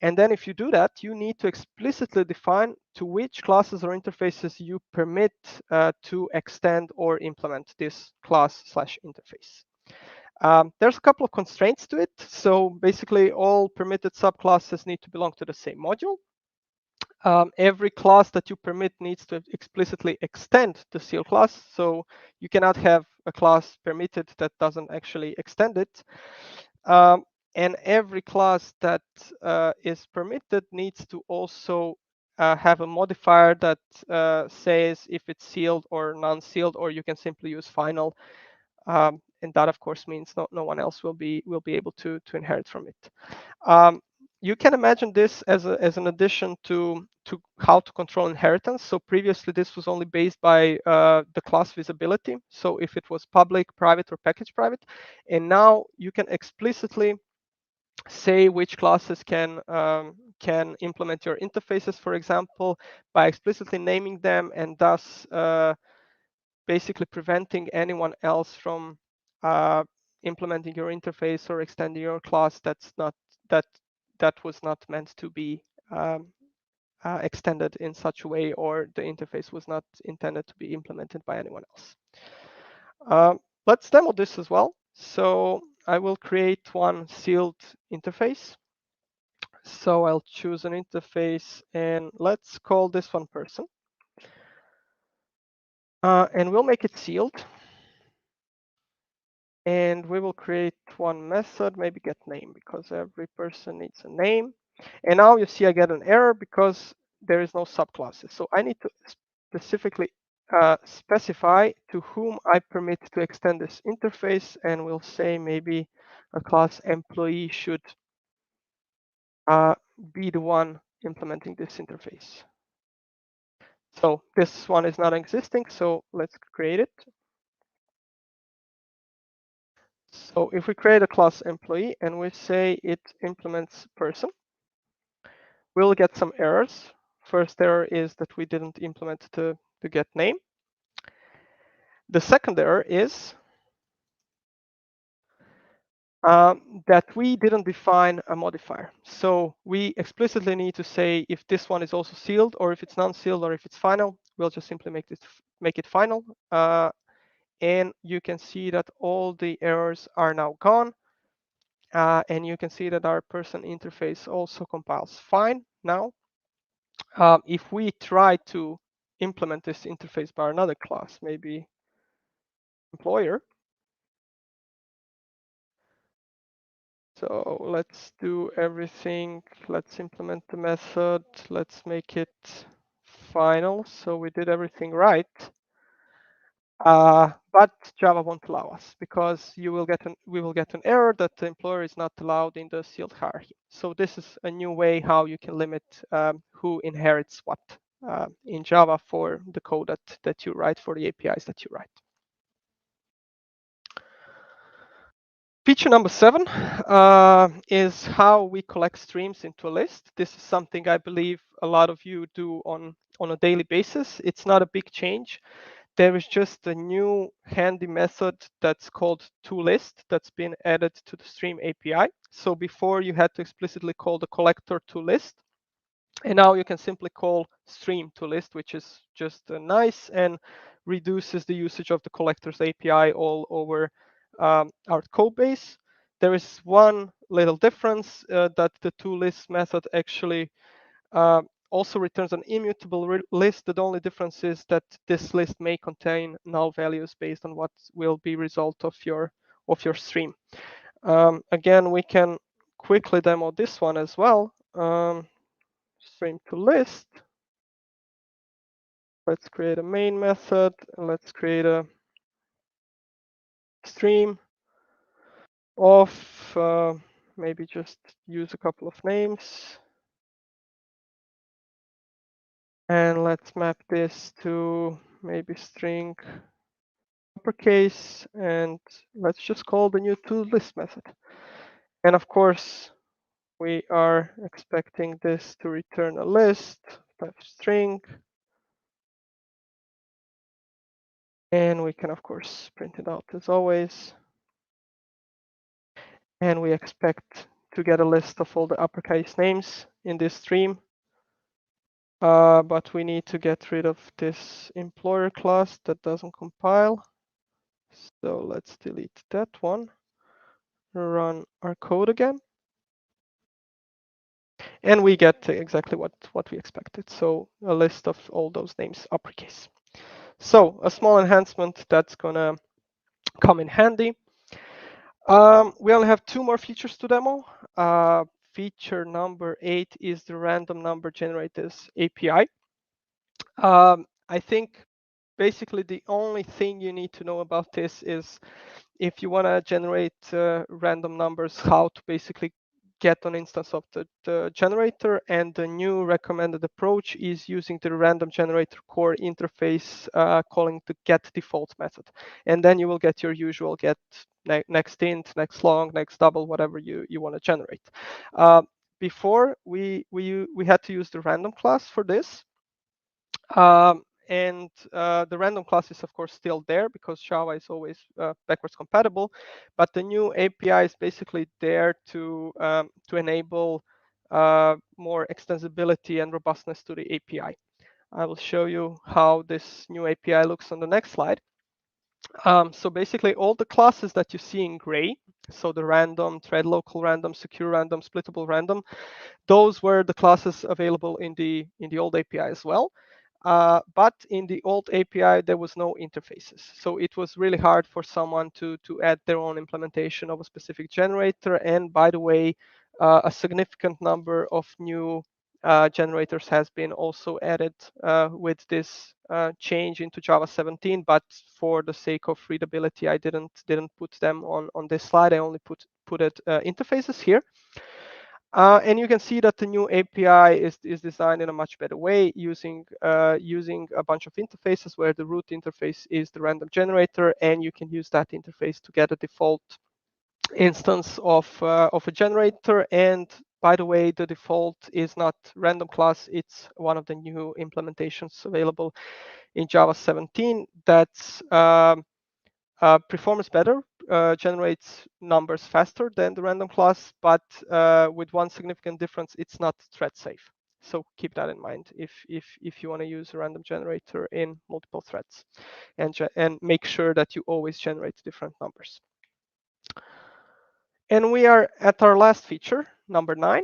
And then if you do that, you need to explicitly define to which classes or interfaces you permit to extend or implement this class/interface. There's a couple of constraints to it. So basically, all permitted subclasses need to belong to the same module. Every class that you permit needs to explicitly extend the seal class. So you cannot have a class permitted that doesn't actually extend it. And every class that is permitted needs to also have a modifier that says if it's sealed or non-sealed, or you can simply use final. And that, of course, means no one else will be able to inherit from it. You can imagine this as an addition to how to control inheritance. So previously, this was only based by the class visibility. So if it was public, private, or package private, and now you can explicitly say which classes can implement your interfaces, for example, by explicitly naming them, and thus basically preventing anyone else from implementing your interface or extending your class that was not meant to be extended in such a way, or the interface was not intended to be implemented by anyone else. Let's demo this as well. So I will create one sealed interface. So I'll choose an interface, and let's call this one person. And we'll make it sealed. And we will create one method, maybe get name, because every person needs a name. And now you see I get an error because there is no subclasses. So I need to specifically specify to whom I permit to extend this interface. And we'll say maybe a class employee should be the one implementing this interface. So this one is not existing, so let's create it. So if we create a class employee and we say it implements person, we'll get some errors. First error is that we didn't implement the get name. The second error is that we didn't define a modifier. So we explicitly need to say if this one is also sealed, or if it's non-sealed, or if it's final. We'll just simply make it final. And you can see that all the errors are now gone. And you can see that our person interface also compiles fine now. If we try to implement this interface by another class, maybe employer. So let's do everything. Let's implement the method. Let's make it final. So we did everything right. But Java won't allow us because we will get an error that the employer is not allowed in the sealed hierarchy. So this is a new way how you can limit who inherits what in Java for the code that you write, for the APIs that you write. Feature number 7 is how we collect streams into a list. This is something I believe a lot of you do on a daily basis. It's not a big change. There is just a new handy method that's called toList that's been added to the Stream API. So before you had to explicitly call the collector toList, and now you can simply call stream toList, which is just nice and reduces the usage of the collector's API all over our code base. There is one little difference that the toList method actually also returns an immutable list. The only difference is that this list may contain null values based on what will be result of your stream. Again, we can quickly demo this one as well. Stream to list. Let's create a main method. Let's create a stream of maybe just use a couple of names. And let's map this to maybe string uppercase, and let's just call the new toList method. And of course, we are expecting this to return a list type string. And we can, of course, print it out as always. And we expect to get a list of all the uppercase names in this stream. But we need to get rid of this employer class that doesn't compile. So let's delete that one. Run our code again. And we get exactly what we expected. So a list of all those names uppercase. So a small enhancement that's gonna come in handy. We only have 2 more features to demo. Feature number 8 is the random number generators API. I think basically the only thing you need to know about this is if you want to generate random numbers, how to basically get an instance of the generator. And the new recommended approach is using the random generator core interface, calling the get default method. And then you will get your usual get next int, next long, next double, whatever you want to generate. Before we had to use the random class for this. And the random class is of course still there because Java is always backwards compatible, but the new API is basically there to enable more extensibility and robustness to the API. I will show you how this new API looks on the next slide. So basically all the classes that you see in gray, so the random, thread local random, secure random, splittable random, those were the classes available in the old API as well. But in the old API, there was no interfaces. So it was really hard for someone to add their own implementation of a specific generator. And by the way, a significant number of new generators has been also added with this change into Java 17. But for the sake of readability, I didn't put them on this slide. I only put interfaces here. And you can see that the new API is designed in a much better way using a bunch of interfaces where the root interface is the random generator, and you can use that interface to get a default instance of a generator. And by the way, the default is not random class, it's one of the new implementations available in Java 17 that's performs better, generates numbers faster than the random class, but with one significant difference, it's not thread safe. So keep that in mind if you want to use a random generator in multiple threads, and make sure that you always generate different numbers. And we are at our last feature, number 9,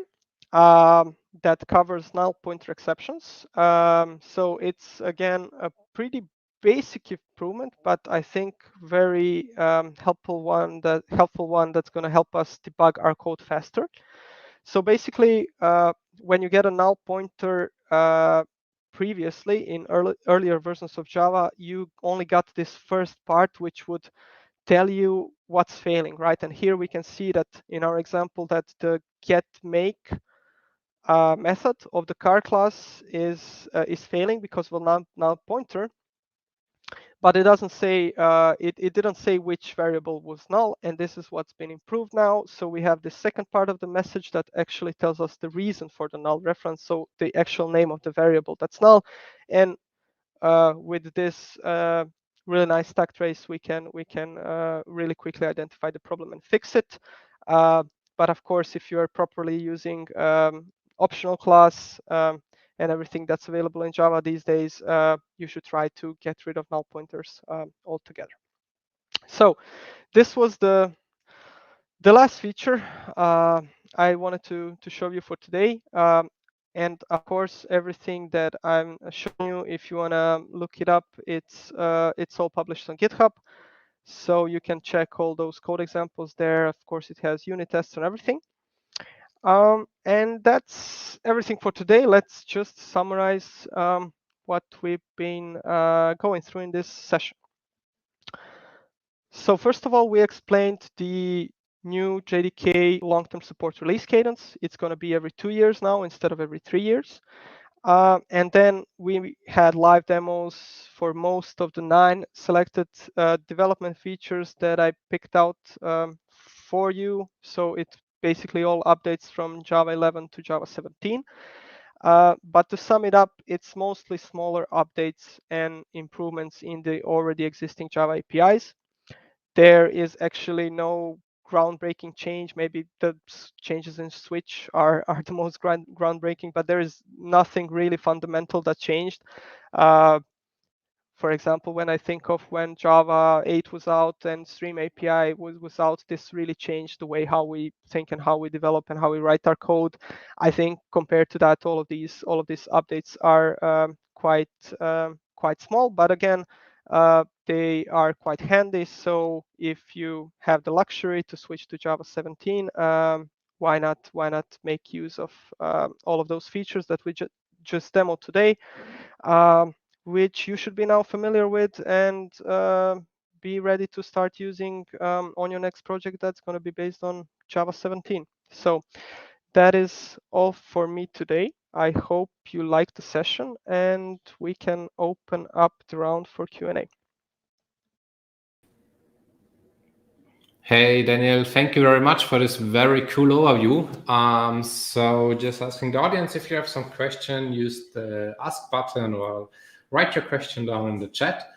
that covers null pointer exceptions. So it's again a pretty basic improvement, but I think very helpful one that's going to help us debug our code faster. So basically, when you get a null pointer previously in earlier versions of Java, you only got this first part, which would tell you what's failing, right? And here we can see that in our example that the get make method of the car class is failing because of a null pointer, but it doesn't say it didn't say which variable was null, and this is what's been improved now. So we have the second part of the message that actually tells us the reason for the null reference, so the actual name of the variable that's null. And with this really nice stack trace, we can really quickly identify the problem and fix it. But of course, if you are properly using optional class and everything that's available in Java these days, you should try to get rid of null pointers altogether. So this was the last feature I wanted to show you for today. And of course, everything that I'm showing you, if you want to look it up, it's all published on GitHub. So you can check all those code examples there. Of course, it has unit tests and everything. And that's everything for today. Let's just summarize what we've been going through in this session. So first of all, we explained the new JDK long-term support release cadence. It's going to be every 2 years now instead of every 3 years. And then we had live demos for most of the 9 selected development features that I picked out for you. So it basically all updates from Java 11 to Java 17. But to sum it up, it's mostly smaller updates and improvements in the already existing Java APIs. There is actually no groundbreaking change. Maybe the changes in switch are the most groundbreaking, but there is nothing really fundamental that changed. For example, when I think of when Java 8 was out and Stream API was out, this really changed the way how we think and how we develop and how we write our code. I think compared to that, all of these updates are quite small, but again, they are quite handy. So if you have the luxury to switch to Java 17, why not make use of all of those features that we just demoed today? Which you should be now familiar with and be ready to start using on your next project that's going to be based on Java 17. So that is all for me today. I hope you liked the session, and we can open up the round for Q&A. Hey, Daniel, thank you very much for this very cool overview. So just asking the audience, if you have some question, use the ask button or write your question down in the chat.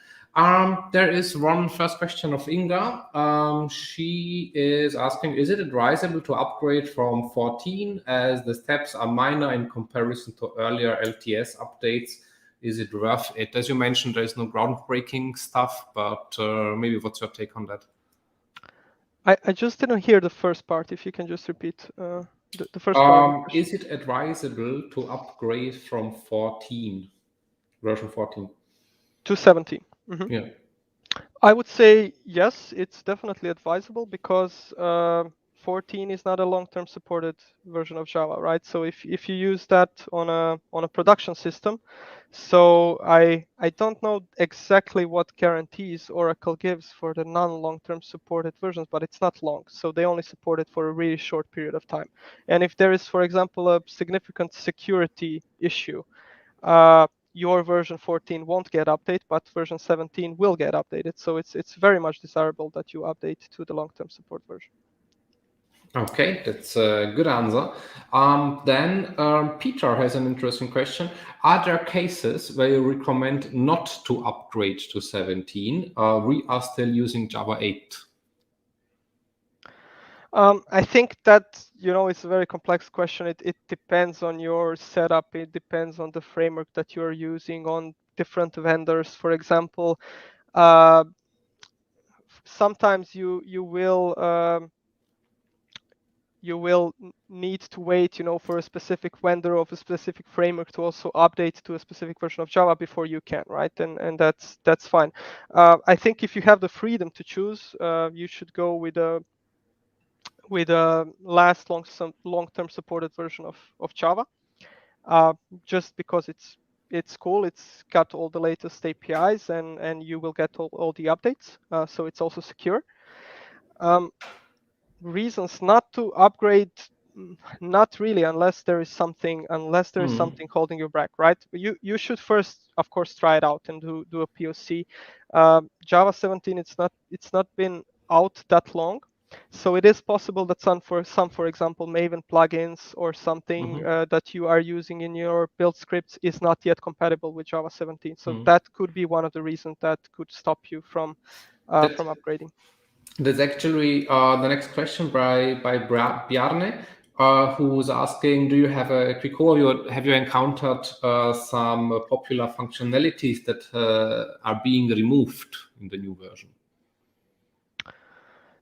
There is one first question of Inga. She is asking, is it advisable to upgrade from 14 as the steps are minor in comparison to earlier LTS updates? Is it worth it? As you mentioned, there is no groundbreaking stuff, but maybe what's your take on that? I just didn't hear the first part. If you can just repeat the first part. Is it advisable to upgrade from 14, version 14? To 17? Mm-hmm. Yeah. I would say yes, it's definitely advisable because 14 is not a long-term supported version of Java, right? So if you use that on a production system, so I don't know exactly what guarantees Oracle gives for the non-long-term supported versions, but it's not long, so they only support it for a really short period of time. And if there is, for example, a significant security issue, your version 14 won't get updated, but version 17 will get updated. So it's very much desirable that you update to the long-term support version. Okay, that's a good answer. Then Peter has an interesting question. Are there cases where you recommend not to upgrade to 17? We are still using Java 8. I think that, it's a very complex question. It depends on your setup. It depends on the framework that you're using, on different vendors. For example, sometimes you will need to wait, for a specific vendor of a specific framework to also update to a specific version of Java before you can, right? And that's fine. I think if you have the freedom to choose, you should go with a last long-term supported version of Java, just because it's cool. It's got all the latest APIs and you will get all the updates. So it's also secure. Reasons not to upgrade, not really, unless there is something holding you back, right? You should first, of course, try it out and do a POC. Java 17, it's not been out that long, so it is possible that for example, Maven plugins or something that you are using in your build scripts is not yet compatible with Java 17. So that could be one of the reasons that could stop you from upgrading. That's actually the next question by Bjarne, who's asking, do you have a quick overview? Have you encountered some popular functionalities that are being removed in the new version?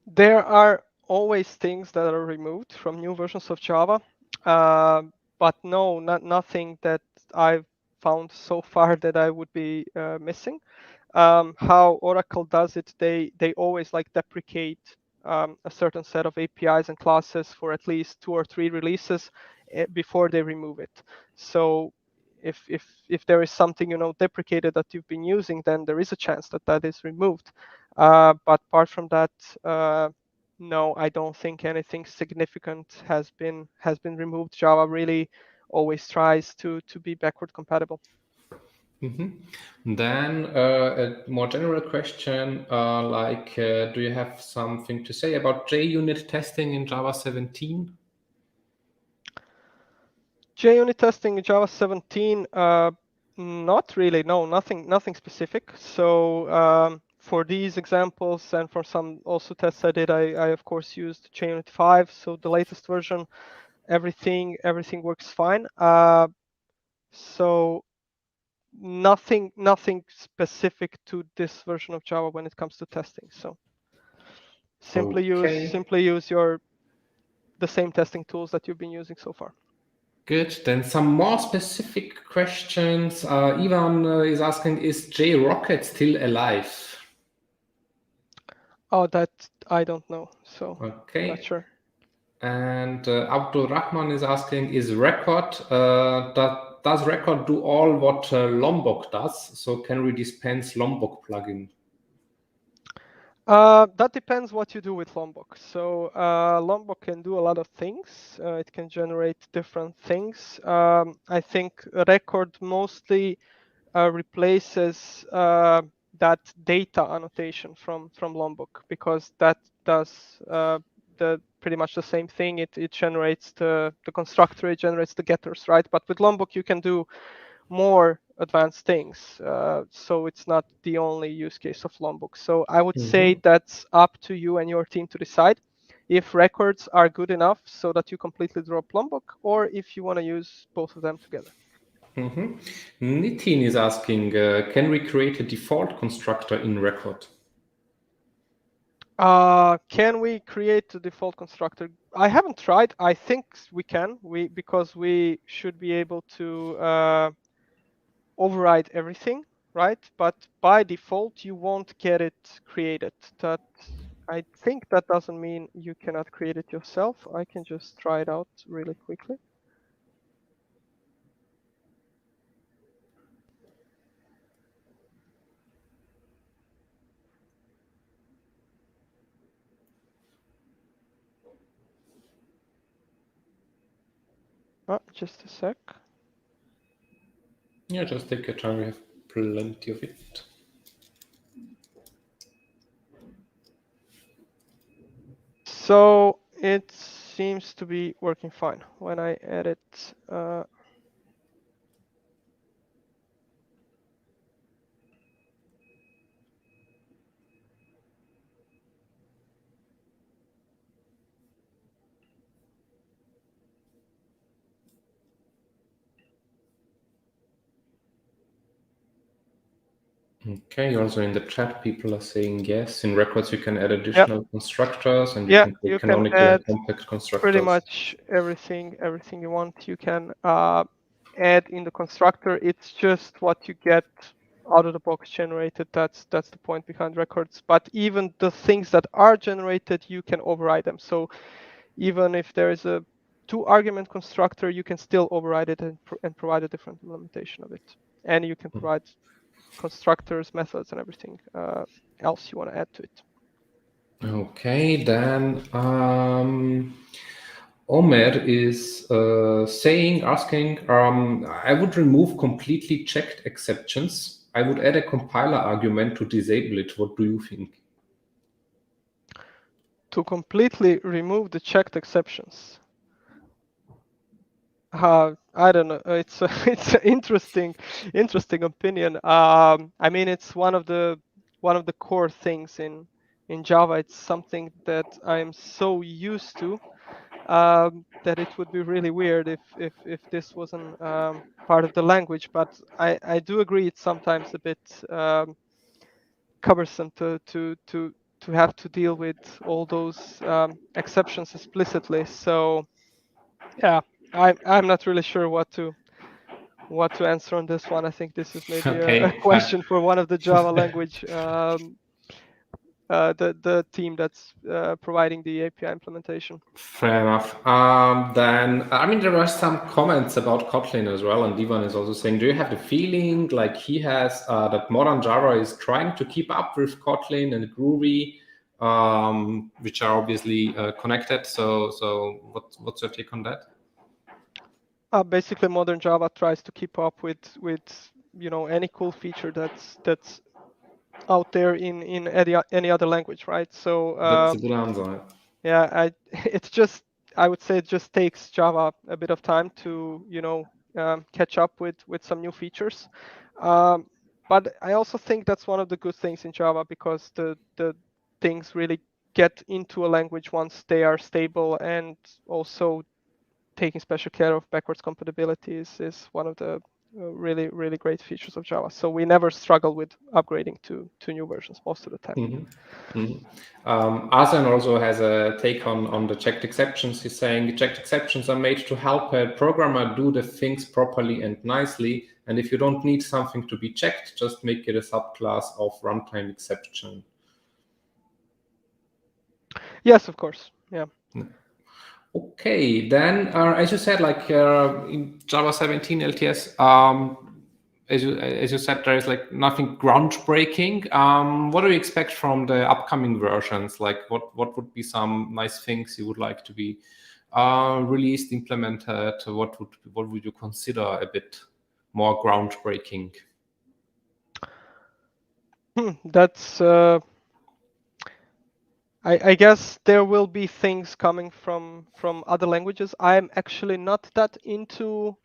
There are always things that are removed from new versions of Java, but no, nothing that I've found so far that I would be missing. How Oracle does it, they always deprecate a certain set of APIs and classes for at least 2 or 3 releases before they remove it. So if there is something deprecated that you've been using, then there is a chance that is removed. But apart from that, no, I don't think anything significant has been removed. Java really always tries to be backward compatible. Then a more general question, do you have something to say about JUnit testing in Java 17? JUnit testing in Java 17, not really. No, nothing specific. So for these examples and for some also tests I did, I of course used JUnit 5, so the latest version. Everything works fine. So nothing specific to this version of Java when it comes to testing. So simply use the same testing tools that you've been using so far. Good. Then some more specific questions. Ivan is asking, is JRocket still alive? Oh, that I don't know. So okay. Not sure. And Abdul Rahman is asking, is record, does record do all what Lombok does? So can we dispense Lombok plugin? That depends what you do with Lombok. So Lombok can do a lot of things. It can generate different things. I think record mostly replaces that data annotation from Lombok, because that does pretty much the same thing. It generates the constructor, it generates the getters, right? But with Lombok you can do more advanced things. So it's not the only use case of Lombok. So I would say that's up to you and your team to decide if records are good enough so that you completely drop Lombok, or if you want to use both of them together. Nitin is asking, can we create a default constructor in record? Can we create a default constructor? I haven't tried. I think we can. Because we should be able to override everything, right? But by default, you won't get it created. I think that doesn't mean you cannot create it yourself. I can just try it out really quickly. Just a sec. Yeah, just take your time. We have plenty of it. So it seems to be working fine when I edit. Okay, also in the chat, people are saying yes. In records, you can add additional constructors, and you can only add compact constructors. Pretty much everything you want. You can add in the constructor. It's just what you get out of the box generated. That's the point behind records. But even the things that are generated, you can override them. So even if there is a 2-argument constructor, you can still override it and provide a different implementation of it. And you can provide constructors, methods, and everything else you want to add to it. Okay, then Omer is asking, I would remove completely checked exceptions. I would add a compiler argument to disable it. What do you think? To completely remove the checked exceptions. I don't know. It's an interesting opinion. I mean, it's one of the core things in Java. It's something that I'm so used to that it would be really weird if this wasn't part of the language. But I do agree it's sometimes a bit cumbersome to have to deal with all those exceptions explicitly. So yeah. I'm not really sure what to answer on this one. I think this is maybe a question for one of the Java language, the team that's providing the API implementation. Fair enough. Then, I mean, there are some comments about Kotlin as well, and Ivan is also saying, do you have the feeling like he has that modern Java is trying to keep up with Kotlin and Groovy, which are obviously connected? So what's your take on that? Basically, modern Java tries to keep up with any cool feature that's out there in any other language, right? So That's a good answer. yeah, I would say it just takes Java a bit of time to catch up with some new features. But I also think that's one of the good things in Java, because the things really get into a language once they are stable, and also taking special care of backwards compatibility is one of the really, really great features of Java. So we never struggle with upgrading to new versions most of the time. Austrian also has a take on the checked exceptions. He's saying checked exceptions are made to help a programmer do the things properly and nicely. And if you don't need something to be checked, just make it a subclass of runtime exception. Yes, of course. Yeah. Okay, then as you said, like in Java 17 LTS, as you said, there is like nothing groundbreaking. What do you expect from the upcoming versions? Like what would be some nice things you would like to be released, implemented? What would you consider a bit more groundbreaking? That's I guess there will be things coming from other languages. I'm actually not that into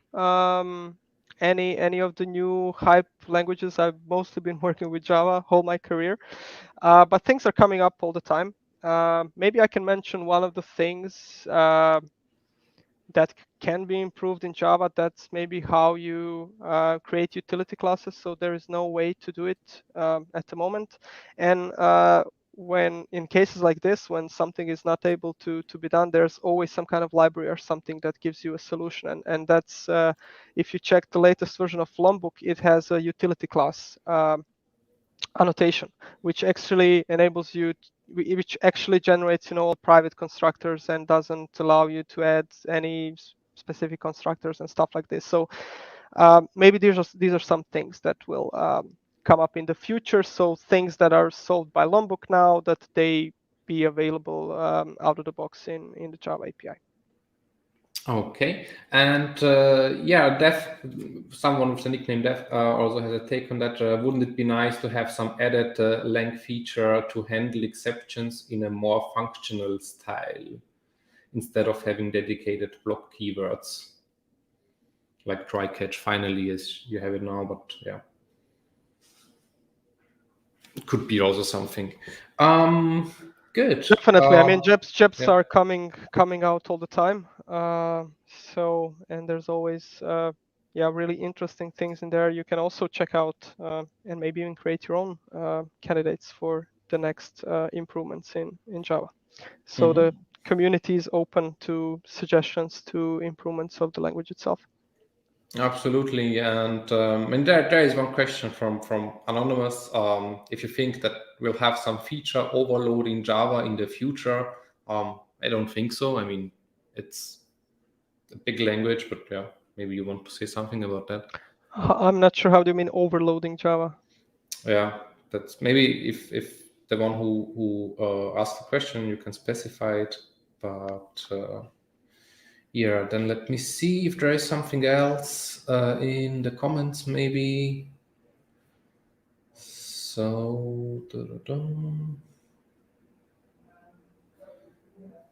any of the new hype languages. I've mostly been working with Java whole my career, but things are coming up all the time. Maybe I can mention one of the things that can be improved in Java. That's maybe how you create utility classes. So there is no way to do it at the moment. And when in cases like this, when something is not able to be done, there's always some kind of library or something that gives you a solution. And that's if you check the latest version of Lombok, it has a utility class annotation, which actually enables you which actually generates all private constructors and doesn't allow you to add any specific constructors and stuff like this. So maybe these are some things that will come up in the future. So things that are solved by Lombok now, that they be available out of the box in the Java API. Okay, and someone with the nickname Dev also has a take on that. Wouldn't it be nice to have some added length feature to handle exceptions in a more functional style, instead of having dedicated block keywords like try catch finally as you have it now? But yeah, it could be also something. Good. Definitely. I mean, JEPs are coming out all the time. So, and there's always really interesting things in there. You can also check out and maybe even create your own candidates for the next improvements in Java. So the community is open to suggestions to improvements of the language itself. Absolutely, and there is one question from Anonymous. If you think that we'll have some feature overload in Java in the future, I don't think so. I mean, it's a big language, but yeah, maybe you want to say something about that. I'm not sure. How do you mean overloading Java? Yeah, that's maybe if the one who asked the question, you can specify it, but. Yeah, then let me see if there is something else in the comments, maybe. So,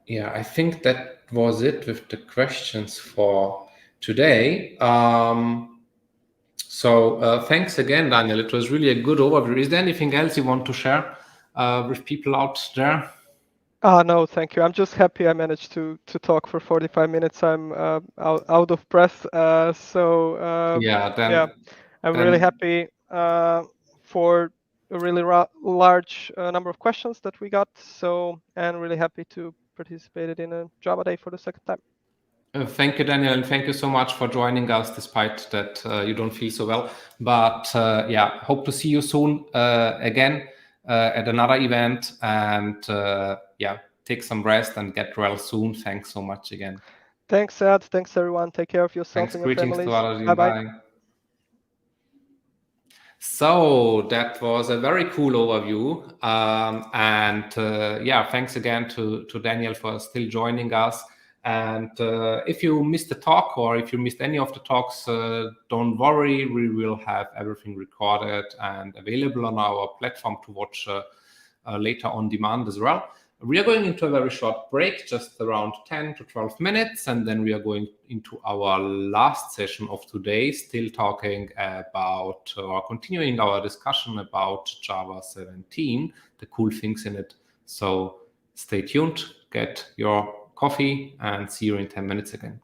yeah, I think that was it with the questions for today. So thanks again, Daniel. It was really a good overview. Is there anything else you want to share with people out there? No, thank you. I'm just happy I managed to talk for 45 minutes. I'm out of breath. I'm really happy for a really large number of questions that we got. So, and really happy to participate in a Java Day for the second time. Thank you, Daniel, and thank you so much for joining us, despite that you don't feel so well. But hope to see you soon again at another event, and take some rest and get well soon. Thanks so much again. Thanks, Ed. Thanks, everyone. Take care of yourself and your families. Bye-bye. So that was a very cool overview. Thanks again to Daniel for still joining us. And if you missed the talk or if you missed any of the talks, don't worry, we will have everything recorded and available on our platform to watch later on demand as well. We are going into a very short break, just around 10 to 12 minutes, and then we are going into our last session of today, still talking about or continuing our discussion about Java 17, the cool things in it. So stay tuned, get your coffee, and see you in 10 minutes again.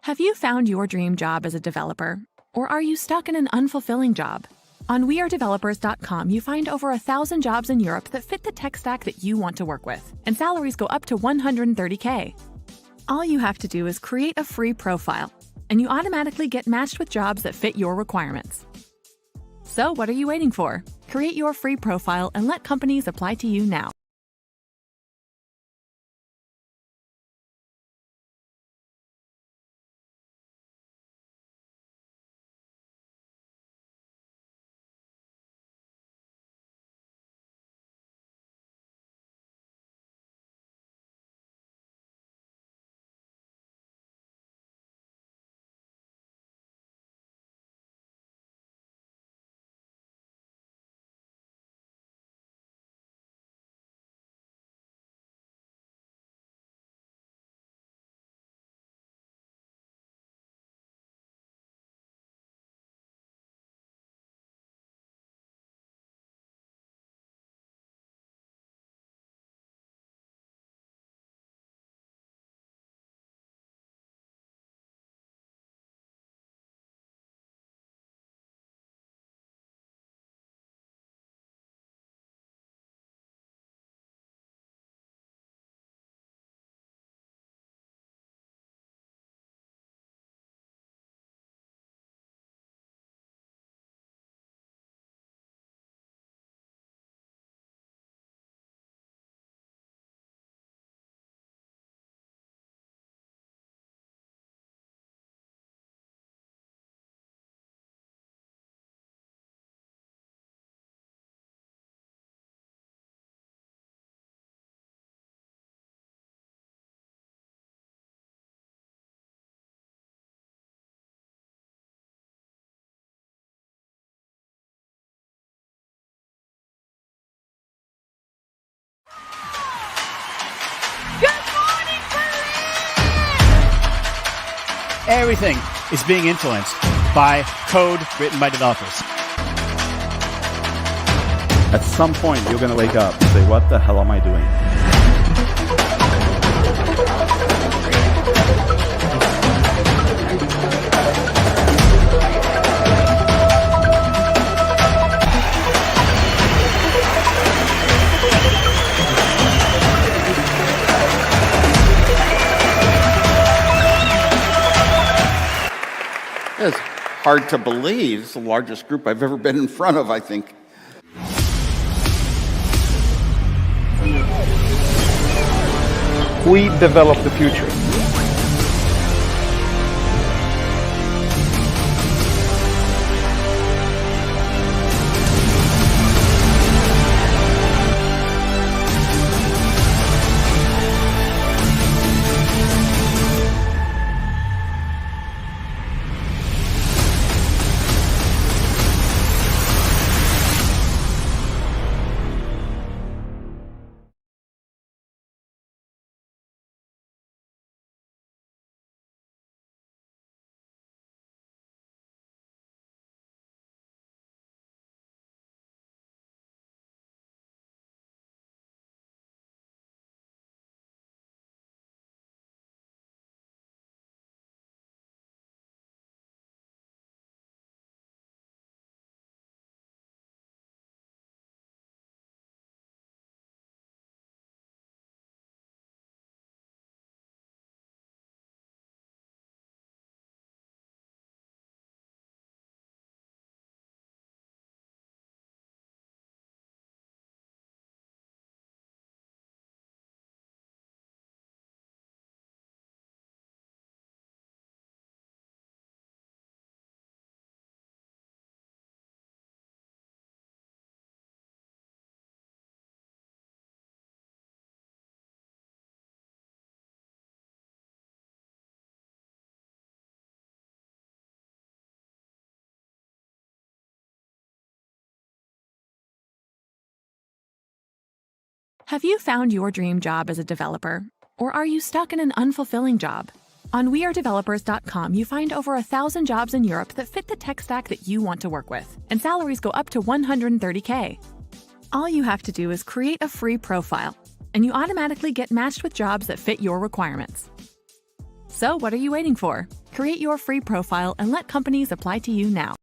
Have you found your dream job as a developer? Or are you stuck in an unfulfilling job? On WeAreDevelopers.com, you find over 1,000 jobs in Europe that fit the tech stack that you want to work with, and salaries go up to 130K. All you have to do is create a free profile, and you automatically get matched with jobs that fit your requirements. So what are you waiting for? Create your free profile and let companies apply to you now. Everything is being influenced by code written by developers. At some point, you're going to wake up and say, what the hell am I doing? It's hard to believe. It's the largest group I've ever been in front of, I think. We develop the future. Have you found your dream job as a developer? Or are you stuck in an unfulfilling job? On WeAreDevelopers.com, you find over 1,000 jobs in Europe that fit the tech stack that you want to work with, and salaries go up to 130K. All you have to do is create a free profile, and you automatically get matched with jobs that fit your requirements. So what are you waiting for? Create your free profile and let companies apply to you now.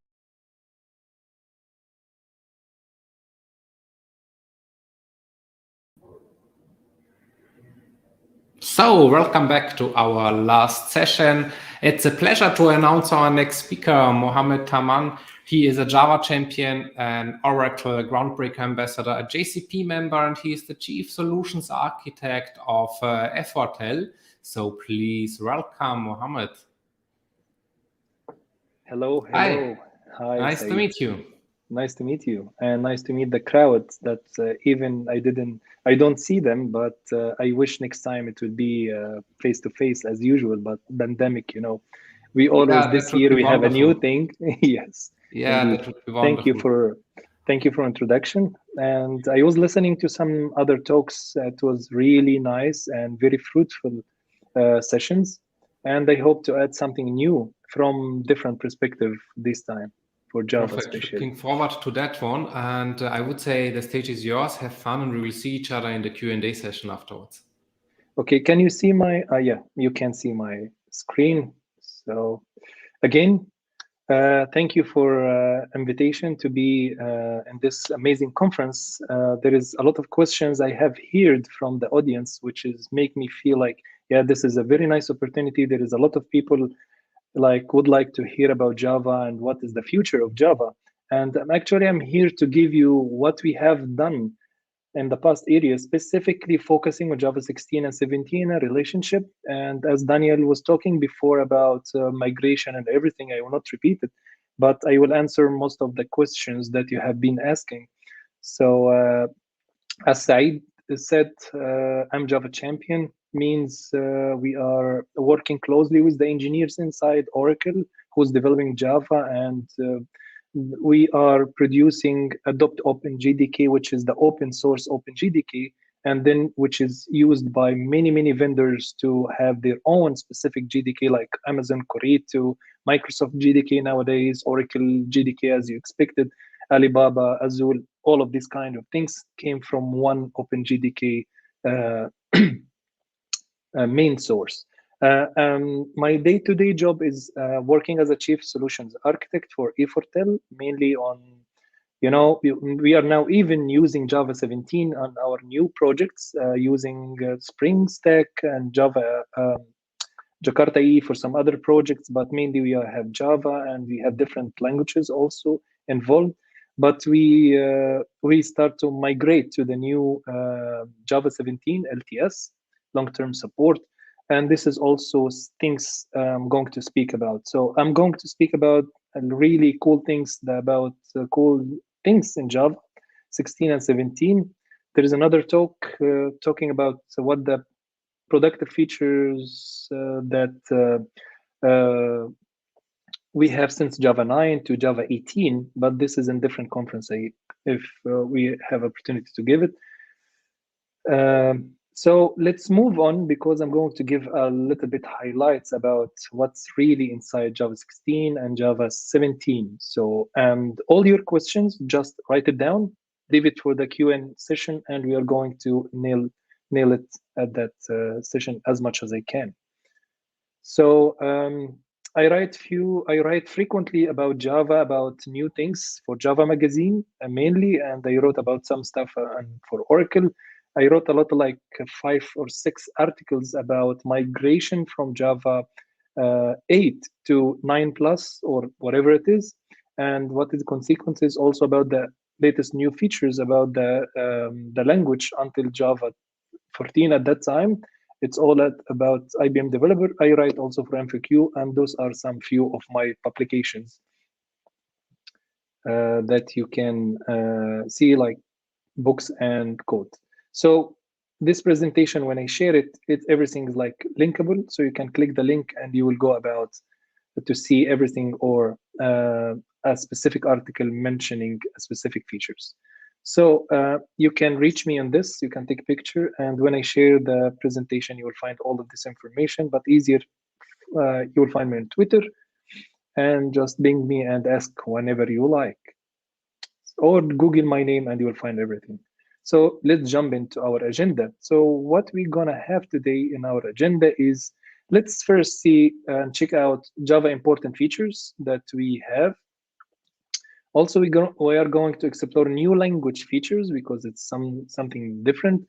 So, welcome back to our last session. It's a pleasure to announce our next speaker, Mohammed Taman. He is a Java champion, an Oracle Groundbreaker ambassador, a JCP member, and he is the chief solutions architect of Frauenthaler. So please welcome Mohammed. Hello. Hi. Hi. Nice Said. to meet you. Nice to meet you, and nice to meet the crowd. That even I don't see them, but I wish next time it would be face to face as usual. But pandemic, we always this year we have a new thing. Yes. Yeah, indeed. that would be wonderful. Thank you for introduction. And I was listening to some other talks. It was really nice and very fruitful sessions. And I hope to add something new from different perspective this time. For Java Perfect. especially. Looking forward to that one. And I would say the stage is yours. Have fun, and we will see each other in the Q&A session afterwards. Okay, can you see my, yeah, you can see my screen. So again, thank you for invitation to be in this amazing conference. There is a lot of questions I have heard from the audience, which is make me feel like, yeah, this is a very nice opportunity. There is a lot of people would like to hear about Java and what is the future of Java. And I'm here to give you what we have done in the past area, specifically focusing on Java 16 and 17 a relationship. And as Daniel was talking before about migration and everything, I will not repeat it, but I will answer most of the questions that you have been asking. So as Said said, I'm Java champion, means we are working closely with the engineers inside Oracle who's developing Java, and we are producing Adopt Open JDK, which is the open source Open JDK, and then which is used by many vendors to have their own specific JDK, like Amazon Corretto, Microsoft JDK nowadays, Oracle JDK as you expected, Alibaba, Azul, all of these kind of things came from one Open JDK main source. My day-to-day job is working as a chief solutions architect for Frauenthaler, mainly on, we are now even using Java 17 on our new projects, using Spring Stack and Java Jakarta E for some other projects, but mainly we have Java, and we have different languages also involved. But we start to migrate to the new Java 17 LTS, long-term support. And this is also things I'm going to speak about. So I'm going to speak about really cool things in Java 16 and 17. There is another talk talking about what the productive features that we have since Java 9 to Java 18, but this is in different conference if we have opportunity to give it. So let's move on, because I'm going to give a little bit highlights about what's really inside Java 16 and Java 17. So, and all your questions, just write it down, leave it for the Q&A session, and we are going to nail it at that session as much as I can. So I write frequently about Java, about new things for Java Magazine mainly, and I wrote about some stuff for Oracle. I wrote a lot, like 5 or 6 articles about migration from Java 8 to 9+ or whatever it is, and what is the consequences also about the latest new features about the language until Java 14 at that time. It's all about IBM developer. I write also for MFQ, and those are some few of my publications that you can see, like books and code. So this presentation, when I share it, everything is like linkable, so you can click the link and you will go about to see everything, or a specific article mentioning specific features. So you can reach me on this, you can take a picture, and when I share the presentation, you will find all of this information, but easier, you will find me on Twitter, and just ping me and ask whenever you like. Or Google my name and you will find everything. So let's jump into our agenda. So what we're gonna have today in our agenda is, let's first see and check out Java important features that we have. Also, we are going to explore new language features because it's something different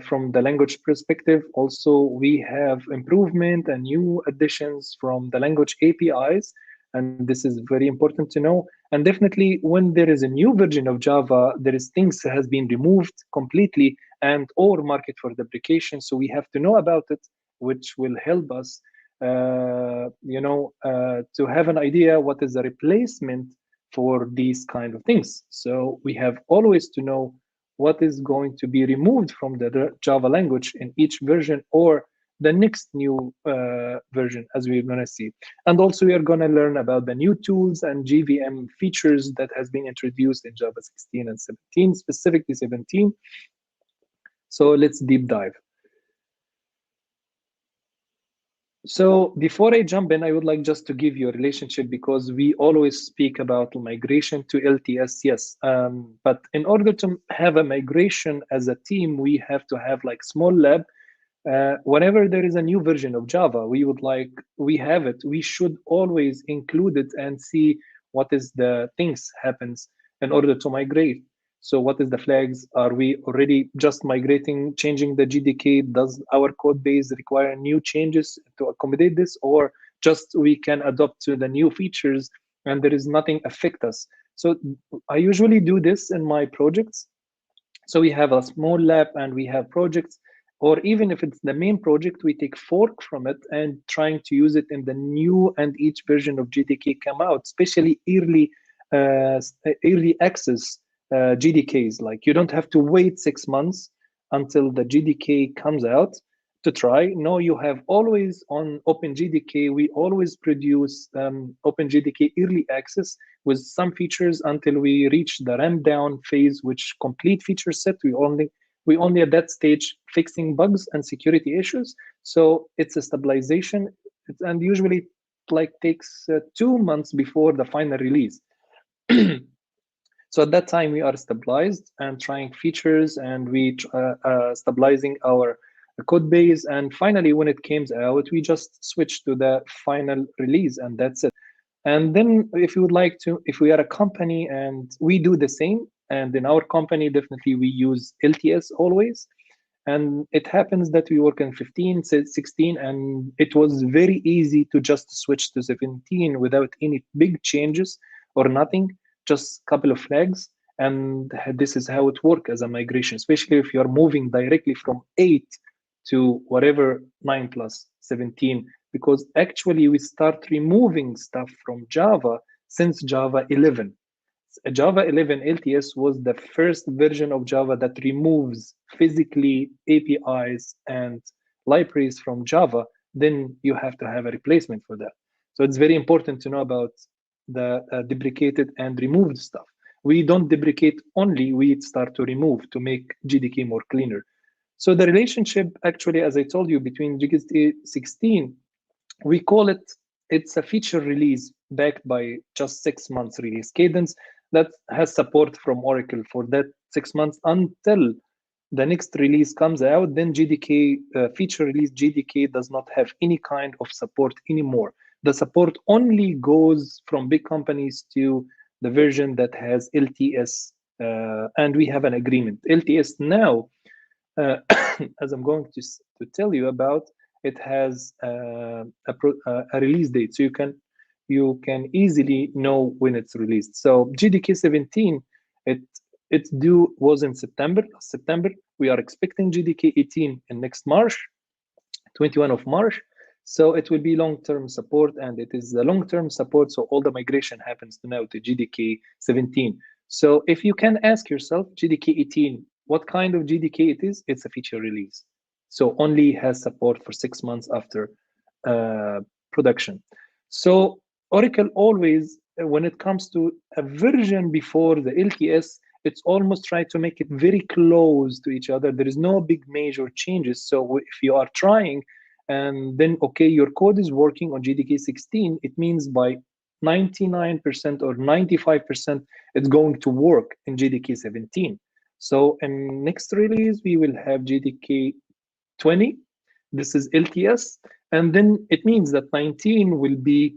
from the language perspective. Also, we have improvement and new additions from the language APIs, and this is very important to know. And definitely, when there is a new version of Java, there is things that has been removed completely and or market for deprecation. So we have to know about it, which will help us, to have an idea what is the replacement for these kind of things. So we have always to know what is going to be removed from the Java language in each version or the next new version, as we're going to see. And also we are going to learn about the new tools and JVM features that has been introduced in Java 16 and 17, specifically 17. So let's deep dive. So before I jump in, I would like just to give you a relationship, because we always speak about migration to LTS, yes. But in order to have a migration as a team, we have to have like small lab. Whenever there is a new version of Java, we have it, we should always include it and see what is the things happens in order to migrate. So what is the flags? Are we already just migrating, changing the GDK? Does our code base require new changes to accommodate this, or just we can adopt to the new features and there is nothing affect us? So I usually do this in my projects. So we have a small lab and we have projects, or even if it's the main project, we take fork from it and trying to use it in the new and each version of GDK come out, especially early access GDKs. Like you don't have to wait 6 months until the GDK comes out to try. No, you have always on OpenGDK, we always produce OpenGDK early access with some features until we reach the ramp down phase, which complete feature set. We only at that stage fixing bugs and security issues. So it's a stabilization, and usually like takes 2 months before the final release. So at that time we are stabilized and trying features, and we stabilizing our code base. And finally, when it comes out, we just switch to the final release, and that's it. And then if you would like to, if we are a company and we do the same, and in our company, definitely we use LTS always. And it happens that we work in 15, 16, and it was very easy to just switch to 17 without any big changes or nothing, just a couple of flags. And this is how it works as a migration, especially if you're moving directly from 8 to whatever 9 plus 17, because actually we start removing stuff from Java since Java 11. Java 11 LTS was the first version of Java that removes physically APIs and libraries from Java. Then you have to have a replacement for that. So it's very important to know about the deprecated and removed stuff. We don't deprecate only, we start to remove to make GDK more cleaner. So the relationship actually, as I told you, between GDK 16, we call it, it's a feature release backed by just 6 months release cadence that has support from Oracle for that 6 months until the next release comes out. Then GDK, feature release GDK does not have any kind of support anymore. The support only goes from big companies to the version that has LTS, and we have an agreement. LTS now, as I'm going to tell you about, it has a release date, so you can easily know when it's released. So GDK 17, its due was in September. We are expecting GDK 18 in next March, 21 of March. So it will be long-term support, and it is the long-term support. So all the migration happens now to GDK 17. So if you can ask yourself, GDK 18, what kind of GDK it is? It's a feature release. So only has support for 6 months after production. So Oracle always, when it comes to a version before the LTS, it's almost try to make it very close to each other. There is no big major changes. So if you are trying, and then, okay, your code is working on GDK 16, it means by 99% or 95%, it's going to work in GDK 17. So in next release, we will have GDK 20, This is LTS, and then it means that 19 will be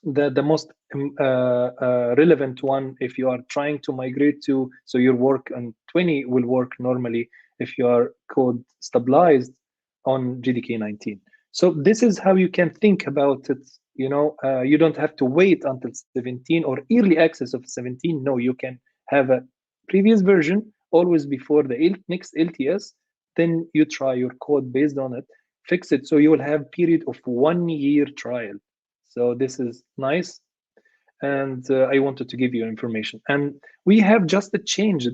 the most relevant one if you are trying to migrate to, so your work on 20 will work normally if you are code stabilized on JDK 19. So this is how you can think about it. You know, you don't have to wait until 17 or early access of 17. No, you can have a previous version always before the next LTS. Then you try your code based on it, fix it. So you will have period of 1 year trial. So this is nice. And I wanted to give you information. And we have just changed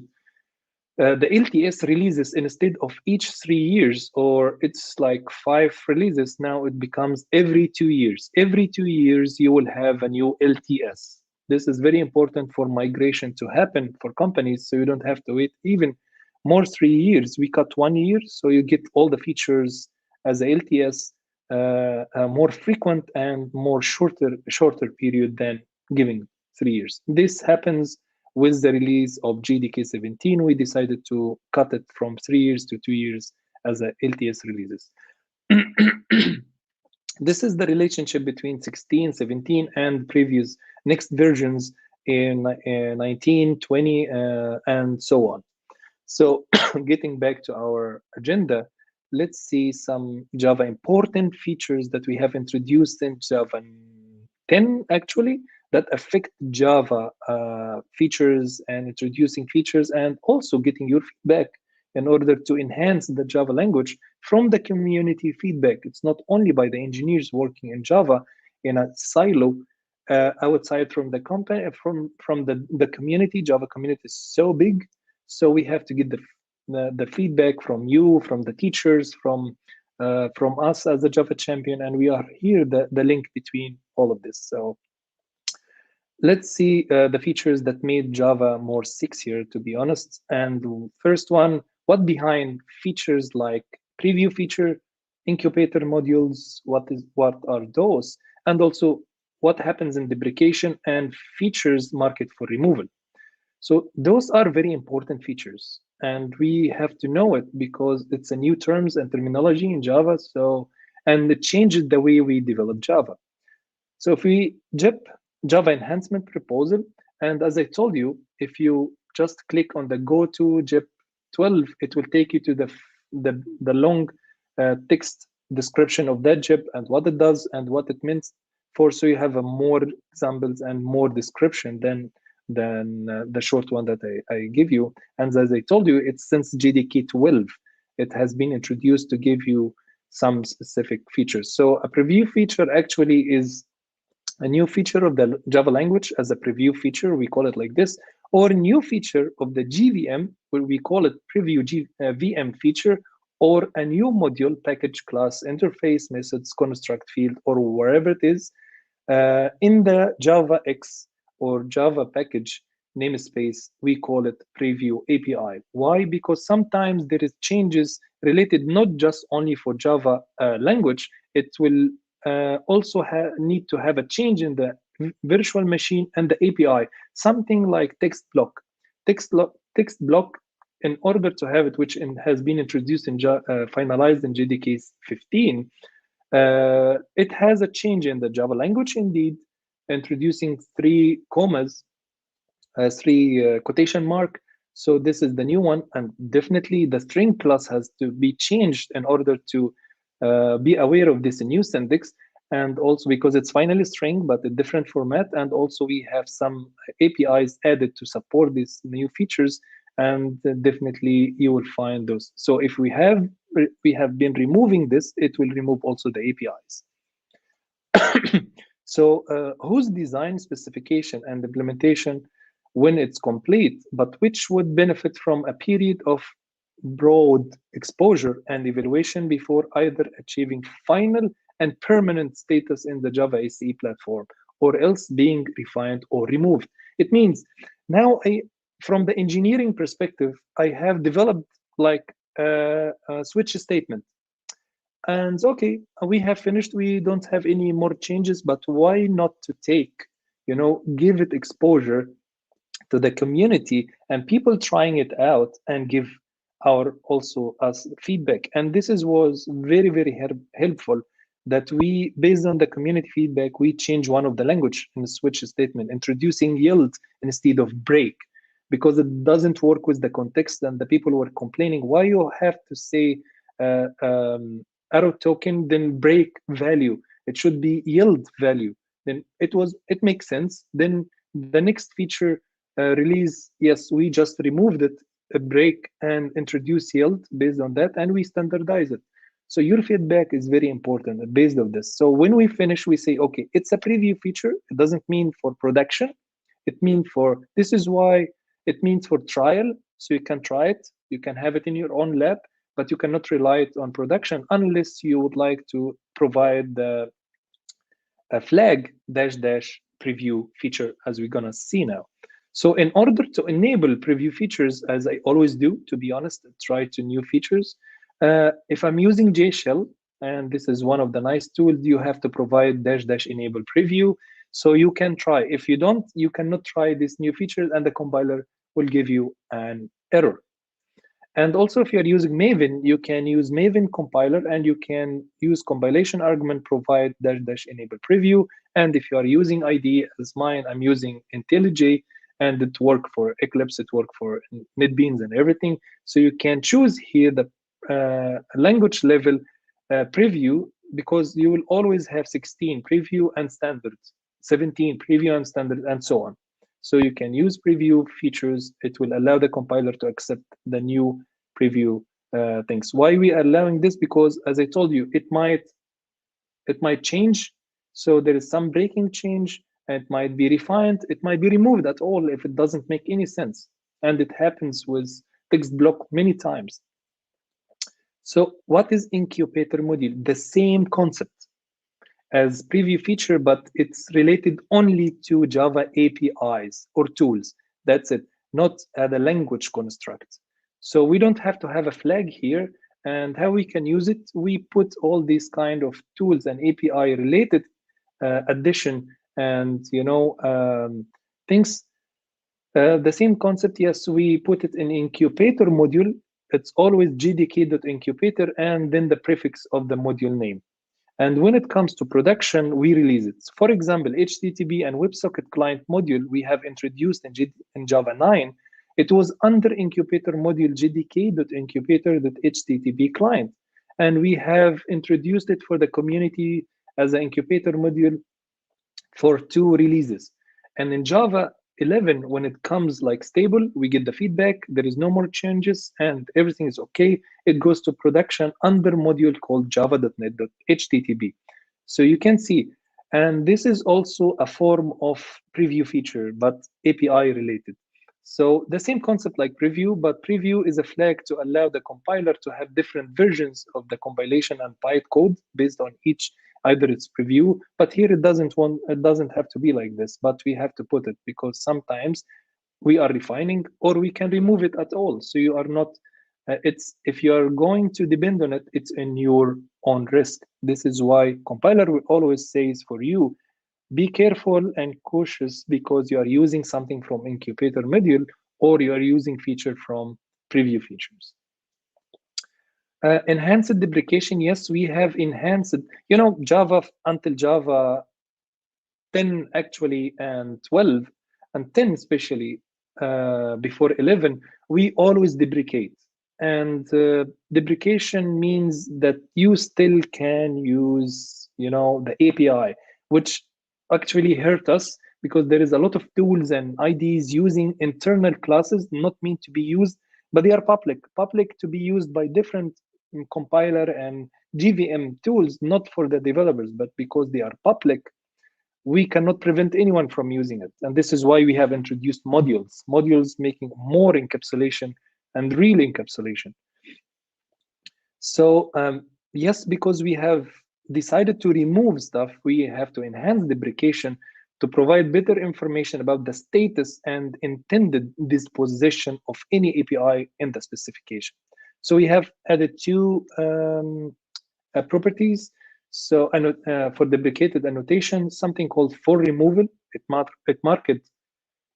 the LTS releases. Instead of each 3 years, or it's like 5 releases, now it becomes every 2 years. Every 2 years, you will have a new LTS. This is very important for migration to happen for companies, so you don't have to wait even more 3 years. We cut 1 year, so you get all the features as a LTS, more frequent and more shorter period than giving 3 years. This happens with the release of JDK 17. We decided to cut it from 3 years to 2 years as a LTS releases. This is the relationship between 16, 17, and previous next versions in 19, 20, and so on. So getting back to our agenda, let's see some Java important features that we have introduced in Java 10, actually, that affect Java features and introducing features, and also getting your feedback in order to enhance the Java language from the community feedback. It's not only by the engineers working in Java in a silo outside from the company, from the community. Java community is so big, so we have to get the feedback from you, from the teachers, from us as a Java champion, and we are here the link between all of this. So let's see the features that made Java more sexier, to be honest. And the first one, what behind features like preview feature, incubator modules, what are those? And also what happens in deprecation and features market for removal. So those are very important features, and we have to know it because it's a new terms and terminology in Java. So, and it changes the way we develop Java. So if we Java enhancement proposal, and as I told you, if you just click on the go to JEP 12, it will take you to the long text description of that JEP and what it does and what it means for. So you have a more examples and more description than the short one that I give you. And as I told you, it's since JDK 12, it has been introduced to give you some specific features. So a preview feature actually is a new feature of the Java language as a preview feature, we call it like this, or a new feature of the GVM, where we call it preview VM feature, or a new module, package, class, interface, methods, construct, field, or wherever it is in the JavaX or Java package namespace, we call it preview API. Why? Because sometimes there is changes related not just only for Java language, it will also need to have a change in the virtual machine and the API, something like text block. Text block, in order to have it, which has been introduced in finalized in JDK 15, it has a change in the Java language indeed, introducing 3 commas, 3 quotation mark. So this is the new one, and definitely the string class has to be changed in order to be aware of this new syntax, and also because it's finally string but a different format, and also we have some APIs added to support these new features, and definitely you will find those. So if we have been removing this, it will remove also the APIs. So whose design specification and implementation when it's complete, but which would benefit from a period of broad exposure and evaluation before either achieving final and permanent status in the Java SE platform, or else being refined or removed. It means now from the engineering perspective, I have developed like a switch statement. And okay, we have finished, we don't have any more changes, but why not to take, give it exposure to the community and people trying it out and give our also as feedback. And this was very helpful, that we, based on the community feedback, we change one of the language in the switch statement, introducing yield instead of break, because it doesn't work with the context. And the people were complaining, why you have to say arrow token then break value? It should be yield value. Then it makes sense. Then the next feature release, yes, we just removed it, a break, and introduce yield based on that, and we standardize it. So your feedback is very important based on this. So when we finish, we say, okay, it's a preview feature. It doesn't mean for production. It means this is why it means for trial. So you can try it. You can have it in your own lab, but you cannot rely it on production unless you would like to provide the flag -- preview feature, as we're gonna see now. So in order to enable preview features, as I always do, to be honest, try to new features. If I'm using JShell, and this is one of the nice tools, you have to provide -- enable preview. So you can try. If you don't, you cannot try this new feature, and the compiler will give you an error. And also, if you're using Maven, you can use Maven compiler, and you can use compilation argument, provide -- enable preview. And if you are using IDE as mine, I'm using IntelliJ, and it works for Eclipse, it works for NetBeans and everything. So you can choose here the language level preview, because you will always have 16 preview and standard, 17 preview and standard, and so on. So you can use preview features. It will allow the compiler to accept the new preview things. Why we are allowing this? Because, as I told you, it might change. So there is some breaking change. It might be refined. It might be removed at all if it doesn't make any sense. And it happens with text block many times. So what is incubator module? The same concept as preview feature, but it's related only to Java APIs or tools. That's it, not the language construct. So we don't have to have a flag here. And how we can use it? We put all these kind of tools and API related addition and things. The same concept, yes, we put it in incubator module. It's always gdk.incubator and then the prefix of the module name. And when it comes to production, we release it. For example, HTTP and WebSocket client module we have introduced in Java 9. It was under incubator module gdk.incubator.http client. And we have introduced it for the community as an incubator module for 2 releases. And in Java 11, when it comes like stable, we get the feedback, there is no more changes, and everything is okay. It goes to production under module called java.net.http. So you can see, and this is also a form of preview feature, but API related. So the same concept like preview, but preview is a flag to allow the compiler to have different versions of the compilation and bytecode based on each. Either it's preview, but here it doesn't have to be like this, but we have to put it because sometimes we are refining or we can remove it at all. So you are not, if you are going to depend on it, it's in your own risk. This is why compiler will always says for you, be careful and cautious because you are using something from incubator module or you are using feature from preview features. Enhanced deprecation, yes, we have enhanced, Java until Java 10 actually and 12 and 10 especially before 11, we always deprecate. And deprecation means that you still can use, the API, which actually hurt us because there is a lot of tools and IDs using internal classes not meant to be used, but they are public to be used by different compiler and GVM tools, not for the developers, but because they are public, we cannot prevent anyone from using it. And this is why we have introduced modules making more encapsulation and real encapsulation. So yes, because we have decided to remove stuff, we have to enhance deprecation to provide better information about the status and intended disposition of any API in the specification. So we have added 2 properties. So for deprecated annotation, something called for removal. It marked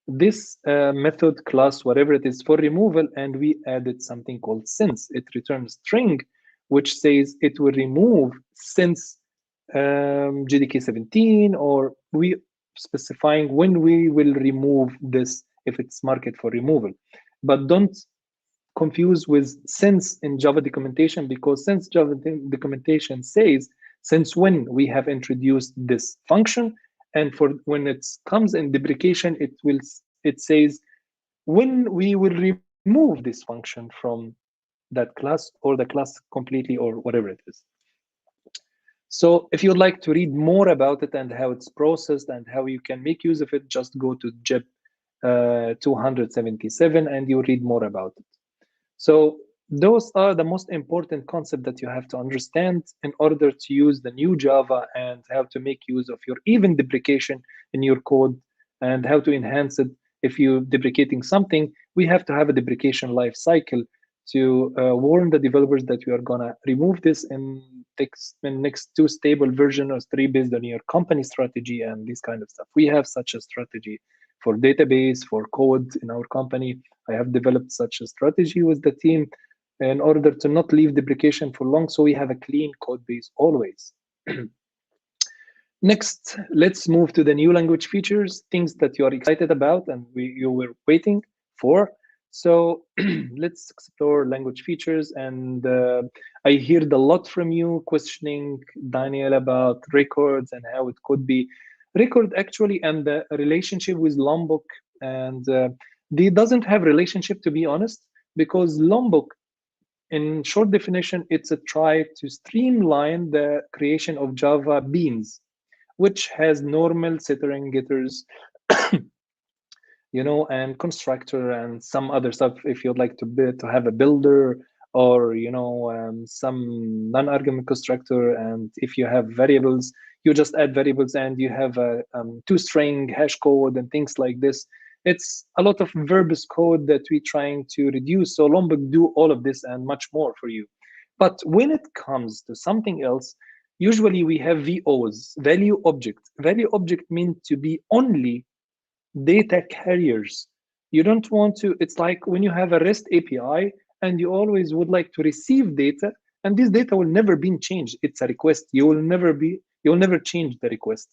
this method class, whatever it is, for removal, and we added something called since. It returns string, which says it will remove since JDK 17, or we specifying when we will remove this if it's marked for removal. But don't confuse with since in Java documentation, because since Java documentation says since when we have introduced this function, and for when it comes in deprecation, it says when we will remove this function from that class or the class completely or whatever it is. So if you'd like to read more about it and how it's processed and how you can make use of it, just go to JEP 277 and you read more about it. So those are the most important concepts that you have to understand in order to use the new Java and how to make use of your even deprecation in your code and how to enhance it. If you're deprecating something, we have to have a deprecation life cycle to warn the developers that we are gonna remove this in next 2 stable version or 3 based on your company strategy and this kind of stuff. We have such a strategy for database, for code in our company. I have developed such a strategy with the team in order to not leave deprecation for long, so we have a clean code base always. Next, let's move to the new language features, things that you are excited about and you were waiting for. So let's explore language features. And I heard a lot from you questioning Daniel about records and how it could be record actually, and the relationship with Lombok. And they doesn't have relationship, to be honest, because Lombok, in short definition, it's a try to streamline the creation of Java beans, which has normal setter and getters, you know, and constructor and some other stuff. If you'd like to have a builder or, you know, some non-argument constructor, and if you have variables, you just add variables and you have a two-string hash code and things like this. It's a lot of verbose code that we're trying to reduce. So Lombok do all of this and much more for you. But when it comes to something else, usually we have VOs, value object. Value object means to be only data carriers. You don't want to, it's like when you have a REST API and you always would like to receive data, and this data will never be changed. It's a request. You'll never change the request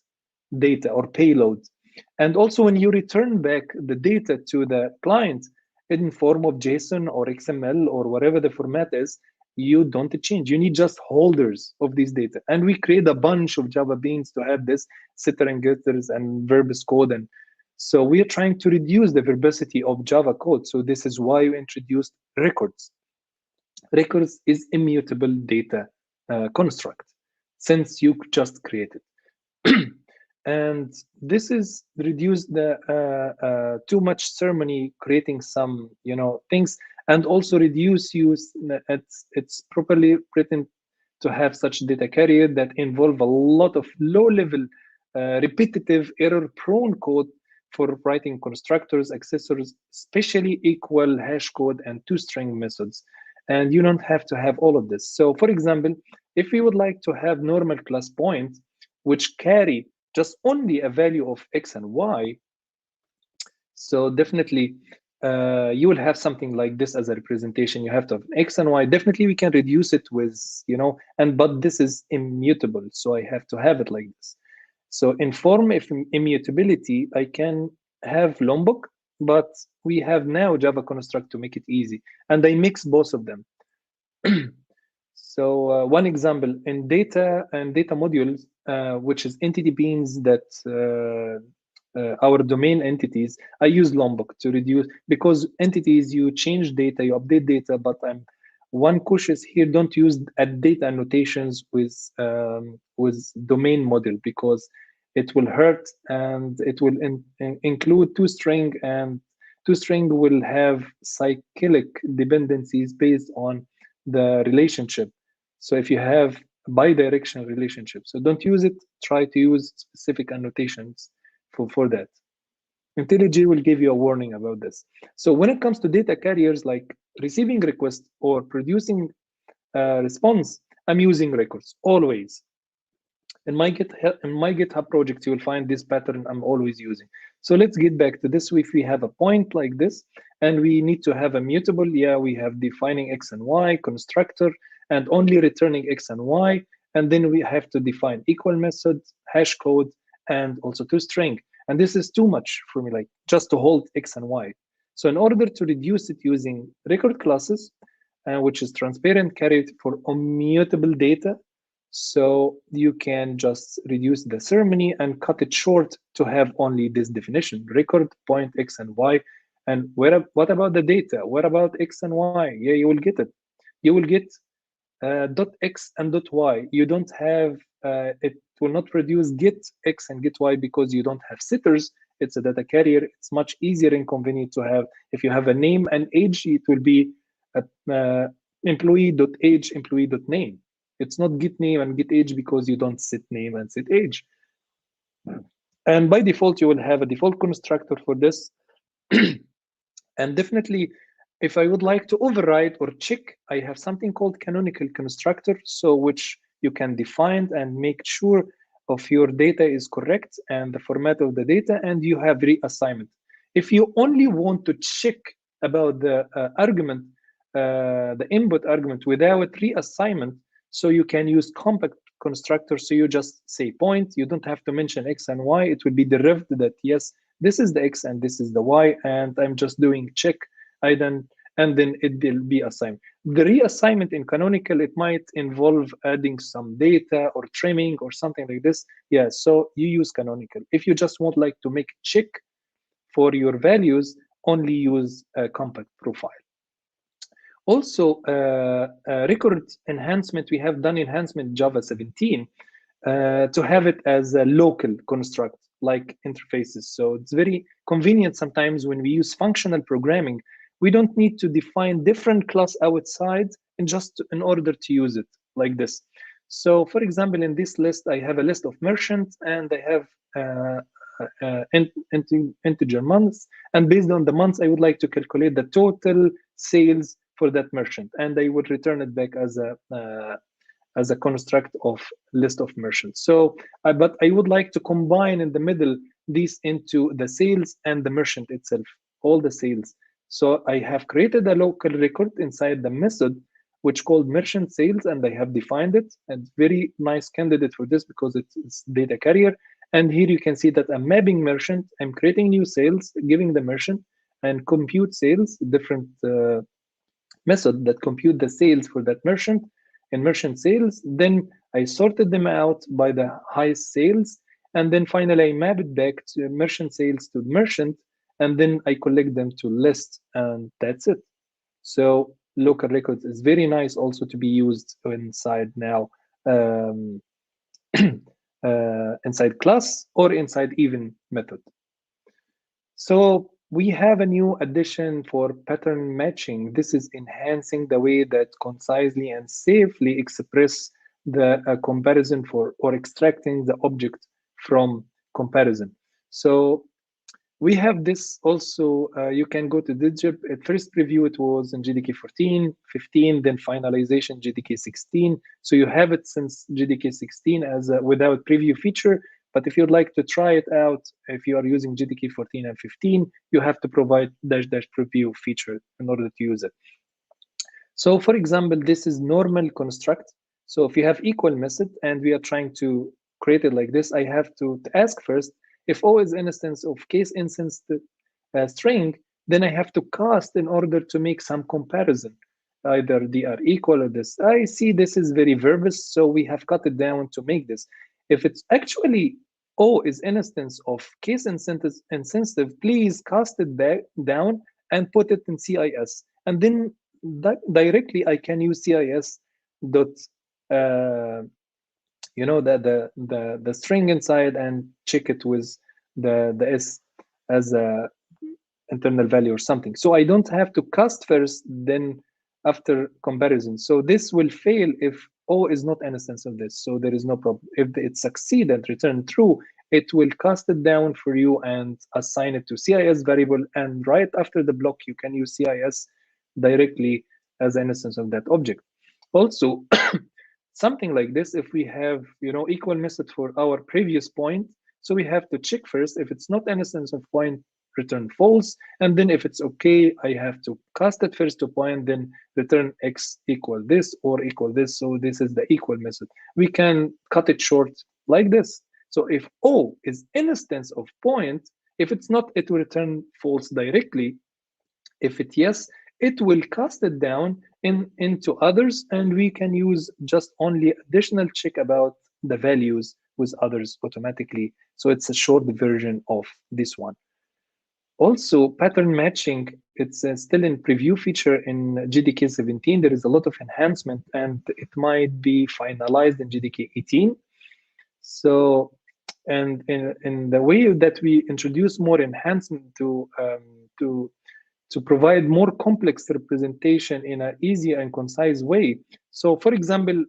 data or payload. And also when you return back the data to the client in form of JSON or XML or whatever the format is, you don't change. You need just holders of this data. And we create a bunch of Java beans to have this setter and getters and verbose code. And so we are trying to reduce the verbosity of Java code. So this is why we introduced records. Records is immutable data construct since you just created. And this is reduce the too much ceremony creating some, you know, things, and also reduce use. It's properly written to have such data carrier that involve a lot of low-level, repetitive, error-prone code for writing constructors, accessors, especially equal hash code and two-string methods. And you don't have to have all of this. So, for example, if we would like to have normal class point, which carry just only a value of X and Y, so definitely you will have something like this as a representation. You have to have X and Y. Definitely we can reduce it with, you know, but this is immutable. So I have to have it like this. So in form of immutability, I can have Lombok, but we have now Java construct to make it easy. And I mix both of them. So one example in data and data modules, which is entity beans that our domain entities, I use Lombok to reduce, because entities, you change data, you update data, but one cautious here, don't use data annotations with domain model, because it will hurt and it will include two-string, and two-string will have cyclic dependencies based on the relationship. So if you have bidirectional relationship, so don't use it, try to use specific annotations for that. IntelliJ will give you a warning about this. So when it comes to data carriers like receiving request or producing response, I'm using records always. In my GitHub project, you will find this pattern I'm always using. So let's get back to this. If we have a point like this, and we need to have a mutable, yeah, we have defining x and y, constructor, and only returning x and y, and then we have to define equal method, hash code, and also toString. And this is too much for me, like just to hold x and y. So in order to reduce it using record classes, which is transparent, carried for immutable data, so you can just reduce the ceremony and cut it short to have only this definition: record, point, x and y. And what about the data? What about x and y? Yeah, you will get it. You will get dot x and dot y. You don't have, it will not produce get x and get y because you don't have sitters. It's a data carrier. It's much easier and convenient to have. If you have a name and age, it will be employee.age, employee.name. It's not get name and get age because you don't set name and set age. And by default, you will have a default constructor for this. And definitely, if I would like to override or check, I have something called canonical constructor, so which you can define and make sure of your data is correct and the format of the data, and you have reassignment. If you only want to check about the argument, the input argument without reassignment, so you can use compact constructor. So you just say point, you don't have to mention x and y. It will be derived that yes, this is the x and this is the y, and I'm just doing check. And then it will be assigned. The reassignment in canonical, it might involve adding some data or trimming or something like this. Yeah, so you use canonical. If you just want like to make check for your values, only use a compact profile. Also, record enhancement, we have done enhancement Java 17 to have it as a local construct like interfaces. So it's very convenient sometimes when we use functional programming. We don't need to define different class outside and just in order to use it like this. So for example, in this list, I have a list of merchants and I have integer months. And based on the months, I would like to calculate the total sales for that merchant. And I would return it back as a construct of list of merchants. So, but I would like to combine in the middle these into the sales and the merchant itself, all the sales. So I have created a local record inside the method, which called merchant sales, and I have defined it. And very nice candidate for this because it's data carrier. And here you can see that I'm mapping merchant. I'm creating new sales, giving the merchant, and compute sales, different method that compute the sales for that merchant and merchant sales. Then I sorted them out by the highest sales. And then finally, I map it back to merchant sales to merchant. And then I collect them to list, and that's it. So local records is very nice also to be used inside now, inside class or inside even method. So we have a new addition for pattern matching. This is enhancing the way that concisely and safely express the comparison for or extracting the object from comparison. So we have this also, you can go to Digip. At first preview, it was in JDK 14, 15, then finalization JDK 16. So you have it since JDK 16 as a without preview feature. But if you'd like to try it out, if you are using JDK 14 and 15, you have to provide -- preview feature in order to use it. So for example, this is normal construct. So if you have equal method and we are trying to create it like this, I have to ask first, if O is instance of case instance string, then I have to cast in order to make some comparison. Either they are equal or this. I see this is very verbose, so we have cut it down to make this. If it's actually O is instance of case insensitive, please cast it back down and put it in CIS. And then directly I can use CIS dot you know, the string inside and check it with the s as a internal value or something. So I don't have to cast first, then after comparison. So this will fail if O is not an instance of this. So there is no problem. If it succeed and return true, it will cast it down for you and assign it to CIS variable. And right after the block, you can use CIS directly as an instance of that object. Also, something like this, if we have, you know, equal method for our previous point, So we have to check first. If it's not an instance of point, return false. And then if it's okay, I have to cast it first to point, then return x equal this or equal this. So this is the equal method. We can cut it short like this. So if O is instance of point, if it's not, it will return false directly. If it yes, it will cast it down into others, and we can use just only additional check about the values with others automatically. So it's a short version of this one. Also, pattern matching, it's still in preview feature in GDK 17. There is a lot of enhancement, and it might be finalized in GDK 18. So, and in the way that we introduce more enhancement to provide more complex representation in an easy and concise way. So, for example,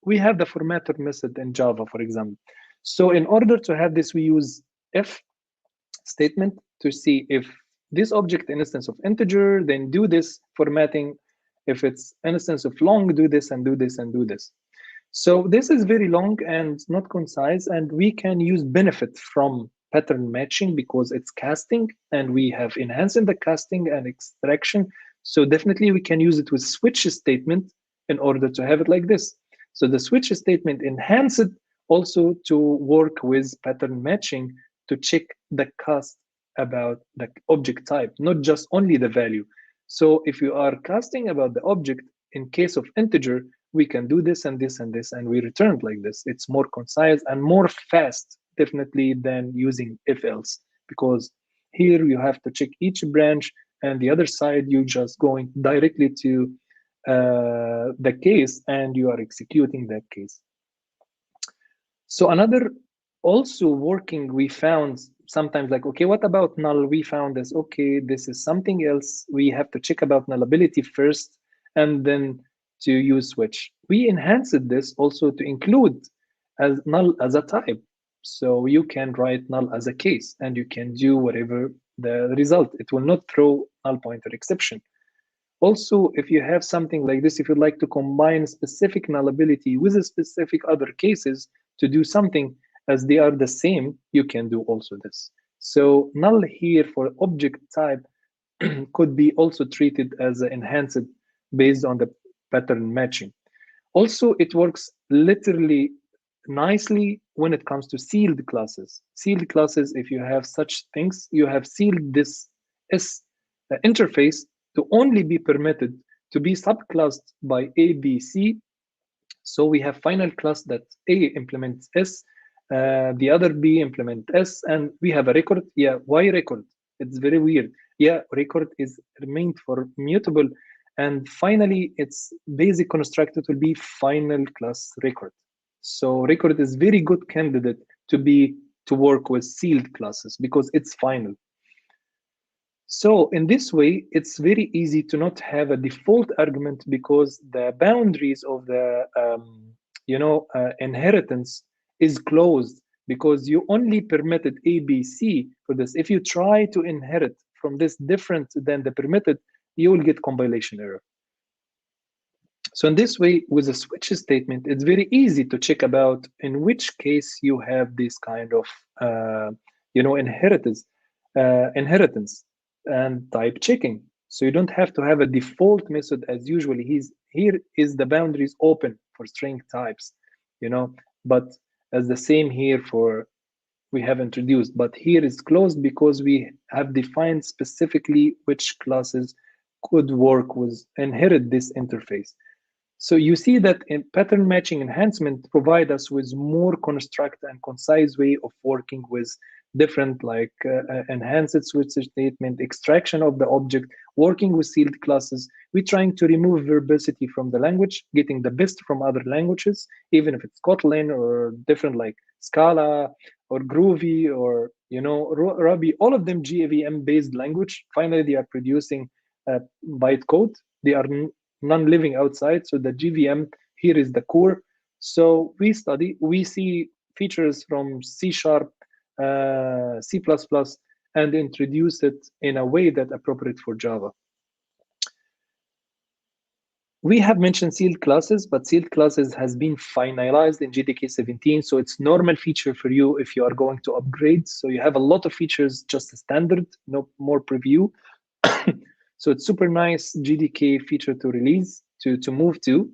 we have the formatter method in Java, for example. So in order to have this, we use if statement to see if this object instance of integer, then do this formatting. If it's instance of long, do this and do this and do this. So this is very long and not concise, and we can use benefit from pattern matching because it's casting, and we have enhanced the casting and extraction. So definitely we can use it with switch statement in order to have it like this. So the switch statement enhances also to work with pattern matching to check the cast about the object type, not just only the value. So if you are casting about the object, in case of integer, we can do this and this and this, and we return it like this. It's more concise and more fast, definitely, than using if else, because here you have to check each branch, and the other side you just going directly to the case, and you are executing that case. So another also working, we found sometimes like, okay, what about null? We found this, okay, this is something else. We have to check about nullability first, and then to use switch. We enhanced this also to include as null as a type. So you can write null as a case, and you can do whatever the result. It will not throw null pointer exception. Also, if you have something like this, if you'd like to combine specific nullability with a specific other cases to do something as they are the same, you can do also this. So null here for object type could be also treated as enhanced based on the pattern matching. Also, it works literally nicely when it comes to sealed classes. Sealed classes, if you have such things, you have sealed this S interface to only be permitted to be subclassed by A, B, C. So we have final class that A implements S, the other B implement S, and we have a record. Yeah, why record? It's very weird. Yeah, record is remained for mutable, and finally its basic constructor will be final class record. So record is very good candidate to work with sealed classes because it's final. So in this way, it's very easy to not have a default argument because the boundaries of the inheritance is closed, because you only permitted A, B, C for this. If you try to inherit from this different than the permitted, you will get compilation error. So in this way, with a switch statement, it's very easy to check about in which case you have this kind of inheritance and type checking. So you don't have to have a default method as usually. Here is the boundaries open for string types, but as the same here for we have introduced, but here is closed because we have defined specifically which classes could work with inherit this interface. So you see that in pattern matching enhancement provide us with more construct and concise way of working with different like enhanced switch statement, extraction of the object, working with sealed classes. We're trying to remove verbosity from the language, getting the best from other languages, even if it's Kotlin or different like Scala or Groovy or Ruby, all of them GAVM based language. Finally, they are producing bytecode. They are non-living outside. So the GVM here is the core. So we see features from C#, C++, and introduce it in a way that appropriate for Java. We have mentioned sealed classes, but sealed classes has been finalized in GDK 17. So it's normal feature for you if you are going to upgrade. So you have a lot of features, just a standard, no more preview. So it's super nice GDK feature to release, to move to.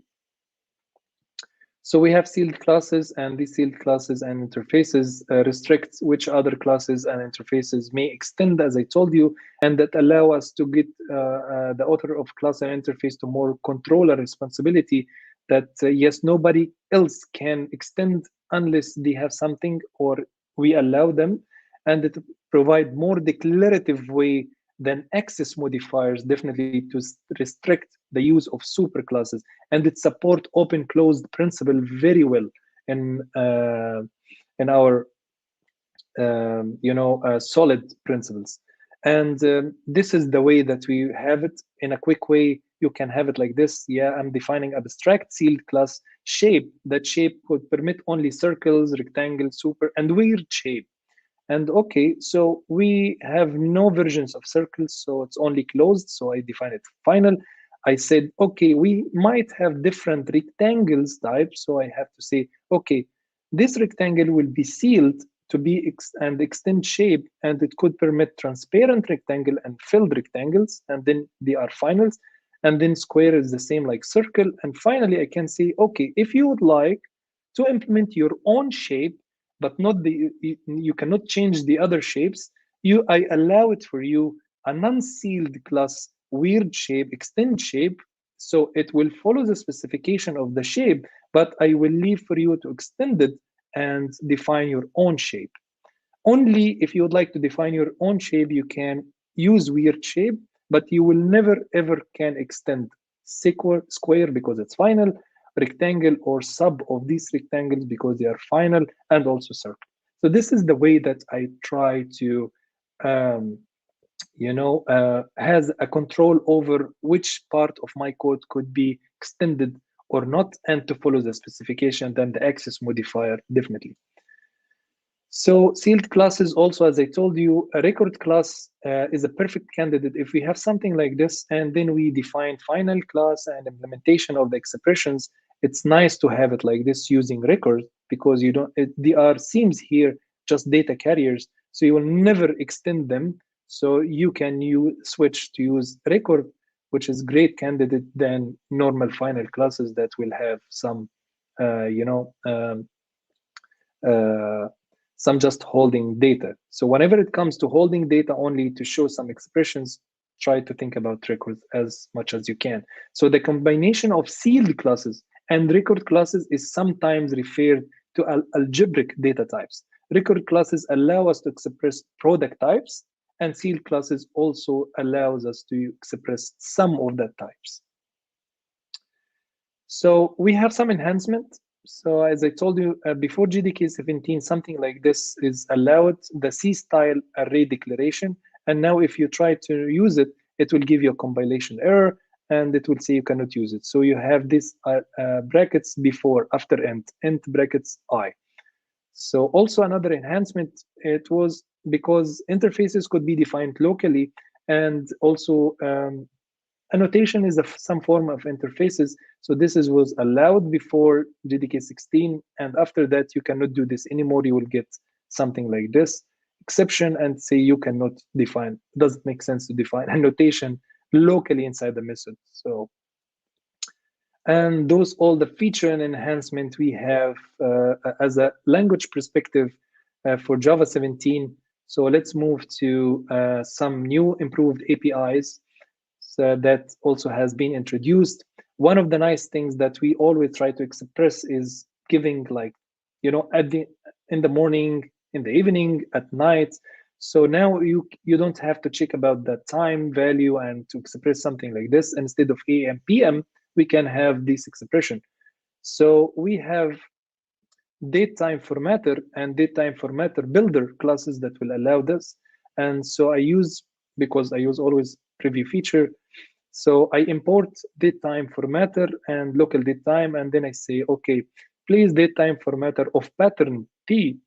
So we have sealed classes, and these sealed classes and interfaces restrict which other classes and interfaces may extend, as I told you, and that allow us to get the author of class and interface to more control and responsibility that, yes, nobody else can extend unless they have something or we allow them, and it provide more declarative way than access modifiers, definitely, to restrict the use of super classes, and it support open closed principle very well in our solid principles. And this is the way that we have it. In a quick way, you can have it like this. Yeah, I'm defining abstract sealed class shape. That shape could permit only circles, rectangles, super, and weird shape. And okay, so we have no versions of circles, so it's only closed. So I define it final. I said, okay, we might have different rectangles types. So I have to say, okay, this rectangle will be sealed to be and extend shape, and it could permit transparent rectangle and filled rectangles, and then they are finals. And then square is the same like circle. And finally, I can say, okay, if you would like to implement your own shape, but not you cannot change the other shapes, I allow it for you a non-sealed class weird shape, extend shape. So it will follow the specification of the shape, but I will leave for you to extend it and define your own shape. Only if you would like to define your own shape, you can use weird shape, but you will never ever can extend square because it's final, rectangle or sub of these rectangles because they are final, and also circle. So this is the way that I try to has a control over which part of my code could be extended or not, and to follow the specification, then the access modifier definitely. So sealed classes also, as I told you, a record class is a perfect candidate if we have something like this, and then we define final class and implementation of the expressions. It's nice to have it like this using record, because you don't, they are seams here, just data carriers, so you will never extend them. So you can switch to use record, which is great candidate than normal final classes that will have some, some just holding data. So whenever it comes to holding data only to show some expressions, try to think about records as much as you can. So the combination of sealed classes and record classes is sometimes referred to algebraic data types. Record classes allow us to express product types, and sealed classes also allows us to express some of the types. So we have some enhancement. So as I told you before GDK 17, something like this is allowed, the C-style array declaration. And now if you try to use it, it will give you a compilation error, and it will say you cannot use it. So you have this brackets before, after int brackets I. So also another enhancement, it was because interfaces could be defined locally, and also annotation is some form of interfaces. So this was allowed before GDK 16, and after that you cannot do this anymore. You will get something like this exception and say you cannot define. It doesn't make sense to define annotation locally inside the method. So, and those all the feature and enhancement we have as a language perspective for Java 17. So let's move to some new improved APIs. So that also has been introduced. One of the nice things that we always try to express is giving, like, in the morning, in the evening, at night. So now you don't have to check about the time value and to express something like this. Instead of AM, PM, we can have this expression. So we have datetime formatter and datetime formatter builder classes that will allow this. And so because I use always preview feature, so I import datetime formatter and local datetime, and then I say, okay, please datetime formatter of pattern B,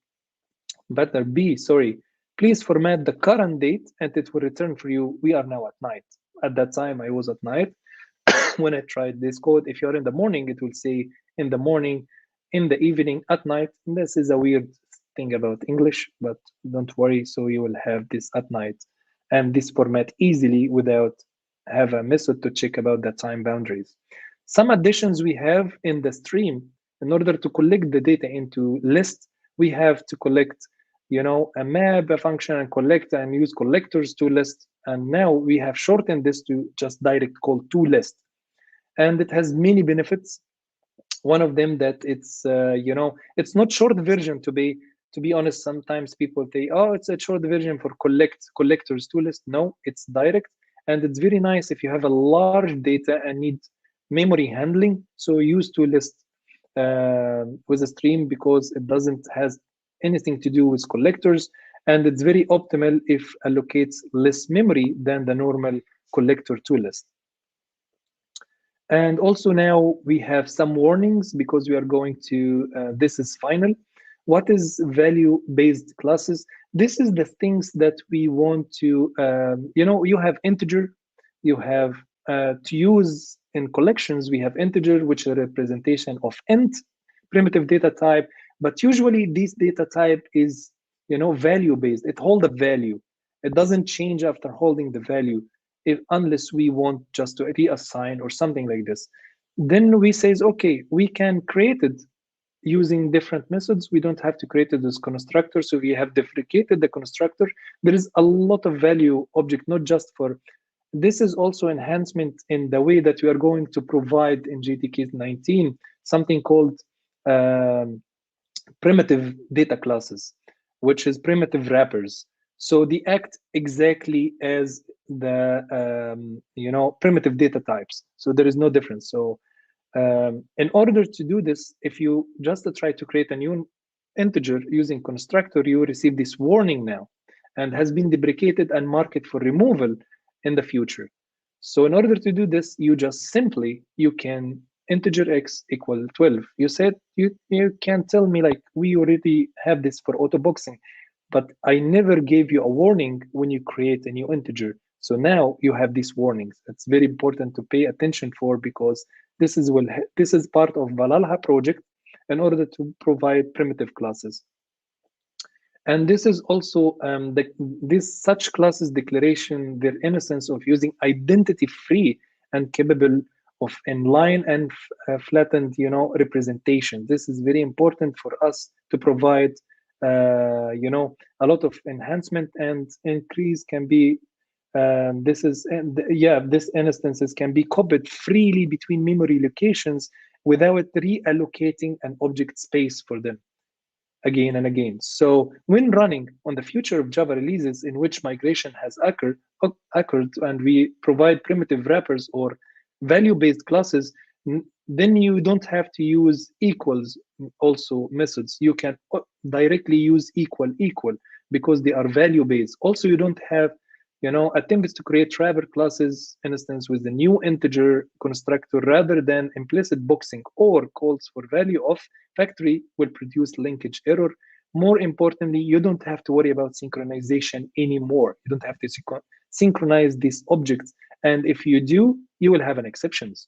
please format the current date, and it will return for you, we are now at night. At that time I was at night. when I tried this code, if you're in the morning, it will say in the morning, in the evening, at night. And this is a weird thing about English, but don't worry. So you will have this at night and this format easily without have a method to check about the time boundaries. Some additions we have in the stream, in order to collect the data into list, we have to collect, you know, a map, a function, and collect and use collectors to list. And now we have shortened this to just direct call to list. And it has many benefits. One of them that it's, you know, it's not short version to be honest. Sometimes people say, oh, it's a short version for collectors to list. No, it's direct. And it's very nice if you have a large data and need memory handling. So use to list with a stream because it doesn't has anything to do with collectors, and it's very optimal if allocates less memory than the normal collector to list. And also now we have some warnings because we are going to, this is final. What is value-based classes? This is the things that we want to, you know, you have integer, you have to use in collections, we have integer, which is a representation of int, primitive data type, but usually this data type is, you know, value-based. It holds a value. It doesn't change after holding the value, unless we want just to reassign or something like this. Then we say, okay, we can create it using different methods. We don't have to create it as constructor. So we have deprecated the constructor. There is a lot of value object, not just for, this is also enhancement in the way that we are going to provide in GTK 19, something called primitive data classes, which is primitive wrappers. So they act exactly as the you know, primitive data types. So there is no difference. So in order to do this, if you just try to create a new integer using constructor, you receive this warning now and has been deprecated and marked for removal in the future. So in order to do this, you just simply, you can integer x equal 12. You said you can tell me like we already have this for auto boxing, but I never gave you a warning when you create a new integer. So now you have these warnings. It's very important to pay attention for, because this is part of Valhalla project in order to provide primitive classes. And this is also this such classes declaration, their innocence of using identity free and capable of inline and flattened, you know, representation. This is very important for us to provide, you know, a lot of enhancement and increase can be. This instances can be copied freely between memory locations without reallocating an object space for them again and again. So when running on the future of Java releases in which migration has occurred and we provide primitive wrappers or value-based classes, then you don't have to use equals also methods. You can directly use equal because they are value-based. Also, you don't have, you know, attempts to create wrapper classes instance with the new integer constructor rather than implicit boxing or calls for value of factory will produce linkage error. More importantly, you don't have to worry about synchronization anymore. You don't have to synchronize these objects. And if you do, you will have an exceptions.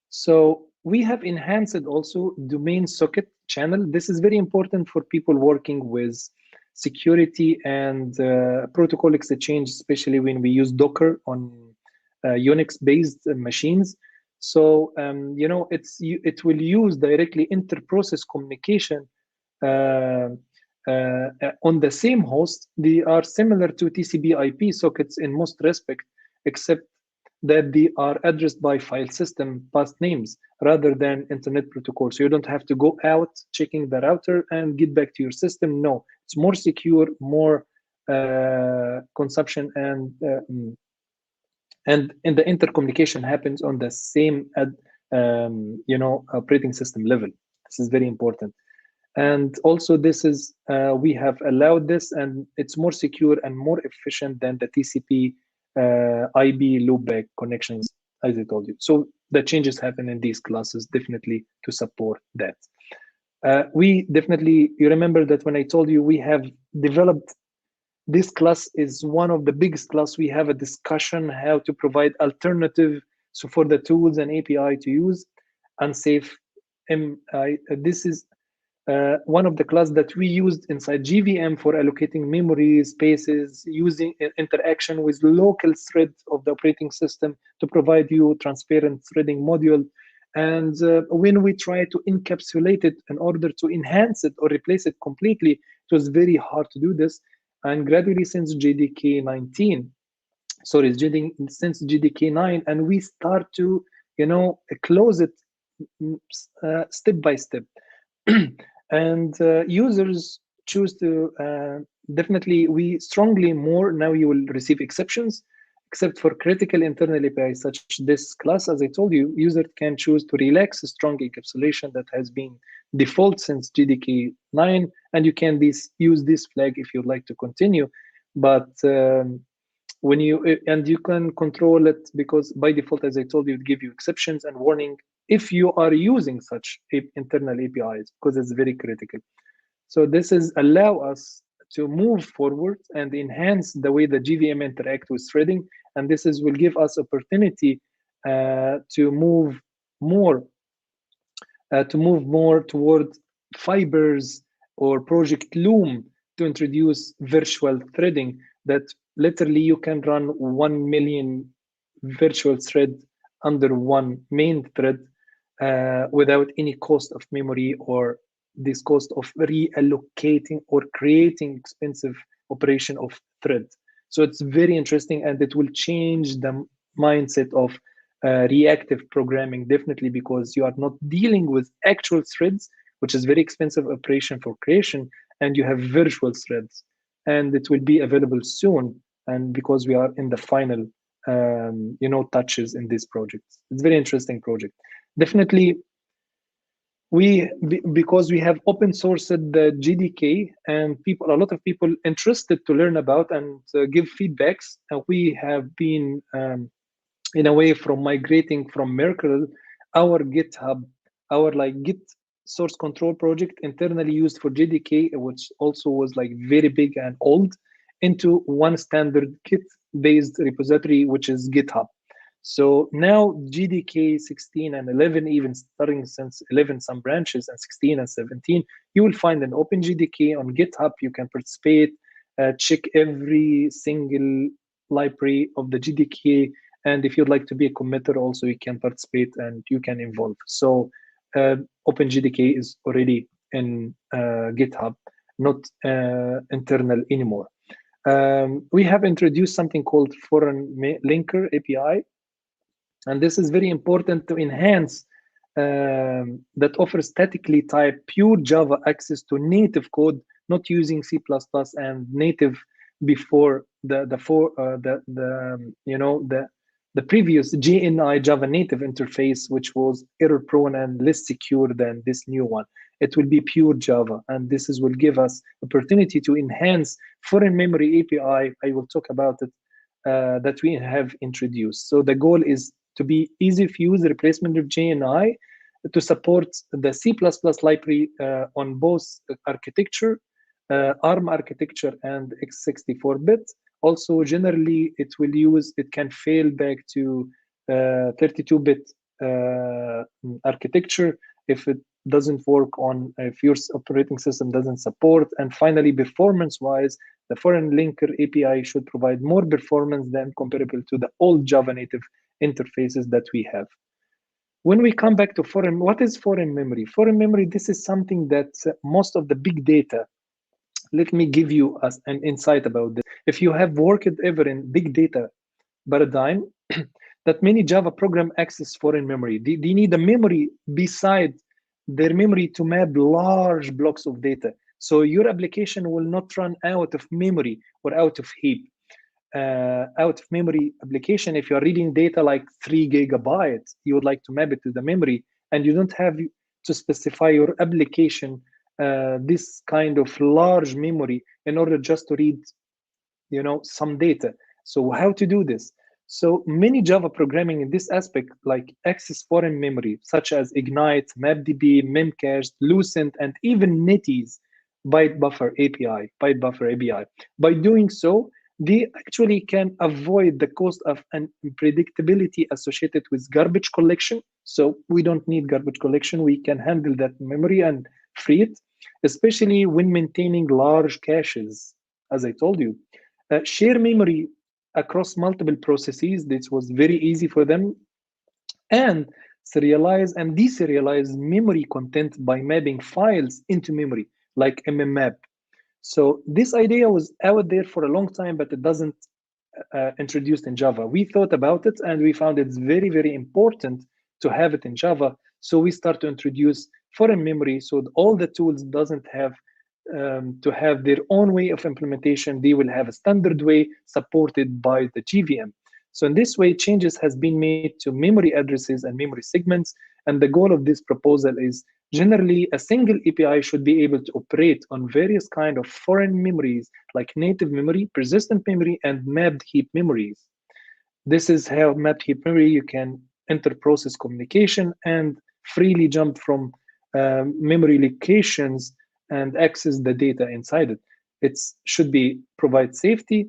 So we have enhanced also domain socket channel. This is very important for people working with security and protocol exchange, especially when we use Docker on Unix-based machines. So you know, it will use directly inter-process communication on the same host. They are similar to TCP/IP sockets in most respect, except that they are addressed by file system path names rather than internet protocol. So you don't have to go out checking the router and get back to your system. No, it's more secure, more consumption, and the intercommunication happens on the same you know, operating system level. This is very important. And also this is we have allowed this, and it's more secure and more efficient than the TCP IB loopback connections, as I told you. So the changes happen in these classes definitely to support that. We definitely, you remember that when I told you we have developed, this class is one of the biggest class. We have a discussion how to provide alternative So for the tools and API to use, unsafe, this is one of the classes that we used inside GVM for allocating memory spaces, using interaction with local threads of the operating system to provide you transparent threading module. And when we try to encapsulate it in order to enhance it or replace it completely, it was very hard to do this. And gradually since JDK 19, since JDK 9, and we start to, close it step by step. And users choose to, definitely, we strongly more, now you will receive exceptions, except for critical internal APIs such this class. As I told you, user can choose to relax a strong encapsulation that has been default since JDK 9, and you can use this flag if you'd like to continue. But when you can control it, because by default, as I told you, it gives you exceptions and warning if you are using such internal APIs, because it's very critical. So this is allow us to move forward and enhance the way the GVM interact with threading, and this will give us opportunity to move more toward fibers or project Loom to introduce virtual threading that literally you can run 1 million virtual thread under one main thread without any cost of memory or this cost of reallocating or creating expensive operation of thread. So it's very interesting, and it will change the mindset of reactive programming, definitely, because you are not dealing with actual threads, which is very expensive operation for creation, and you have virtual threads, and it will be available soon. And because we are in the final touches in this project, it's a very interesting project. Definitely, because we have open sourced the GDK, and a lot of people interested to learn about and give feedbacks, and we have been in a way from migrating from Merkle, our GitHub, our Git source control project internally used for GDK, which also was very big and old, into one standard Git-based repository, which is GitHub. So now GDK 16 and 11, even starting since 11, some branches, and 16 and 17, you will find an open GDK on GitHub. You can participate, check every single library of the GDK. And if you'd like to be a committer also, you can participate and you can involve. So OpenGDK is already in GitHub, not internal anymore. We have introduced something called foreign linker API. And this is very important to enhance that offers statically typed pure Java access to native code, not using C++ and native before the previous JNI Java native interface, which was error prone and less secure than this new one. It will be pure Java, and this will give us opportunity to enhance foreign memory API. I will talk about it that we have introduced. So the goal is to be easy of use, replacement of JNI, to support the C++ library on both architecture, ARM architecture and x64-bit. Also, generally, it can fail back to 32-bit architecture if it doesn't work on, if your operating system doesn't support. And finally, performance-wise, the foreign linker API should provide more performance than comparable to the old Java native interfaces that we have. When we come back to what is foreign memory? Foreign memory, this is something that most of the big data, let me give you an insight about this. If you have worked ever in big data paradigm, that many Java program access foreign memory. They need a memory beside their memory to map large blocks of data. So your application will not run out of memory or out of heap. Out of memory application, if you're reading data like 3 gigabytes, you would like to map it to the memory, and you don't have to specify your application this kind of large memory in order just to read, some data. So how to do this? So many Java programming in this aspect, like access foreign memory, such as Ignite, MapDB, Memcached, Lucent, and even NetEase byte buffer API. By doing so, they actually can avoid the cost of unpredictability associated with garbage collection. So we don't need garbage collection. We can handle that memory and free it, especially when maintaining large caches. As I told you, share memory across multiple processes. This was very easy for them. And serialize and deserialize memory content by mapping files into memory, like mmap. So this idea was out there for a long time, but it doesn't introduced in Java. We thought about it and we found it's very, very important to have it in Java. So we start to introduce foreign memory, so all the tools doesn't have to have their own way of implementation. They will have a standard way supported by the JVM. So in this way, changes has been made to memory addresses and memory segments. And the goal of this proposal is generally a single API should be able to operate on various kind of foreign memories like native memory, persistent memory, and mapped heap memories. This is how mapped heap memory you can inter-process communication and freely jump from memory locations and access the data inside it. It should be provide safety,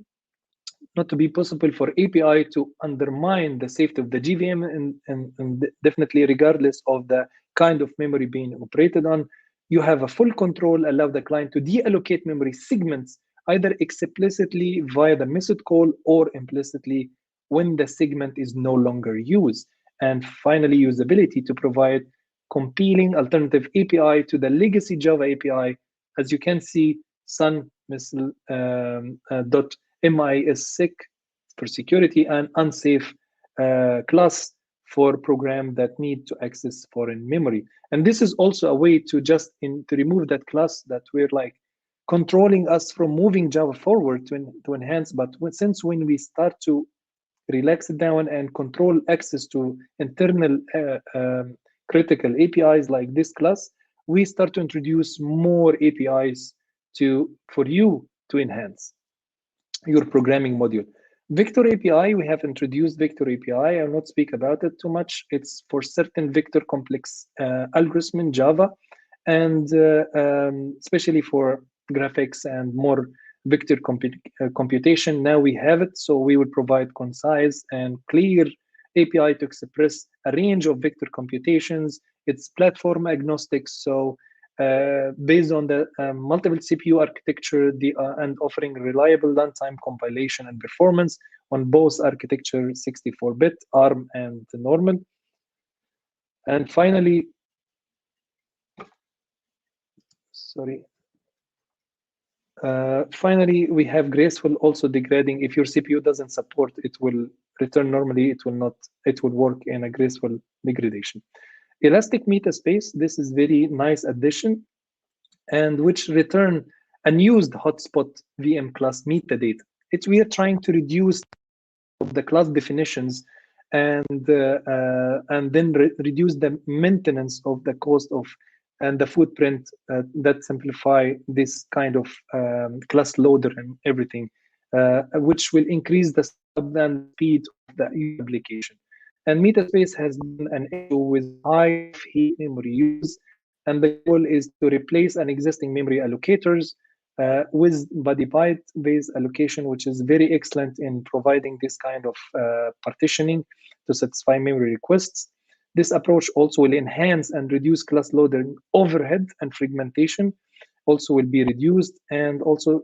not to be possible for API to undermine the safety of the JVM, and definitely regardless of the kind of memory being operated on. You have a full control, allow the client to deallocate memory segments either explicitly via the method call or implicitly when the segment is no longer used. And finally, usability to provide compiling alternative API to the legacy Java API. As you can see, sun missile .misc for security and unsafe class for programs that need to access foreign memory. And this is also a way to just to remove that class that we're like controlling us from moving Java forward to enhance. But since when we start to relax it down and control access to internal critical APIs like this class, we start to introduce more APIs for you to enhance your programming module. Vector API, we have introduced Vector API. I will not speak about it too much. It's for certain vector complex algorithm in Java, and especially for graphics and more vector computation. Now we have it, so we will provide concise and clear API to express a range of vector computations. It's platform agnostic, so based on the multiple CPU architecture and offering reliable runtime compilation and performance on both architecture, 64-bit, ARM, and normal. And finally, finally, we have graceful also degrading. If your CPU doesn't support, it will return normally. It will not. It will work in a graceful degradation. Elastic metaspace. This is very nice addition, and which return unused hotspot VM class metadata. We are trying to reduce the class definitions and then reduce the maintenance of the cost of and the footprint that simplify this kind of class loader and everything, which will increase the speed of the application. And metaspace has been an issue with high heap memory use, and the goal is to replace an existing memory allocators with body byte-based allocation, which is very excellent in providing this kind of partitioning to satisfy memory requests. This approach also will enhance and reduce class loader overhead, and fragmentation also will be reduced, and also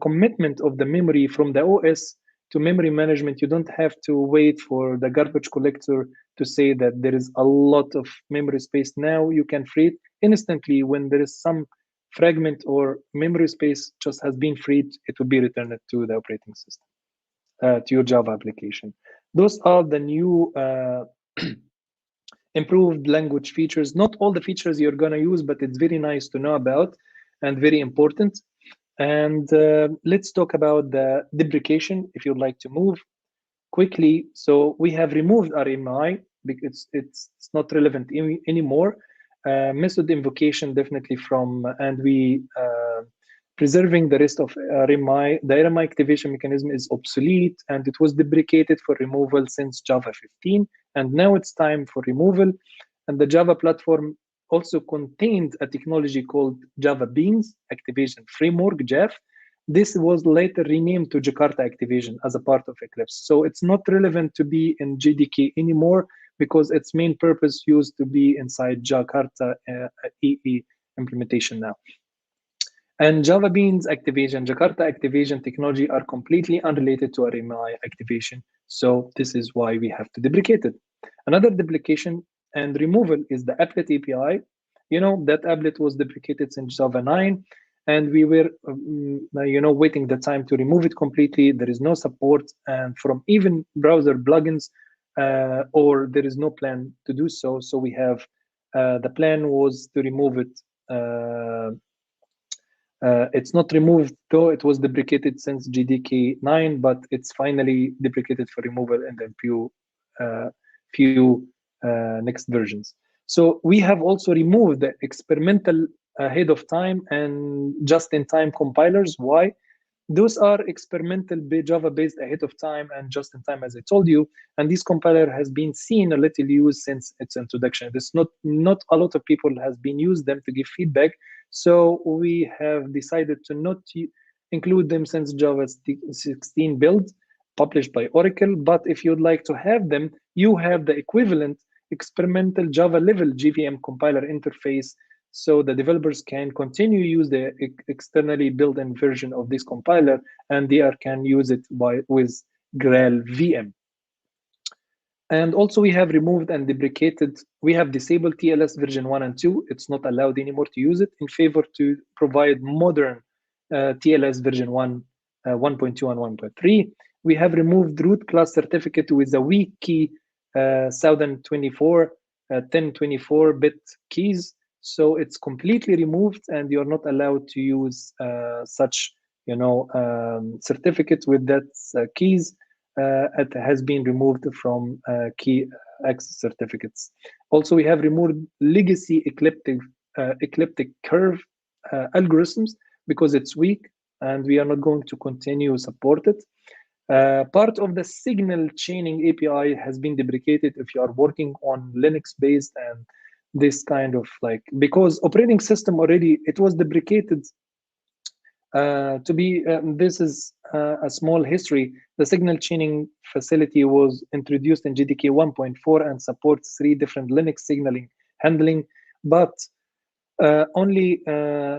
commitment of the memory from the OS to memory management. You don't have to wait for the garbage collector to say that there is a lot of memory space. Now you can free it instantly when there is some fragment or memory space just has been freed. It will be returned to the operating system, to your Java application. Those are the new improved language features. Not all the features you're going to use, but it's very nice to know about and very important. And let's talk about the deprecation, if you'd like to move quickly. So we have removed RMI because it's not relevant anymore. Method invocation definitely from, and we preserving the rest of RMI. The RMI activation mechanism is obsolete, and it was deprecated for removal since Java 15, and now it's time for removal. And the Java platform also contained a technology called Java Beans Activation Framework, JAF, This was later renamed to Jakarta Activation as a part of Eclipse. So it's not relevant to be in JDK anymore because its main purpose used to be inside Jakarta EE implementation now. And Java Beans activation, Jakarta activation technology are completely unrelated to RMI activation. So this is why we have to deprecate it. Another deprecation and removal is the applet API. You know, that applet was deprecated since Java 9, and we were, waiting the time to remove it completely. There is no support, and from even browser plugins, or there is no plan to do so. So we have, the plan was to remove it. It's not removed, though it was deprecated since JDK 9, but it's finally deprecated for removal in the few next versions. So we have also removed the experimental ahead of time and just-in-time compilers. Why? Those are experimental Java-based ahead of time and just-in-time, as I told you. And this compiler has been seen a little used since its introduction. There's not a lot of people has been used them to give feedback. So we have decided to not include them since Java 16 build published by Oracle. But if you'd like to have them, you have the equivalent experimental Java level JVM compiler interface, so the developers can continue to use the externally built-in version of this compiler, and they can use it with Graal VM. And also we have removed and deprecated, we have disabled TLS version 1 and 2. It's not allowed anymore to use it in favor to provide modern TLS version 1, 1.2 and 1.3. We have removed root class certificate with a weak key 1024, 1024-bit keys. So it's completely removed, and you're not allowed to use such, certificate with that keys. It has been removed from key access certificates. Also, we have removed legacy ecliptic curve algorithms because it's weak, and we are not going to continue support it. Part of the signal chaining API has been deprecated if you are working on Linux-based and this kind of because operating system already, it was deprecated to be, this is a small history. The signal chaining facility was introduced in JDK 1.4 and supports 3 different Linux signaling handling, but only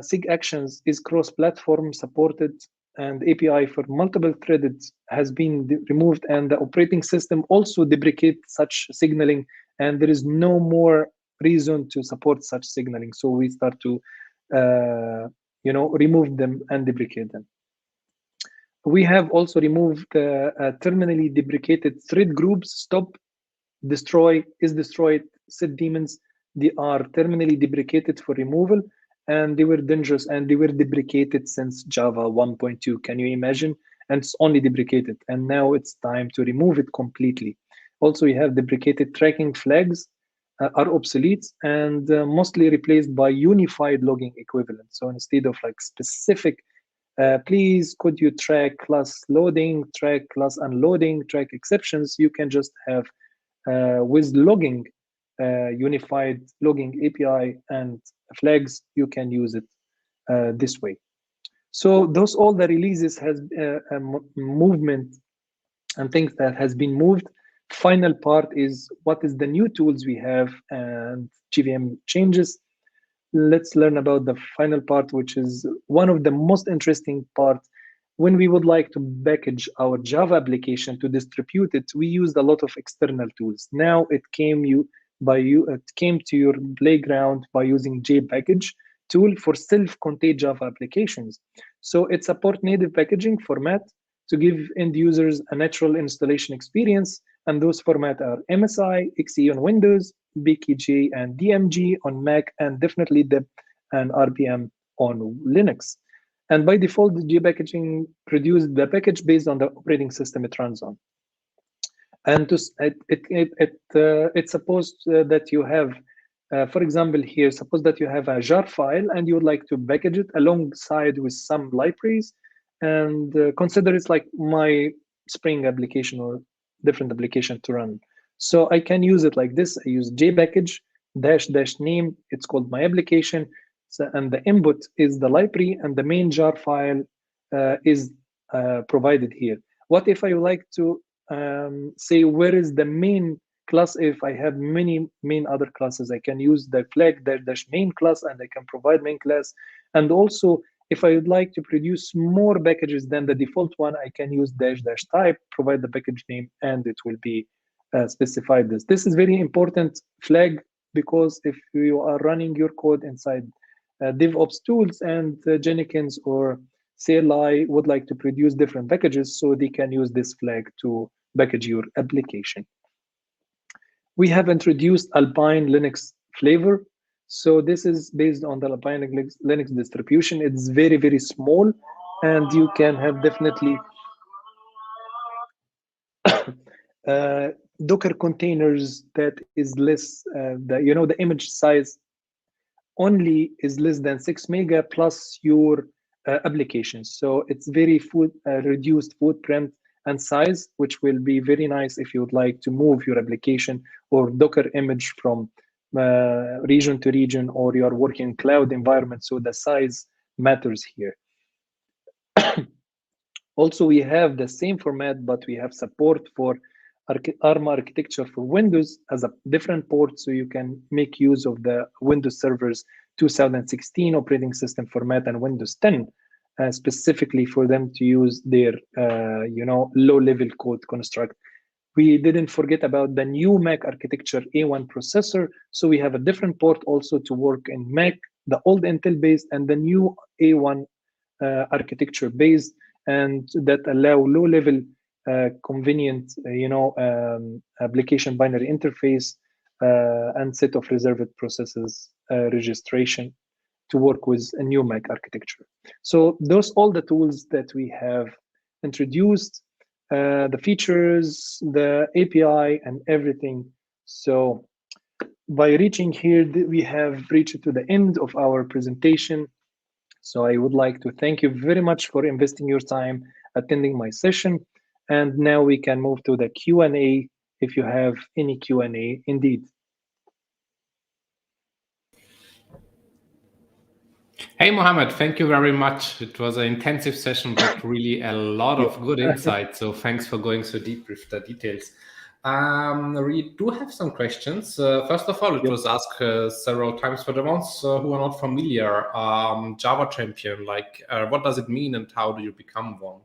SIG actions is cross-platform supported, and API for multiple threaded has been removed, and the operating system also deprecates such signaling, and there is no more reason to support such signaling. So we start to remove them and deprecate them. We have also removed terminally deprecated thread groups, stop, destroy, is destroyed, set daemons. They are terminally deprecated for removal, and they were dangerous, and they were deprecated since Java 1.2. Can you imagine? And it's only deprecated, and now it's time to remove it completely. Also, we have deprecated tracking flags are obsolete and mostly replaced by unified logging equivalent. So instead of specific, please could you track class loading, track class unloading, track exceptions, you can just have with logging, unified logging API and flags, you can use it this way. So those all the releases has movement and things that has been moved. Final part is what is the new tools we have and JVM changes. Let's learn about the final part, which is one of the most interesting part. When we would like to package our Java application to distribute it, we used a lot of external tools. Now it came to your playground by using JPackage tool for self-contained Java applications. So it supports native packaging format to give end users a natural installation experience. And those formats are MSI, XE on Windows, BKJ and DMG on Mac, and definitely DEP and RPM on Linux. And by default, the JPackaging produces the package based on the operating system it runs on. And it's supposed that you have, for example, here, suppose that you have a jar file and you would like to package it alongside with some libraries, and consider it's like my Spring application or different application to run. So I can use it like this. I use JPackage -- name. It's called my application. So, and the input is the library, and the main jar file is provided here. What if I would like to say where is the main class? If I have many main other classes, I can use the flag dash main class, and I can provide main class. And also, if I would like to produce more packages than the default one, I can use dash dash type, provide the package name, and it will be specified this. This is very important flag, because if you are running your code inside DevOps tools and Jenkins or CLI would like to produce different packages, so they can use this flag to package your application. We have introduced Alpine Linux flavor. So this is based on the Alpine Linux distribution. It's very, very small, and you can have definitely Docker containers that is less, the image size only is less than 6 mega plus your applications. So it's very reduced footprint and size, which will be very nice if you would like to move your application or Docker image from region to region, or you are working in cloud environment. So the size matters here. Also, we have the same format, but we have support for ARM architecture for Windows as a different port, so you can make use of the Windows Servers 2016 operating system format and Windows 10 specifically for them to use their low-level code construct. We didn't forget about the new Mac architecture A1 processor, so we have a different port also to work in Mac, the old Intel based and the new A1 architecture based, and that allow low-level convenient, application binary interface and set of reserved processes registration to work with a new Mac architecture. So those all the tools that we have introduced, the features, the API, and everything. So by reaching here, we have reached to the end of our presentation. So I would like to thank you very much for investing your time attending my session. And now we can move to the Q&A if you have any Q&A indeed. Hey, Mohammed, thank you very much. It was an intensive session, but really a lot of good insight. So thanks for going so deep with the details. We do have some questions. First of all, it was asked several times for the ones who are not familiar. Java champion, what does it mean and how do you become one?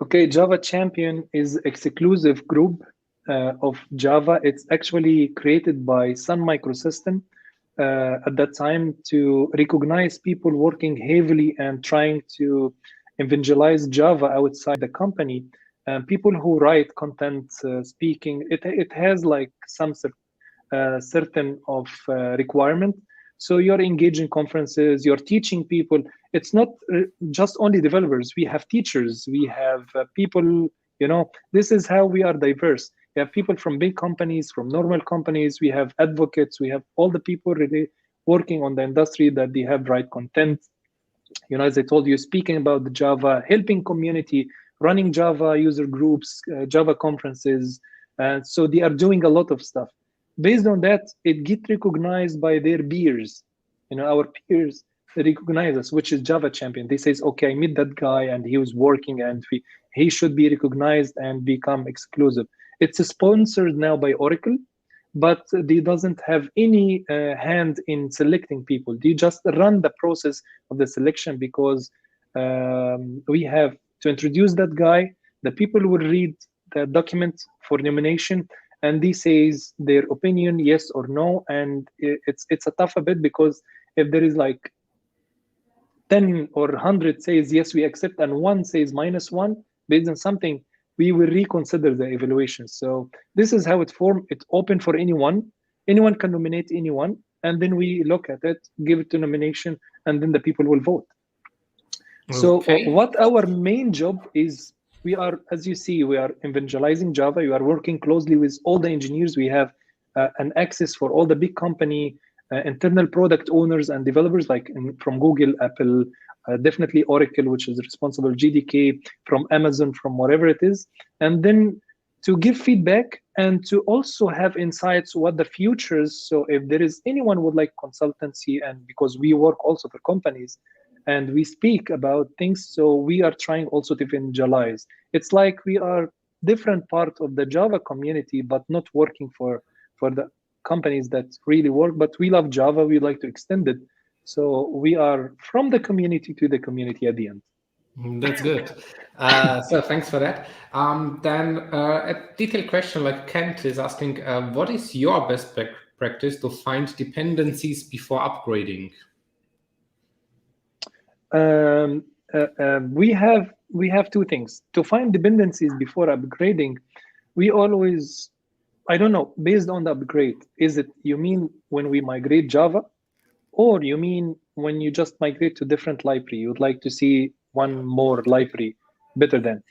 Okay, Java Champion is exclusive group of Java. It's actually created by Sun Microsystem at that time to recognize people working heavily and trying to evangelize Java outside the company. People who write content, speaking, it has like some certain of requirement. So you're engaging conferences, you're teaching people. It's not just only developers. We have teachers, we have people, this is how we are diverse. We have people from big companies, from normal companies. We have advocates. We have all the people really working on the industry that they have write content. As I told you, speaking about the Java, helping community, running Java user groups, Java conferences. So they are doing a lot of stuff. Based on that, it gets recognized by their peers. Our peers recognize us, which is Java Champion. They say, okay, I meet that guy and he was working and he should be recognized and become exclusive. It's sponsored now by Oracle, but they doesn't have any hand in selecting people. They just run the process of the selection because we have to introduce that guy. The people will read the document for nomination and they says their opinion, yes or no. And it's a tough a bit because if there is like 10 or 100 says, yes, we accept, and one says -1, based on something, we will reconsider the evaluation. So this is how it formed. It's open for anyone. Anyone can nominate anyone. And then we look at it, give it to nomination, and then the people will vote. Okay. So what our main job is, we are, as you see, we are evangelizing Java. We are working closely with all the engineers. We have an access for all the big company, internal product owners and developers, like from Google, Apple, definitely Oracle, which is responsible, GDK, from Amazon, from whatever it is. And then to give feedback and to also have insights what the futures. So if there is anyone would like consultancy, and because we work also for companies, and we speak about things. So we are trying also to evangelize. It's like we are different part of the Java community, but not working for the companies that really work. But we love Java. We like to extend it. So we are from the community to the community at the end. That's good. So thanks for that. Then a detailed question like Kent is asking, what is your best practice to find dependencies before upgrading? We have two things. To find dependencies before upgrading, we always, I don't know, based on the upgrade, is it you mean when we migrate Java, or you mean when you just migrate to different library, you'd like to see one more library better than?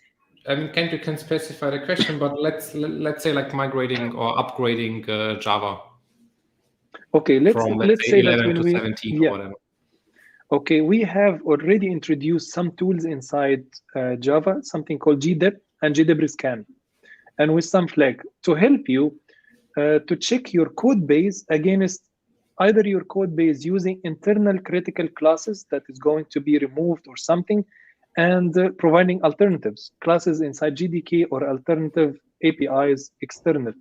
Kent, you can specify the question, but let's say like migrating or upgrading Java. Okay, let's say 11 that when to we 17 or whatever. Okay, we have already introduced some tools inside Java, something called GDEP and Deprecation, and with some flag to help you to check your code base against either your code base using internal critical classes that is going to be removed or something, and providing alternatives, classes inside GDK or alternative APIs external.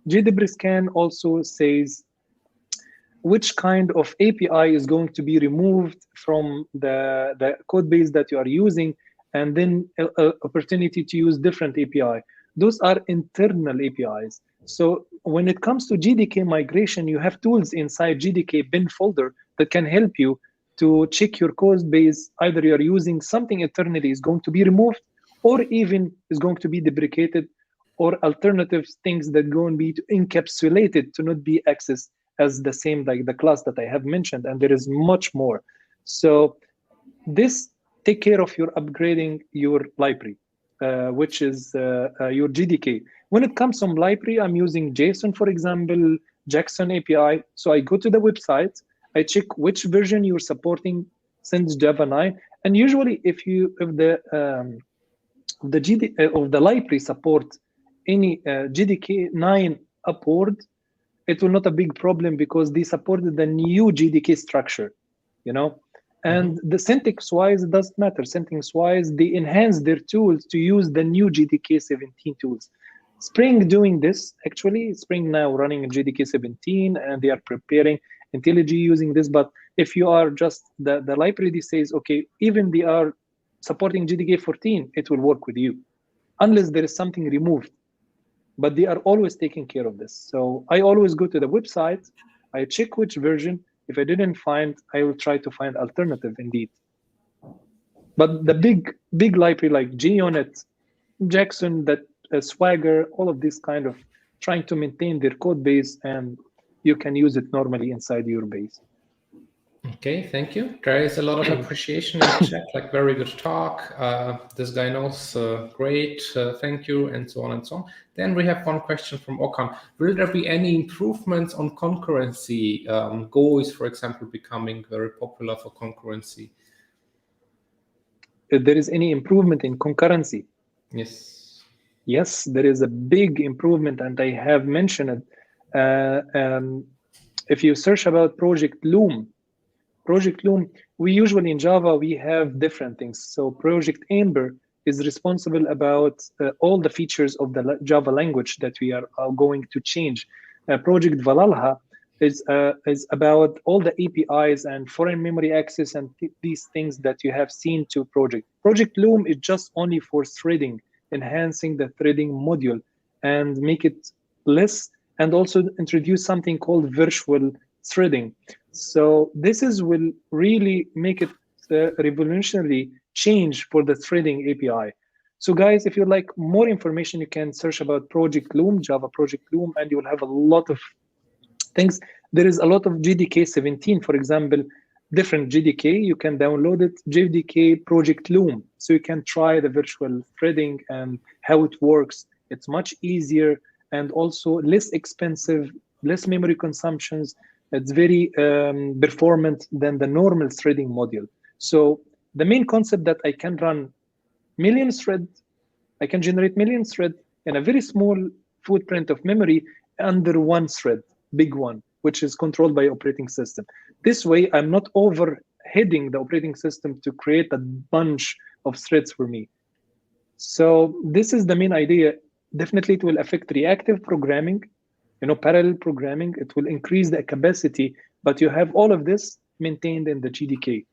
Deprecation also says which kind of API is going to be removed from the code base that you are using, and then opportunity to use different API. Those are internal APIs. So when it comes to GDK migration, you have tools inside GDK bin folder that can help you to check your code base. Either you are using something internally is going to be removed, or even is going to be deprecated, or alternative things that going to be encapsulated to not be accessed as the same like the class that I have mentioned, and there is much more. So this take care of your upgrading your library, which is your GDK. When it comes from library, I'm using JSON, for example, Jackson API. So I go to the website, I check which version you're supporting since Java 9, and usually if the library support any GDK 9 upward, it will not a big problem because they supported the new GDK structure, you know. And the syntax-wise, it doesn't matter. Syntax-wise, they enhance their tools to use the new GDK 17 tools. Spring doing this, actually. Spring now running in GDK 17, and they are preparing IntelliJ using this. But if you are just, the library says, okay, even they are supporting GDK 14, it will work with you, unless there is something removed. But they are always taking care of this. So I always go to the website, I check which version. If I didn't find, I will try to find alternative indeed. But the big library like JUnit, Jackson, that Swagger, all of this kind of trying to maintain their code base, and you can use it normally inside your base. Okay, thank you. There is a lot of appreciation in the chat, like very good talk. This guy knows, great, thank you, and so on and so on. Then we have one question from Okan. Will there be any improvements on concurrency? Go is, for example, becoming very popular for concurrency. If there is any improvement in concurrency? Yes. Yes, there is a big improvement, and I have mentioned it. If you search about Project Loom, we usually in Java, we have different things. So Project Amber is responsible about all the features of the Java language that we are going to change. Project Valhalla is about all the APIs and foreign memory access and these things that you have seen to Project. Project Loom is just only for threading, enhancing the threading module and make it less, and also introduce something called virtual threading. So this will really make it revolutionary change for the threading API. So guys, if you like more information, you can search about Project Loom, Java Project Loom, and you will have a lot of things. There is a lot of GDK 17, for example, different GDK, you can download it, JDK Project Loom. So you can try the virtual threading and how it works. It's much easier and also less expensive, less memory consumptions. It's very performant than the normal threading module. So the main concept that I can run million threads, I can generate million threads in a very small footprint of memory under one thread, big one, which is controlled by operating system. This way, I'm not overhead heading the operating system to create a bunch of threads for me. So this is the main idea. Definitely it will affect reactive programming, parallel programming. It will increase the capacity, but you have all of this maintained in the GDK.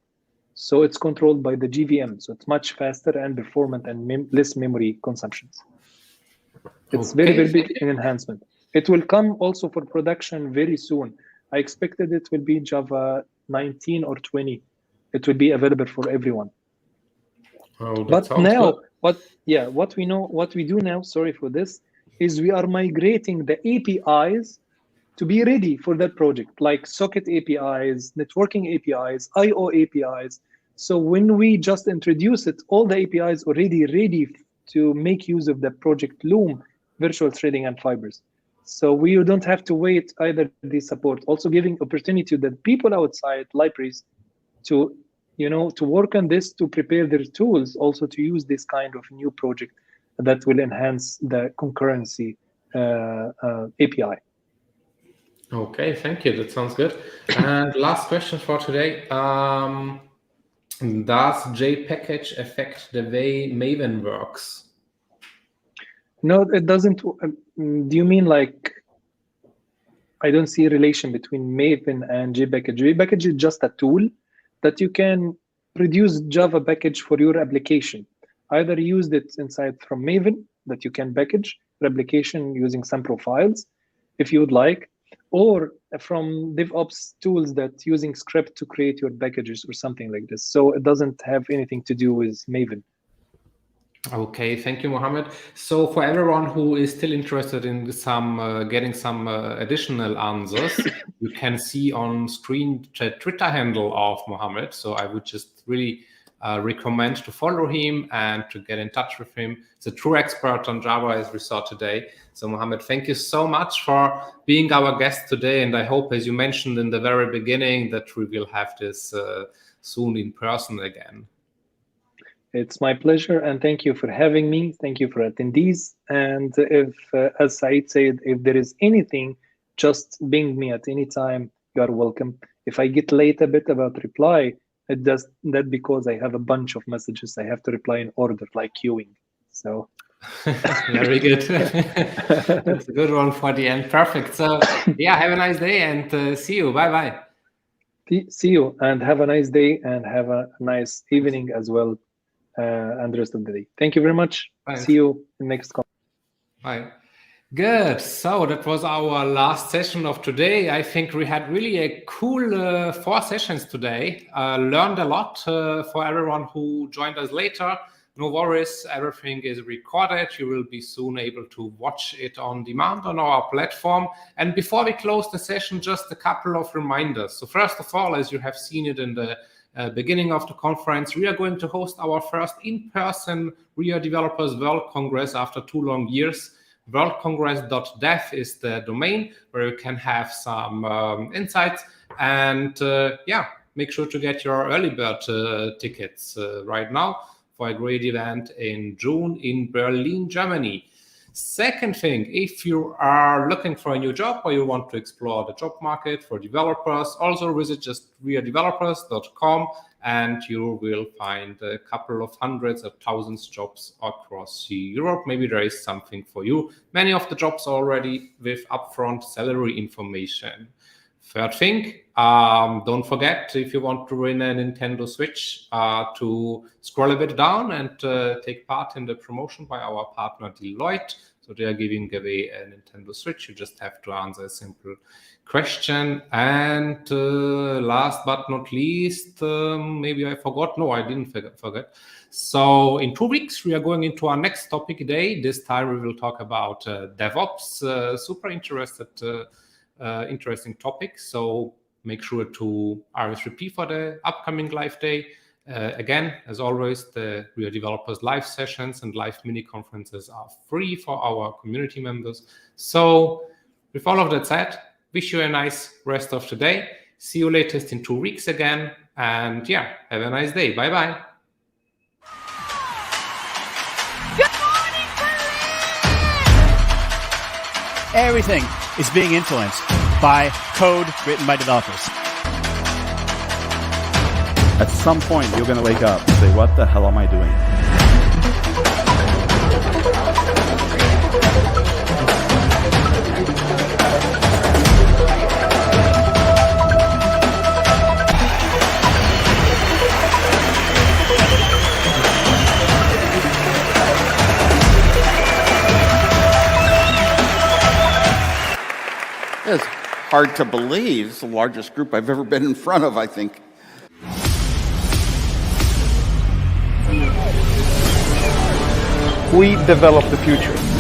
So it's controlled by the GVM. So it's much faster and performant and less memory consumptions. It's very, very big in enhancement. It will come also for production very soon. I expected it will be Java 19 or 20. It will be available for everyone. Oh, but now, what we do now, sorry for this, is we are migrating the APIs to be ready for that project, like socket APIs, networking APIs, IO APIs. So when we just introduce it, all the APIs already ready to make use of the project Loom, virtual threading and fibers. So we don't have to wait either the support, also giving opportunity to the people outside libraries to, to work on this, to prepare their tools, also to use this kind of new project that will enhance the concurrency API. Okay, thank you. That sounds good. And last question for today. Does JPackage affect the way Maven works? No, it doesn't. Do you mean like, I don't see a relation between Maven and JPackage. JPackage is just a tool that you can produce Java package for your application. Either use it inside from Maven that you can package your application using some profiles, if you would like, or from DevOps tools that using script to create your packages or something like this. So it doesn't have anything to do with Maven. Okay, thank you, Mohammed. So for everyone who is still interested in some getting some additional answers, you can see on screen the Twitter handle of Mohammed. So I would just really recommend to follow him and to get in touch with him. He's a true expert on Java, as we saw today. So Mohammed, thank you so much for being our guest today. And I hope, as you mentioned in the very beginning, that we will have this soon in person again. It's my pleasure, and thank you for having me. Thank you for attendees. And if, as Said said, if there is anything, just ping me at any time. You are welcome. If I get late a bit about reply, it does that because I have a bunch of messages I have to reply in order, like queuing. So very good. That's a good one for the end. Perfect. So yeah, have a nice day and see you. Bye bye. See you and have a nice day and have a nice evening as well. And the rest of the day. Thank you very much. Thanks. See you in the next call. Bye. Good. So that was our last session of today. I think we had really a cool 4 sessions today. Learned a lot for everyone who joined us later. No worries, everything is recorded. You will be soon able to watch it on demand on our platform. And before we close the session, just a couple of reminders. So first of all, as you have seen it in the beginning of the conference, we are going to host our first in-person WeAreDevelopers World Congress after 2 long years. worldcongress.dev is the domain where you can have some insights and make sure to get your early bird tickets right now for a great event in June in Berlin, Germany. Second thing, if you are looking for a new job or you want to explore the job market for developers, also visit just WeAreDevelopers.com and you will find a couple of hundreds of thousands jobs across Europe. Maybe there is something for you. Many of the jobs already with upfront salary information. Third thing, don't forget, if you want to win a Nintendo Switch, to scroll a bit down and take part in the promotion by our partner Deloitte. So they are giving away a Nintendo Switch. You just have to answer a simple question. And last but not least, maybe I forgot. No, I didn't forget. So in 2 weeks, we are going into our next topic day. This time we will talk about DevOps. Super interesting topic. So make sure to RSVP for the upcoming live day. Again, as always, the WeAreDevelopers live sessions and live mini conferences are free for our community members. So with all of that said, wish you a nice rest of the day. See you latest in 2 weeks again. And yeah, have a nice day. Bye-bye. Good morning, Philipp! Everything is being influenced by code written by developers. At some point, you're going to wake up and say, what the hell am I doing? It's hard to believe. It's the largest group I've ever been in front of, I think. We develop the future.